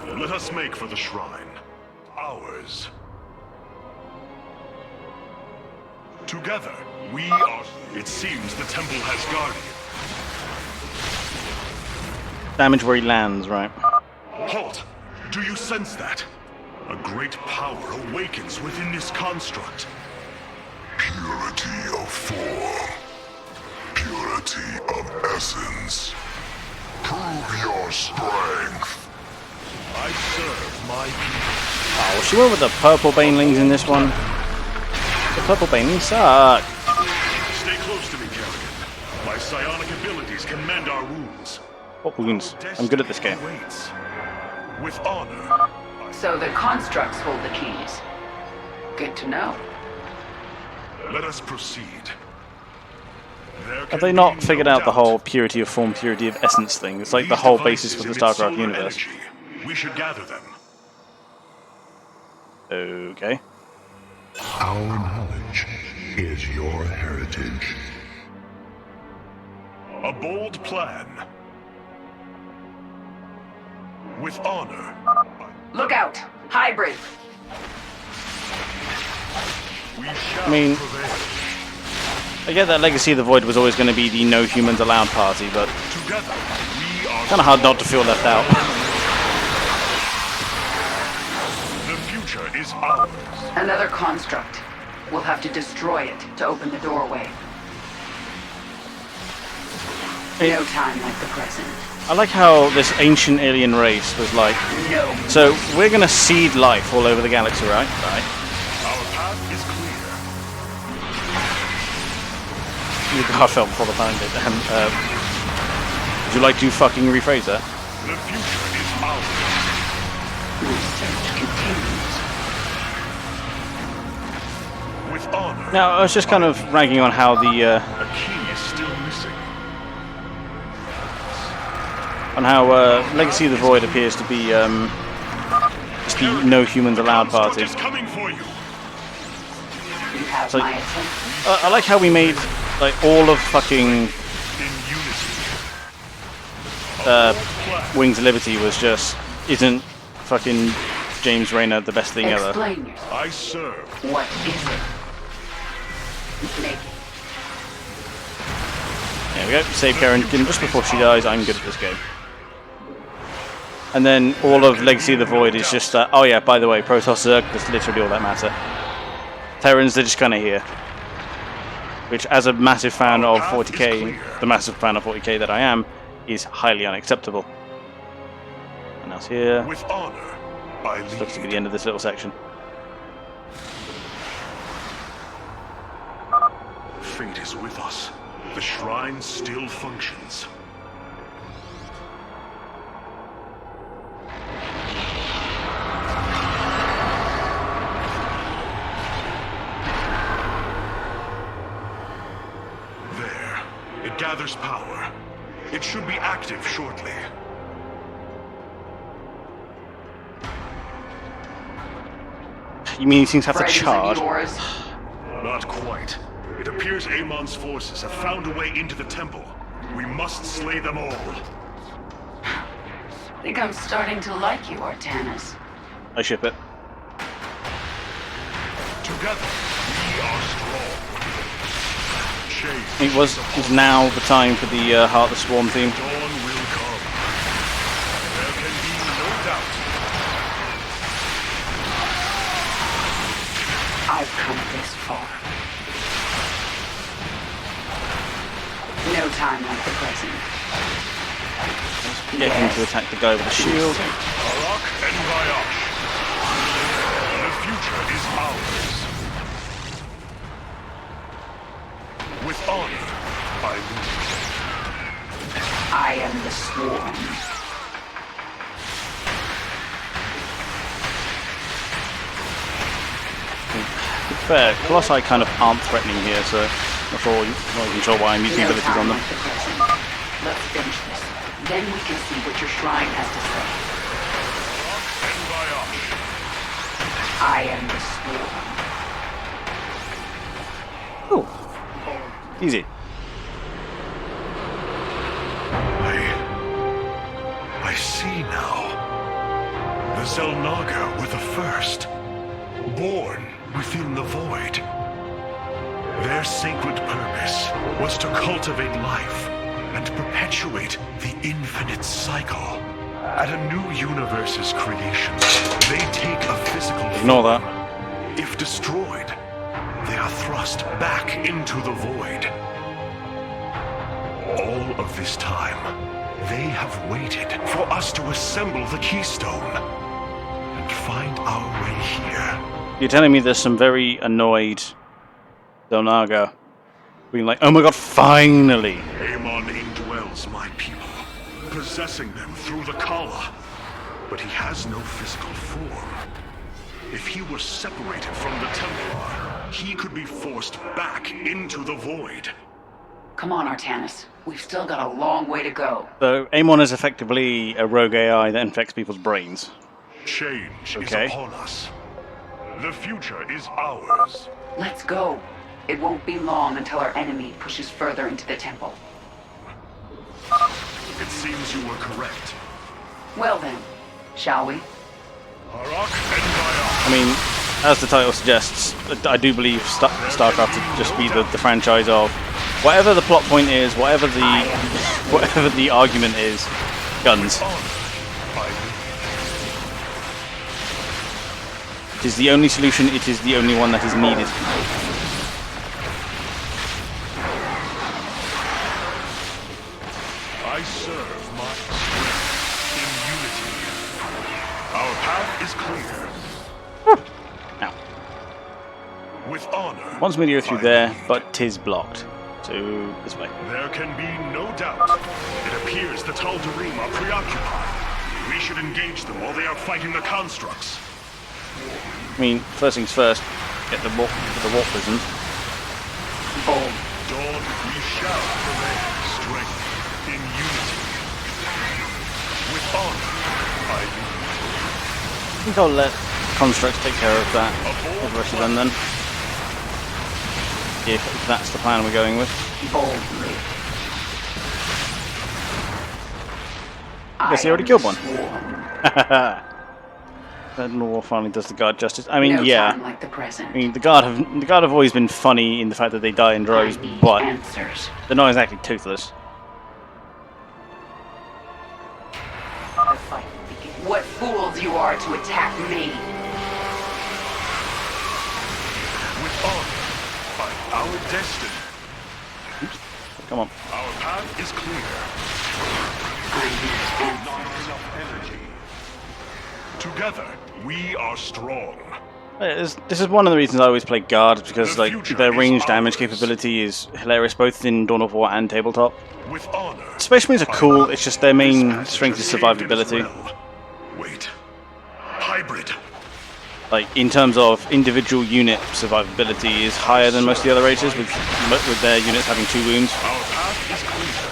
Let us make for the shrine. Ours. Together, we are... It seems the temple has guardians. Damage where he lands, right? Halt! Do you sense that? A great power awakens within this construct. Purity of form. Purity of essence. Prove your strength. I serve my people. Oh, she went with the purple banelings in this one. The purple banelings suck. Stay close to me, Kerrigan. My psionic abilities can mend our wounds. What wounds? I'm good at this game. Waits. With honor. So the constructs hold the keys. Good to know. Let us proceed. Have they not figured out the whole purity of form, purity of essence thing? It's like the whole basis for the StarCraft universe. We should gather them. Okay. Our knowledge is your heritage. A bold plan. With honor. Look out! Hybrid! We shall I mean, prevail. I get that Legacy of the Void was always going to be the no humans allowed party, but Together, we are kind of hard not to feel left out. The future is ours. Another construct. We'll have to destroy it to open the doorway. No time like the present. I like how this ancient alien race was like, No. so we're going to seed life all over the galaxy, right? Right. Our path is clear. You got felt before the phone did. Would you like to fucking rephrase that? The future is ours. Research continues. With honor. Now, I was just kind of ragging on how the A key is still missing. on how Legacy of the Void appears to be just the no humans allowed party. Is coming for you. You have So- my attention. I like how we made like all of fucking In unity. Wings of Liberty was just isn't fucking James Rayner the best thing ever. Explain yourself. I serve. What is it? Make it. There we go. Save Karen just before she dies. I'm good at this game. And then all of Legacy of the Void is just oh yeah, by the way, Protoss Zerg, that's literally all that matter. Terrans, they're just kind of here. Which, as a massive fan of 40k, the massive fan of 40k that I am, is highly unacceptable. And that's here. With honor. I This looks to be lead. the end of this little section. Fate is with us. The shrine still functions. There. It gathers power. It should be active shortly. You mean these things have to Friends of charge? yours. Not quite. It appears Amon's forces have found a way into the temple. We must slay them all. Think I'm starting to like you, Artanis. I ship it. Together, we are strong. It's now the time for the Heart of the Swarm theme. Dawn will come. There can be no doubt. I've come this far. No time like the present. Get him to attack the guy with the shield. Arak and Vayash. The future is ours. With honor, I lead. I am the Swarm. To be fair, Colossi kind of aren't threatening here, so not even sure why I'm using No abilities on time them. like the present. Let's finish this. Then we can see what your shrine has to say. Arak and Vayash. I am the Swarm. Ooh. Easy. I see now. The Zelnaga were the first, born within the void. Their sacred purpose was to cultivate life and perpetuate the infinite cycle. At a new universe's creation, they take a physical Ignore form. that. If destroyed, they are thrust back into the void. All of this time, they have waited for us to assemble the keystone and find our way here. You're telling me there's some very annoyed Zelnaga being like, oh my god, finally! Amon indwells my people, possessing them through the Kala. But he has no physical form. If he were separated from the Templar, he could be forced back into the void. Come on, Artanis. We've still got a long way to go. So Amon is effectively a rogue AI that infects people's brains. Change Okay. is upon us. The future is ours. Let's go. It won't be long until our enemy pushes further into the temple. It seems you were correct. Well then, shall we? Arak and Vayash. I mean, as the title suggests, I do believe StarCraft to just be the franchise of whatever the plot point is, whatever the argument is, guns. It is the only solution, it is the only one that is needed. I serve my strength in unity. Our path is clear. Now, With honor. wants me to go through I there, lead. but 'tis blocked. So, this way. There can be no doubt. It appears the Tal'Darim are preoccupied. We should engage them while they are fighting the constructs. I mean, first things first, get the warp prisoned. Bold. Dawn, we shall prevail. Strength in unity. With honor, I lead. I think I'll let constructs take care of that, of the rest of them then. If that's the plan we're going with. Boldly. I guess he already killed one. That Nor finally does the guard justice. I mean, No yeah. time like the present. I mean, the guard have always been funny in the fact that they die in droves, I need but answers. they're not exactly toothless. The fight begins. What fools you are to attack me! With honor, fight our destiny. Come on. Our path is clear. I need answers. Not enough energy. Together, we are strong. This is one of the reasons I always play guard, because The like future their is range damage ours. capability is hilarious both in Dawn of War and tabletop. With honor. Space Marines are cool, it's just their main This strength is passage saved it as survivability. well. Wait. Hybrid. Like in terms of individual unit survivability is higher than most of the other races, with their units having 2 wounds. Our path is clear.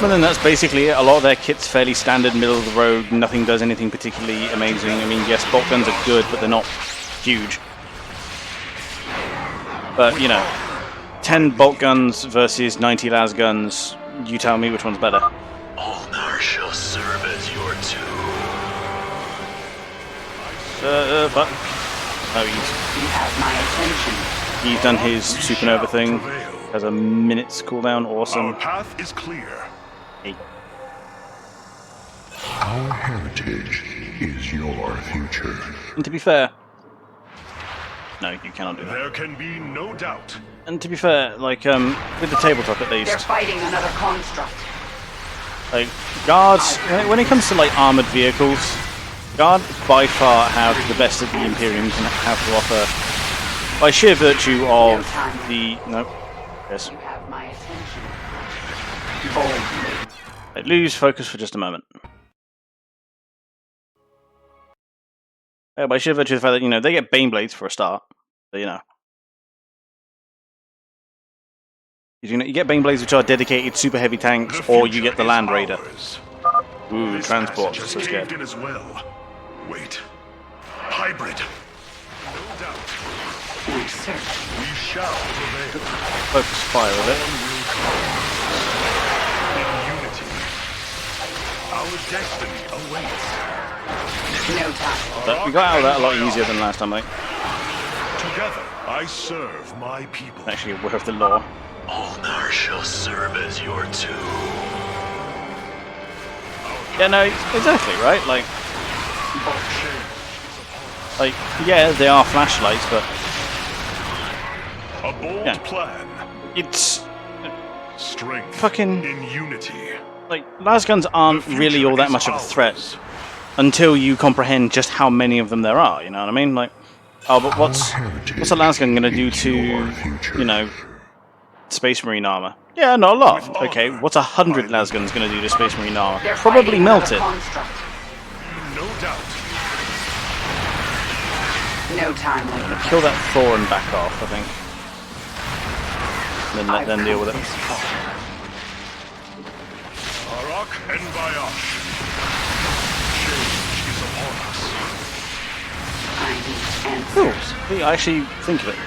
But then that's basically it. A lot of their kit's fairly standard, middle of the road. Nothing does anything particularly amazing. I mean, yes, bolt guns are good, but they're not huge. But, you know, 10 bolt guns versus 90 las guns. You tell me which one's better. Ulnar shall serve as your tomb. But... Oh, You have my attention. He's done his supernova thing. Has a minute's cooldown. Awesome. Our path is clear. Hey. Our heritage is your future. And to be fair, no, you cannot do that. There can be no doubt. And to be fair, like with the tabletop at They're least, fighting another construct. like guards, when it comes to like armored vehicles, guard by far have the best that the Imperium can have to offer by sheer virtue of the yes. You have my attention. Boldly. Right, lose focus for just a moment. By sheer virtue of the fact that they get Bane Blades for a start, so you get Bane Blades which are dedicated super heavy tanks, or you get the Land Raider. Ooh, This transport. passage So has scared. caved in as well. Wait. Hybrid. No doubt. Research. We shall prevail. Focus fire with it. In unity. Our destiny awaits. No time. But we got out of that a lot easier than last time, mate. Together, I serve my people. Actually aware of the law. Ulnar shall serve as your tomb. Yeah, no, exactly, right? Like, yeah, they are flashlights, but A bold Yeah. plan. it's Strength. Fucking- in unity. like lasguns aren't The really all future that is much of a ours. threat until you comprehend just how many of them there are. You know what I mean? Like, oh, but what's a lasgun gonna do to Space Marine armor? Yeah, not a lot. Okay, what's 100 lasguns gonna do to Space Marine armor? They're Probably fighting melt another it. construct. No doubt. No time like this. Kill that Thor and back off, I think. Then let them deal with it. Arak and Bayash. Change is upon us. I need Cool. answers. See, I actually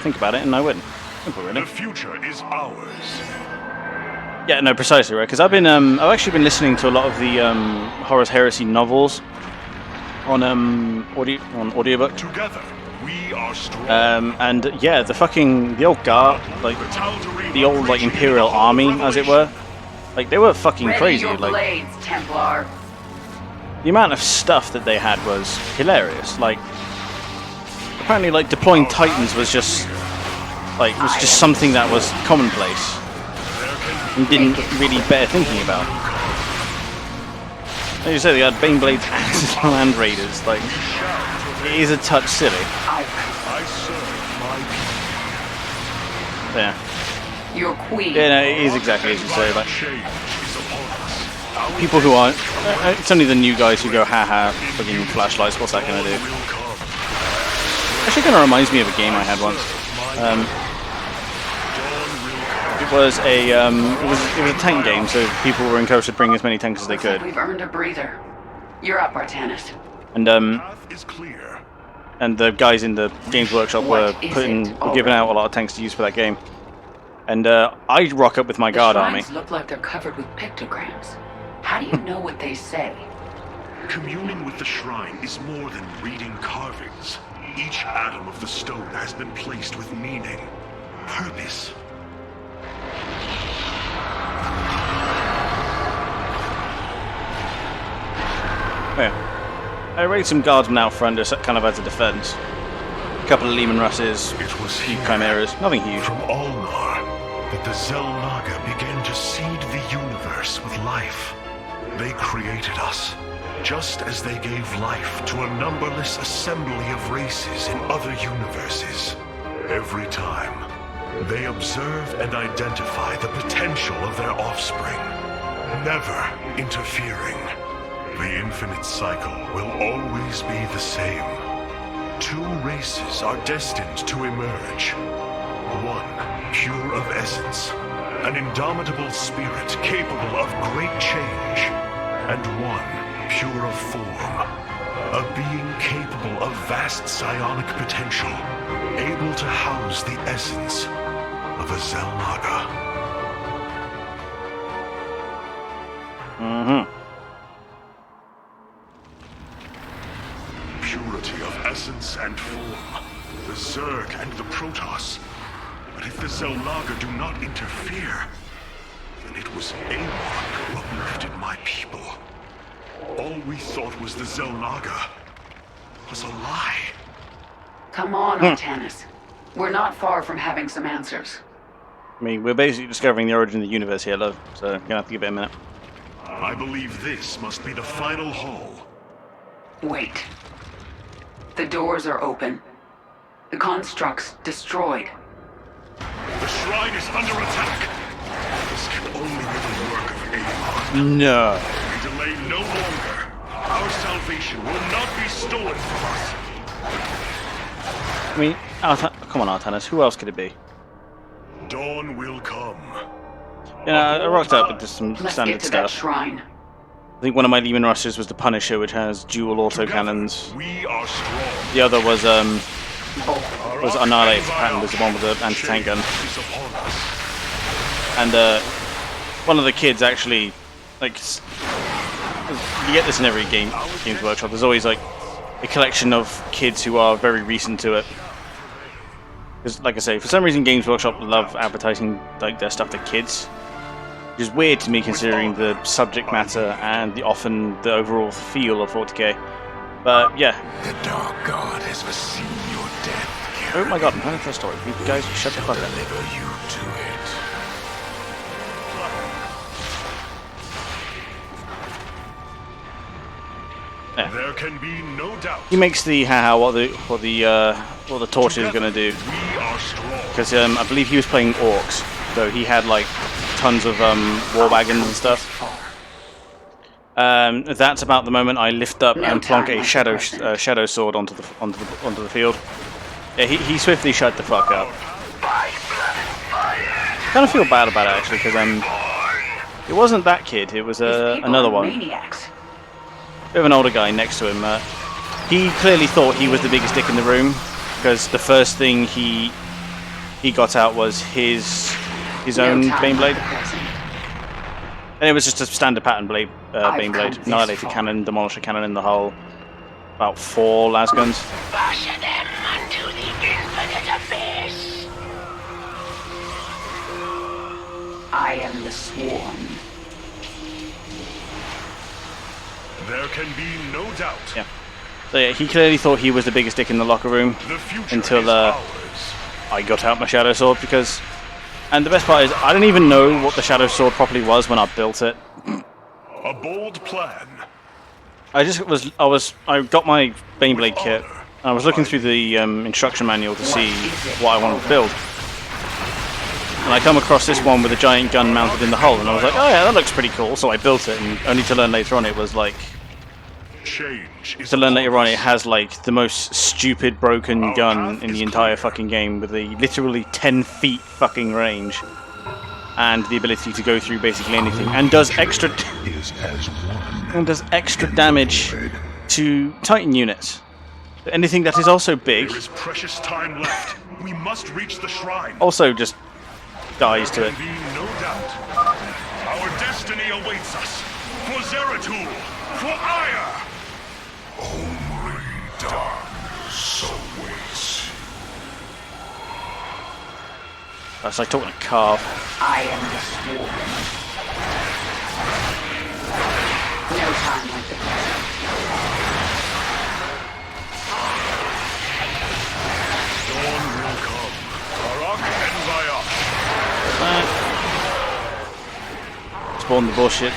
think about it, and I win. Simple, really. The future is ours. Yeah, no, precisely right. Because I've actually been listening to a lot of the Horus Heresy novels on audiobook. Together, we are strong. And yeah, the old guard, like the old like Imperial army, as it were, like they were fucking Ready crazy. your Like blades, Templar. the amount of stuff that they had was hilarious. Like apparently, like deploying Titans was just something that was commonplace and didn't really bear thinking about. As you said, they had Bane Blades and Land Raiders. Like it is a touch silly. I serve my people. Yeah. Your queen. Yeah, no, it is exactly as you say. Like Change is upon us. Our people who aren't, it's only the new guys who go, haha, fucking flashlights. What's that gonna do? will come. Actually, kind of reminds me of a game I had once. It was a tank game, so people were encouraged to bring as many tanks as they Looks like could, we've earned a breather. You're up, Artanis. and Path is clear. the guys in the Games Workshop were What is it giving out a lot of tanks to use for that game. And I rock up with my guard the army. shrines look like they're covered with pictograms. How do you know what they say? Communing with the shrine is more than reading carvings. Each atom of the stone has been placed with meaning, purpose. Yeah. I raised some guardsmen out front, just kind of as a defense. A couple of Lehman Russes, It was a few here, Chimeras, nothing huge. from Ulnar, that the Zelnaga began to seed the universe with life. They created us, just as they gave life to a numberless assembly of races in other universes. Every time, they observe and identify the potential of their offspring, never interfering. The infinite cycle will always be the same. Two races are destined to emerge. One, pure of essence, an indomitable spirit capable of great change. And one, pure of form, a being capable of vast psionic potential, able to house the essence of a Zelnaga. Purity of essence and form, the Zerg and the Protoss, But if the Zelnaga do not interfere, then it was Amon who uplifted my people. All we thought was the Zelnaga was a lie. Come on, Artanis. We're not far from having some answers. I mean, we're basically discovering the origin of the universe here, love, so I'm gonna have to give it a minute. I believe this must be the final hall. Wait. The doors are open. The construct's destroyed. The shrine is under attack. This can only be the work of Amon. No. We delay no longer. Our salvation will not be stolen from us. I mean, come on, Artanis, who else could it be? Dawn will come. You know, I rocked up with just some Let's standard get to that stuff. shrine. I think one of my Lehman Rushes was the Punisher, which has dual autocannons. We are strong. The other was Our Annihilator arcane pattern, was the one with the anti-tank gun. is upon us. And one of the kids actually, like, you get this in every Games Workshop. There's always like a collection of kids who are very recent to it. Because, like I say, for some reason Games Workshop love advertising like their stuff to kids, which is weird to me considering the subject matter and the overall feel of 40k. But yeah. The Dark God has foreseen your death. Oh my god, I'm trying to tell a story. You guys shut the fuck up. Deliver you to it. Yeah. There can be no doubt. He makes the haha what the torch is gonna do. We are strong. Because I believe he was playing orcs, so he had like tons of war wagons and stuff. That's about the moment I lift up and plonk a shadow sword onto the field. Yeah, he swiftly shut the fuck up. Kind of feel bad about it actually, because it wasn't that kid, it was another one. Maniacs. Bit of an older guy next to him. He clearly thought he was the biggest dick in the room, because the first thing he got out was his own Baneblade. And it was just a standard pattern Baneblade. Annihilator cannon, Demolisher cannon in the hull. About 4 lasguns. Usher them unto the infinite abyss. I am the Swarm. There can be no doubt. Yeah. So yeah, he clearly thought he was the biggest dick in the locker room The future until is ours. I got out my Shadow Sword because... And the best part is, I didn't even know what the Shadow Sword properly was when I built it. A bold plan. I got my Baneblade kit, and I was looking through the instruction manual to see what I wanted to build. And I come across this one with a giant gun mounted in the hull, and I was like, oh yeah, that looks pretty cool, so I built it, and only to learn later on it was like... Change is To learn upon later on us. it has like the most stupid broken gun in the entire fucking game, with a literally 10 feet fucking range. And the ability to go through basically anything, and does extra damage to Titan units. Anything that is also big There is precious time left. We must reach the shrine. also just dies to it. There can be no doubt. Our destiny awaits us. For Zeratul, for Aya. Only darkness awaits. That's like talking to Carve. I am the Swarm. No time like the present. Dawn will come. Karak and Vayash. Spawn the bullshit.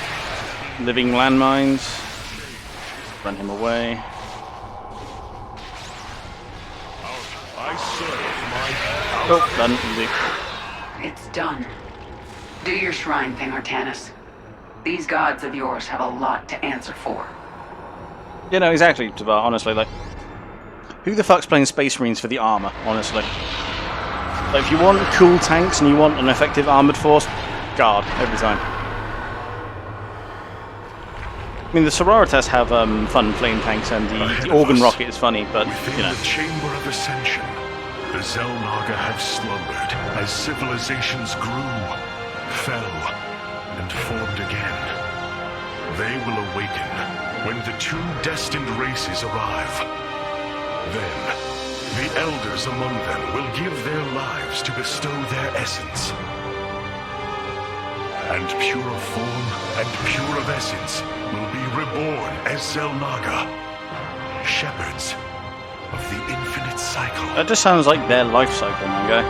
Living landmines. Run him away. I serve my... Oh, done. Easy. It's done. Do your shrine thing, Artanis. These gods of yours have a lot to answer for. You know, exactly, Tavar, honestly, like... Who the fuck's playing Space Marines for the armor, honestly? Like, if you want cool tanks and you want an effective armored force, Guard, every time. I mean, the Sororitas have fun flame tanks, and the Organ Rocket is funny, but, Within you know... the Chamber of Ascension, the Zelnaga have slumbered as civilizations grew, fell, and formed again. They will awaken when the two destined races arrive. Then, The elders among them will give their lives to bestow their essence. And pure of form and pure of essence will be reborn as Zelnaga, shepherds of the infinite cycle. That just sounds like their life cycle, Mango.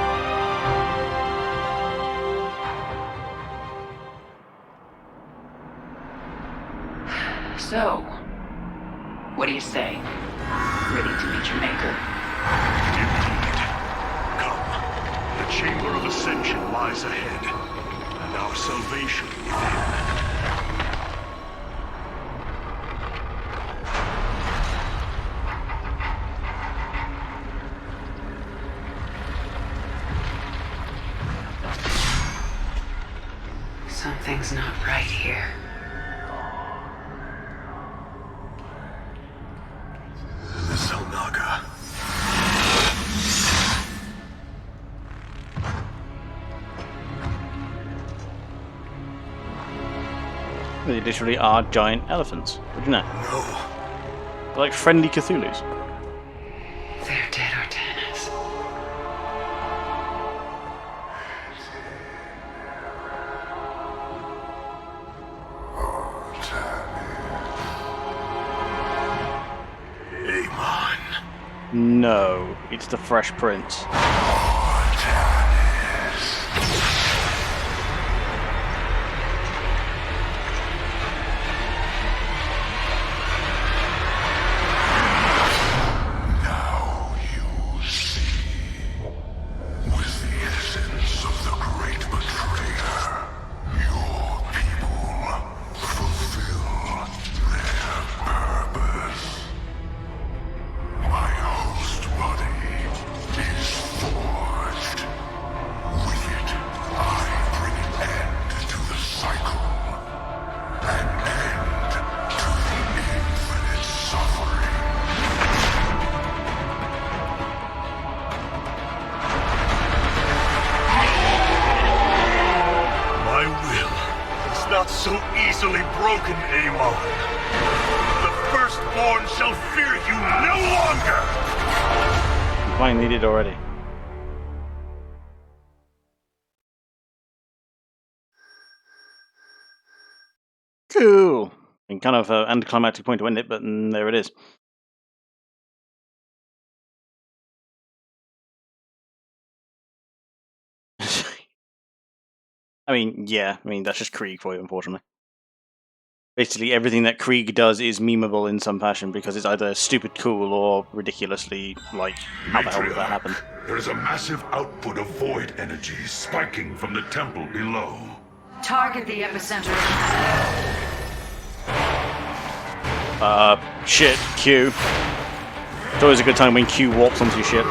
So, what do you say? Ready to meet your maker? Indeed. Come. The Chamber of Ascension lies ahead, and our salvation within. Something's not right here. Zelnaga. They literally are giant elephants, would you know? No. They're like friendly Cthulhu's. They're dead, Artanis. Amon. No, it's the Fresh Prince. Now you see. With the essence of the great betrayer, your people fulfill their purpose. My host body is forged. With it, I bring an end to the cycle. An end to the infinite suffering. My will is not so easily broken, Amon. The firstborn shall fear you no longer! You finally did already. Cool. And kind of an anticlimactic point to end it, but there it is. I mean, yeah. I mean, that's just Krieg for you, unfortunately. Basically, everything that Krieg does is memeable in some fashion because it's either stupid cool or ridiculously, like, how the hell did that happen? There is a massive output of void energy spiking from the temple below. Target the epicenter. Shit, Q. It's always a good time when Q warps onto your ship.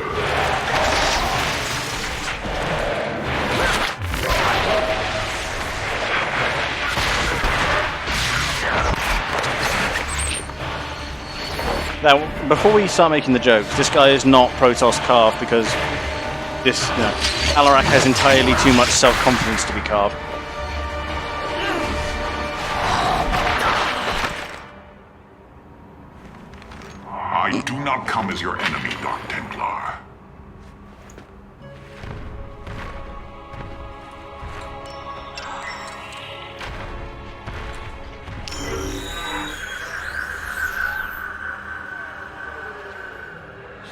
Now, before we start making the jokes, this guy is not Protoss carved because this, Alarak has entirely too much self-confidence to be carved. I do not come as your enemy, Dark Templar.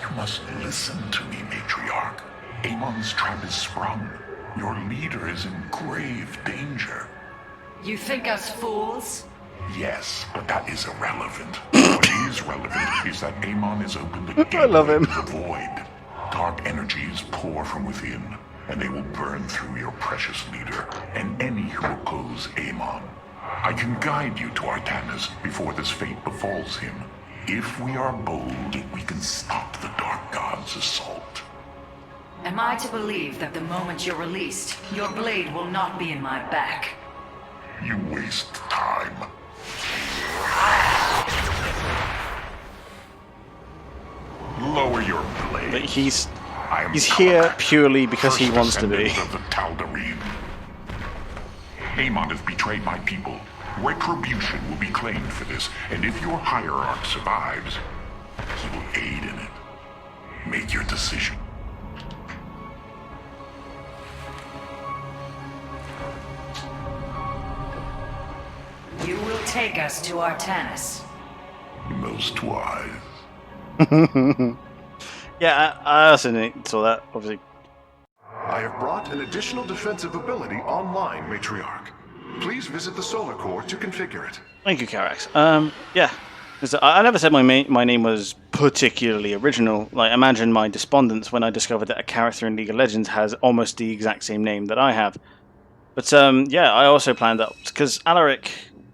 You must listen to me, Matriarch. Amon's trap is sprung. Your leader is in grave danger. You think us fools? Yes, but that is irrelevant. What is relevant is that Amon is open to I love him. the void. Dark energies pour from within, and they will burn through your precious leader and any who oppose Amon. I can guide you to Artanis before this fate befalls him. If we are bold, we can stop the Dark God's assault. Am I to believe that the moment you're released, your blade will not be in my back? You waste time. Lower your blade. But he's I am here Talarak, purely because he first wants to be. descendant of the Tal'Darim. Amon has betrayed my people. Retribution will be claimed for this, and if your hierarch survives, he will aid in it. make your decision. You will take us to Artanis. Most wise. Yeah, I also saw that, obviously. I have brought an additional defensive ability online, Matriarch. Please visit the Solar Core to configure it. Thank you, Carax. Yeah. 'Cause I never said my name was particularly original. Like, imagine my despondence when I discovered that a character in League of Legends has almost the exact same name that I have. But yeah, I also planned that because Alaric,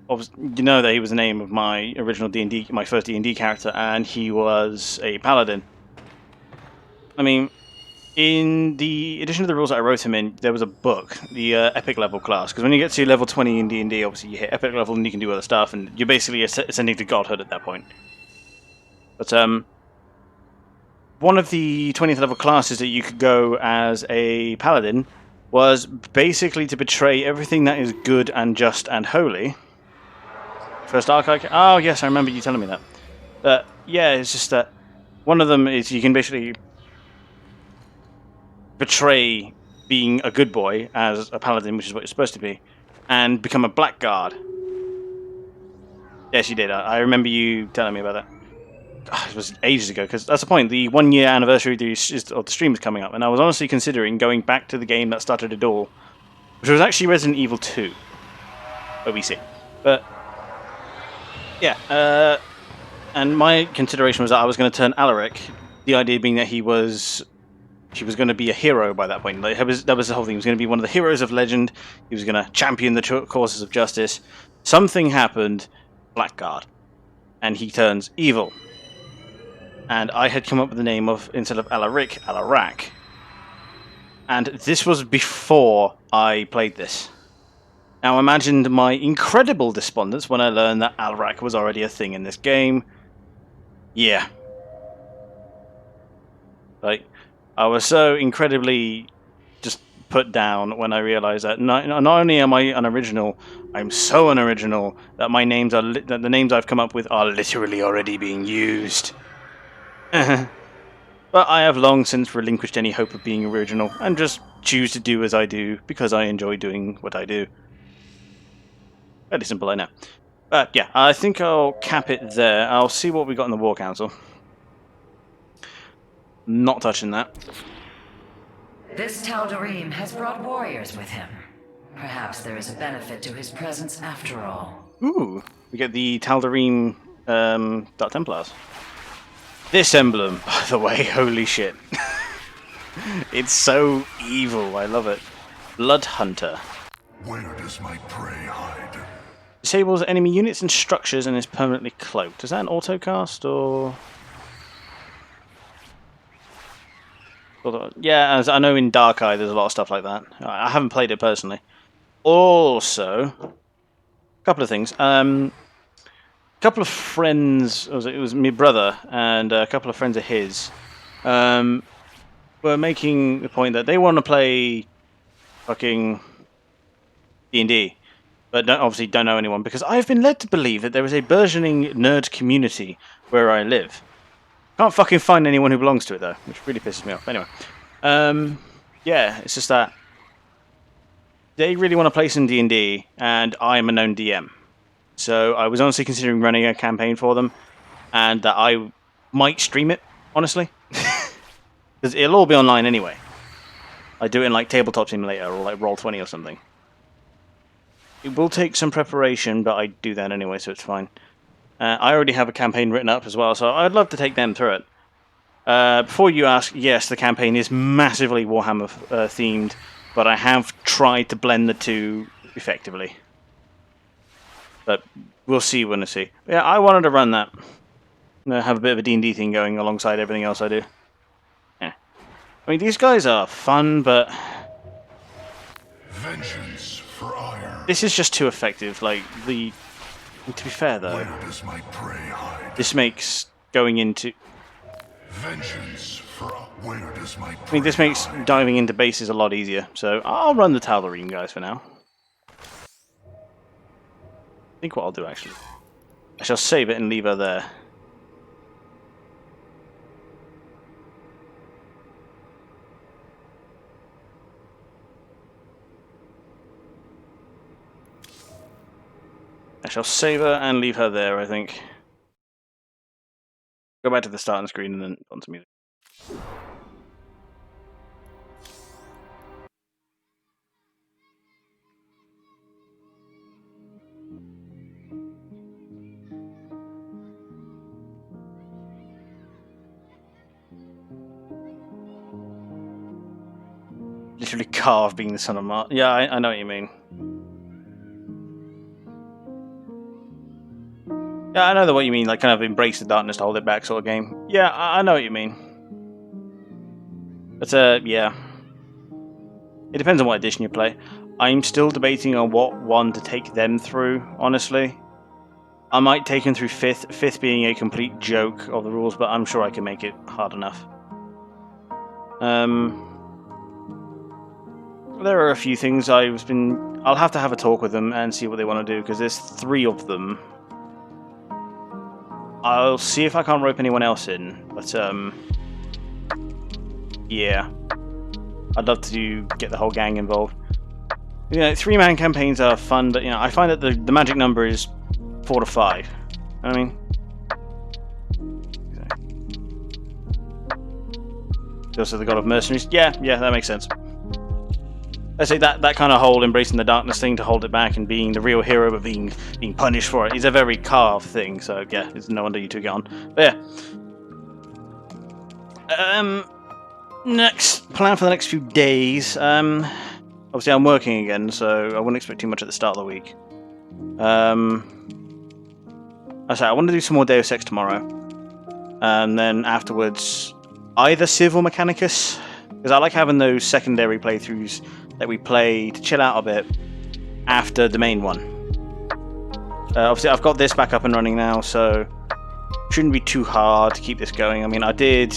you know that he was the name of my original D&D, my first D&D character, and he was a paladin. I mean, in the edition of the rules that I wrote him in, there was a book, the epic level class. Because when you get to level 20 in D&D, obviously you hit epic level and you can do other stuff, and you're basically ascending to godhood at that point. But one of the 20th level classes that you could go as a paladin was basically to betray everything that is good and just and holy. First archive. Oh yes, I remember you telling me that. Yeah, it's just that one of them is you can basically betray being a good boy as a paladin, which is what you're supposed to be, and become a blackguard. Yes, you did. I remember you telling me about that. It was ages ago, because that's the point. The 1 year anniversary of the stream is coming up, and I was honestly considering going back to the game that started it all, which was actually Resident Evil 2. But we see. But yeah, and my consideration was that I was going to turn Alaric. The idea being that he was going to be a hero by that point. Like, that was the whole thing. He was going to be one of the heroes of legend. He was going to champion the causes of justice. Something happened, Blackguard, and he turns evil. And I had come up with the name of, instead of Alaric, Alarak. And this was before I played this. Now imagine my incredible despondence when I learned that Alarak was already a thing in this game. Yeah. Like, I was so incredibly just put down when I realized that not only am I unoriginal, I'm so unoriginal that my names are that the names I've come up with are literally already being used. But I have long since relinquished any hope of being original and just choose to do as I do because I enjoy doing what I do. Fairly simple, I know. But yeah, I think I'll cap it there. I'll see what we got in the War Council. Not touching that. This Tal'Darim has brought warriors with him. Perhaps there is a benefit to his presence after all. Ooh, we get the Tal'Darim Dark Templars. This emblem, by the way, holy shit. It's so evil, I love it. Blood Hunter. Where does my prey hide? Disables enemy units and structures and is permanently cloaked. Is that an autocast or... Yeah, as I know in Dark Eye there's a lot of stuff like that. I haven't played it personally. Also, a couple of things. A couple of friends, it was my brother and a couple of friends of his, were making the point that they want to play fucking D&D, but obviously don't know anyone, because I've been led to believe that there is a burgeoning nerd community where I live. Can't fucking find anyone who belongs to it though, which really pisses me off. Anyway, yeah, it's just that they really want to play some D&D, and I am a known DM. So I was honestly considering running a campaign for them, and that I might stream it, honestly. Because it'll all be online anyway. I do it in like Tabletop Simulator or like Roll20 or something. It will take some preparation, but I do that anyway, so it's fine. I already have a campaign written up as well, so I'd love to take them through it. Before you ask, yes, the campaign is massively Warhammer themed, but I have tried to blend the two effectively. But we'll see when I see. Yeah, I wanted to run that. Have a bit of a D&D thing going alongside everything else I do. Yeah. I mean, these guys are fun, but... Vengeance for ire. This is just too effective. Like, the... To be fair, though, Where does my prey hide? this makes going into... Vengeance for where does my prey I mean, this makes hide? diving into bases a lot easier. So I'll run the Tal'Darim guys for now. I think what I'll do, actually, I shall save it and leave her there. I shall save her and leave her there, I think. Go back to the starting screen and then onto music. Literally carved being the son of Mars. Yeah, I know what you mean. Yeah, I know what you mean, like kind of embrace the darkness to hold it back sort of game. Yeah, I know what you mean. But, yeah. It depends on what edition you play. I'm still debating on what one to take them through, honestly. I might take them through 5th, 5th being a complete joke of the rules, but I'm sure I can make it hard enough. There are a few things I'll have to have a talk with them and see what they want to do, because there's 3 of them. I'll see if I can't rope anyone else in, but, yeah. I'd love to get the whole gang involved. You know, 3-man campaigns are fun, but, you know, I find that the magic number is 4 to 5. I mean... Also the god of mercenaries. Yeah, that makes sense. I say that kind of whole embracing the darkness thing to hold it back and being the real hero but being punished for it is a very carved thing, so yeah, it's no wonder you two get on. But yeah. Next plan for the next few days. Obviously I'm working again, so I wouldn't expect too much at the start of the week. I want to do some more Deus Ex tomorrow. And then afterwards, either Civ or Mechanicus, because I like having those secondary playthroughs that we play to chill out a bit after the main one. Obviously, I've got this back up and running now, so shouldn't be too hard to keep this going. I mean, I did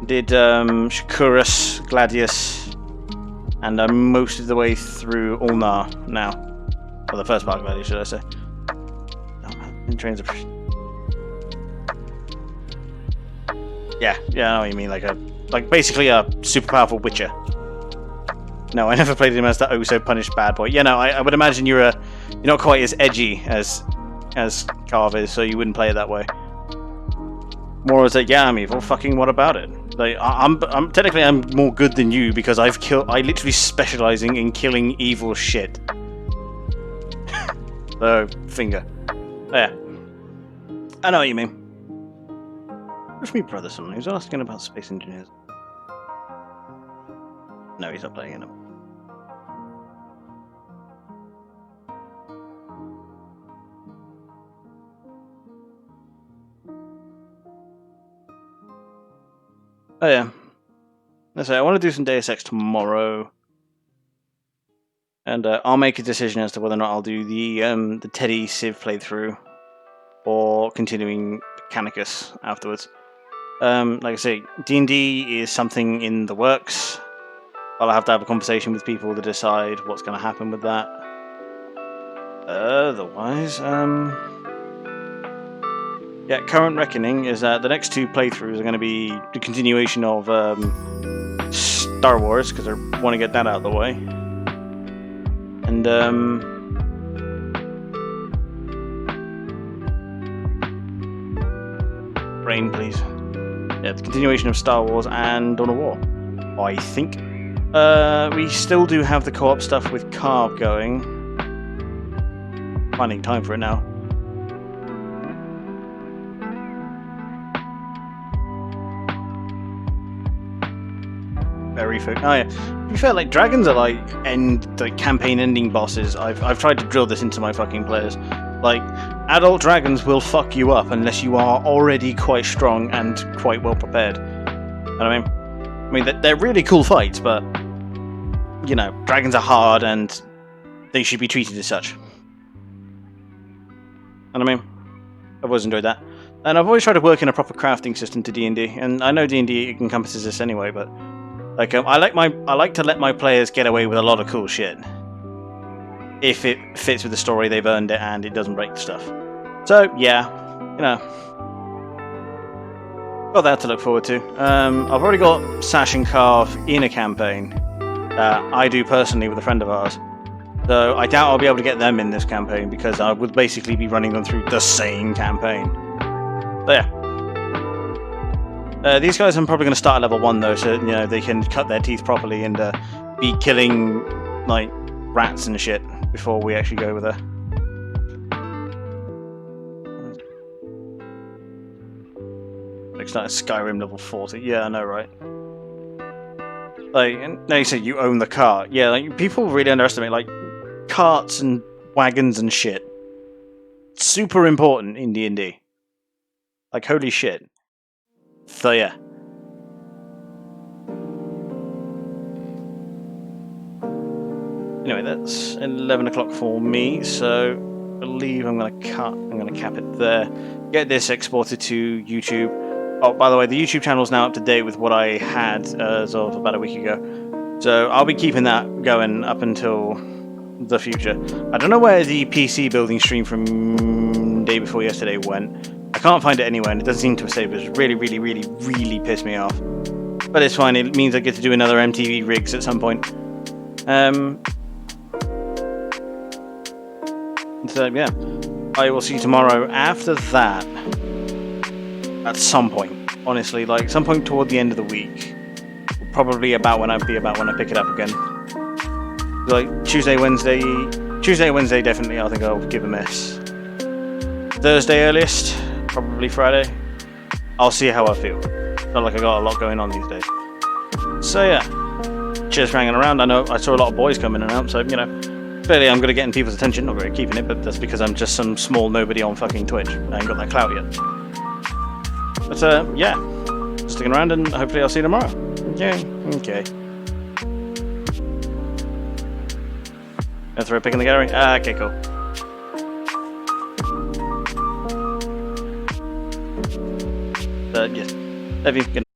Shakuras, Gladius, and I'm most of the way through Ulnar now. Or the first part of Gladius, should I say. Trains of... Yeah, I know what you mean, like basically a super powerful Witcher. No, I never played him as that so punished bad boy. Yeah, no, I would imagine you're not quite as edgy as Carve is, so you wouldn't play it that way. More as I'm evil. Fucking what about it? Like I'm technically I'm more good than you because I literally specializing in killing evil shit. So finger. Yeah, I know what you mean. Where's my brother? Someone who's asking about space engineers. No, he's not playing it. Oh yeah. Let's say I want to do some Deus Ex tomorrow, and I'll make a decision as to whether or not I'll do the Teddy Civ playthrough or continuing Mechanicus afterwards. Like I say, D&D is something in the works. I'll have to have a conversation with people to decide what's going to happen with that. Otherwise, yeah, current reckoning is that the next 2 playthroughs are going to be the continuation of Star Wars, because I want to get that out of the way. And, brain, please. Yeah, the continuation of Star Wars and Dawn of War, I think. We still do have the co-op stuff with Carve going. Finding time for it now. Very oh yeah. To be fair, like dragons are like campaign ending bosses. I've tried to drill this into my fucking players. Like, adult dragons will fuck you up unless you are already quite strong and quite well prepared. You know what I mean, they're really cool fights, but you know, dragons are hard and they should be treated as such. And I mean, I've always enjoyed that. And I've always tried to work in a proper crafting system to D&D, and I know D&D encompasses this anyway, but like I like to let my players get away with a lot of cool shit. If it fits with the story, they've earned it, and it doesn't break stuff. So, yeah, you know. Got that to look forward to. I've already got Sash and Carve in a campaign. I do personally with a friend of ours. So I doubt I'll be able to get them in this campaign because I would basically be running them through the same campaign. So yeah. These guys I'm probably going to start at level 1 though, so they can cut their teeth properly and be killing like rats and shit before we actually go with her. Looks like Skyrim level 40. Yeah, I know, right? Like, now you say you own the cart. Yeah, like people really underestimate like carts and wagons and shit. Super important in D&D. Like holy shit. So yeah. Anyway, that's 11 o'clock for me, so I believe I'm going to cap it there. Get this exported to YouTube. Oh, by the way, the YouTube channel is now up to date with what I had as of about a week ago. So I'll be keeping that going up until the future. I don't know where the PC building stream from day before yesterday went. I can't find it anywhere, and it doesn't seem to have saved, which really, really, really, really pissed me off. But it's fine, it means I get to do another MTV Rigs at some point. So yeah, I will see you tomorrow after that. At some point, honestly, like some point toward the end of the week. Probably about when I pick it up again. Like Tuesday, Wednesday, definitely I think I'll give a miss. Thursday earliest, probably Friday. I'll see how I feel. Not like I got a lot going on these days. So yeah, cheers for hanging around. I know I saw a lot of boys coming in and out, so clearly I'm good at getting people's attention, not great at keeping it, but that's because I'm just some small nobody on fucking Twitch. I ain't got that clout yet. But yeah, sticking around and hopefully I'll see you tomorrow. Yeah, okay. Gonna throw a pick in the gallery? Okay, cool. Yes, love you. Good night.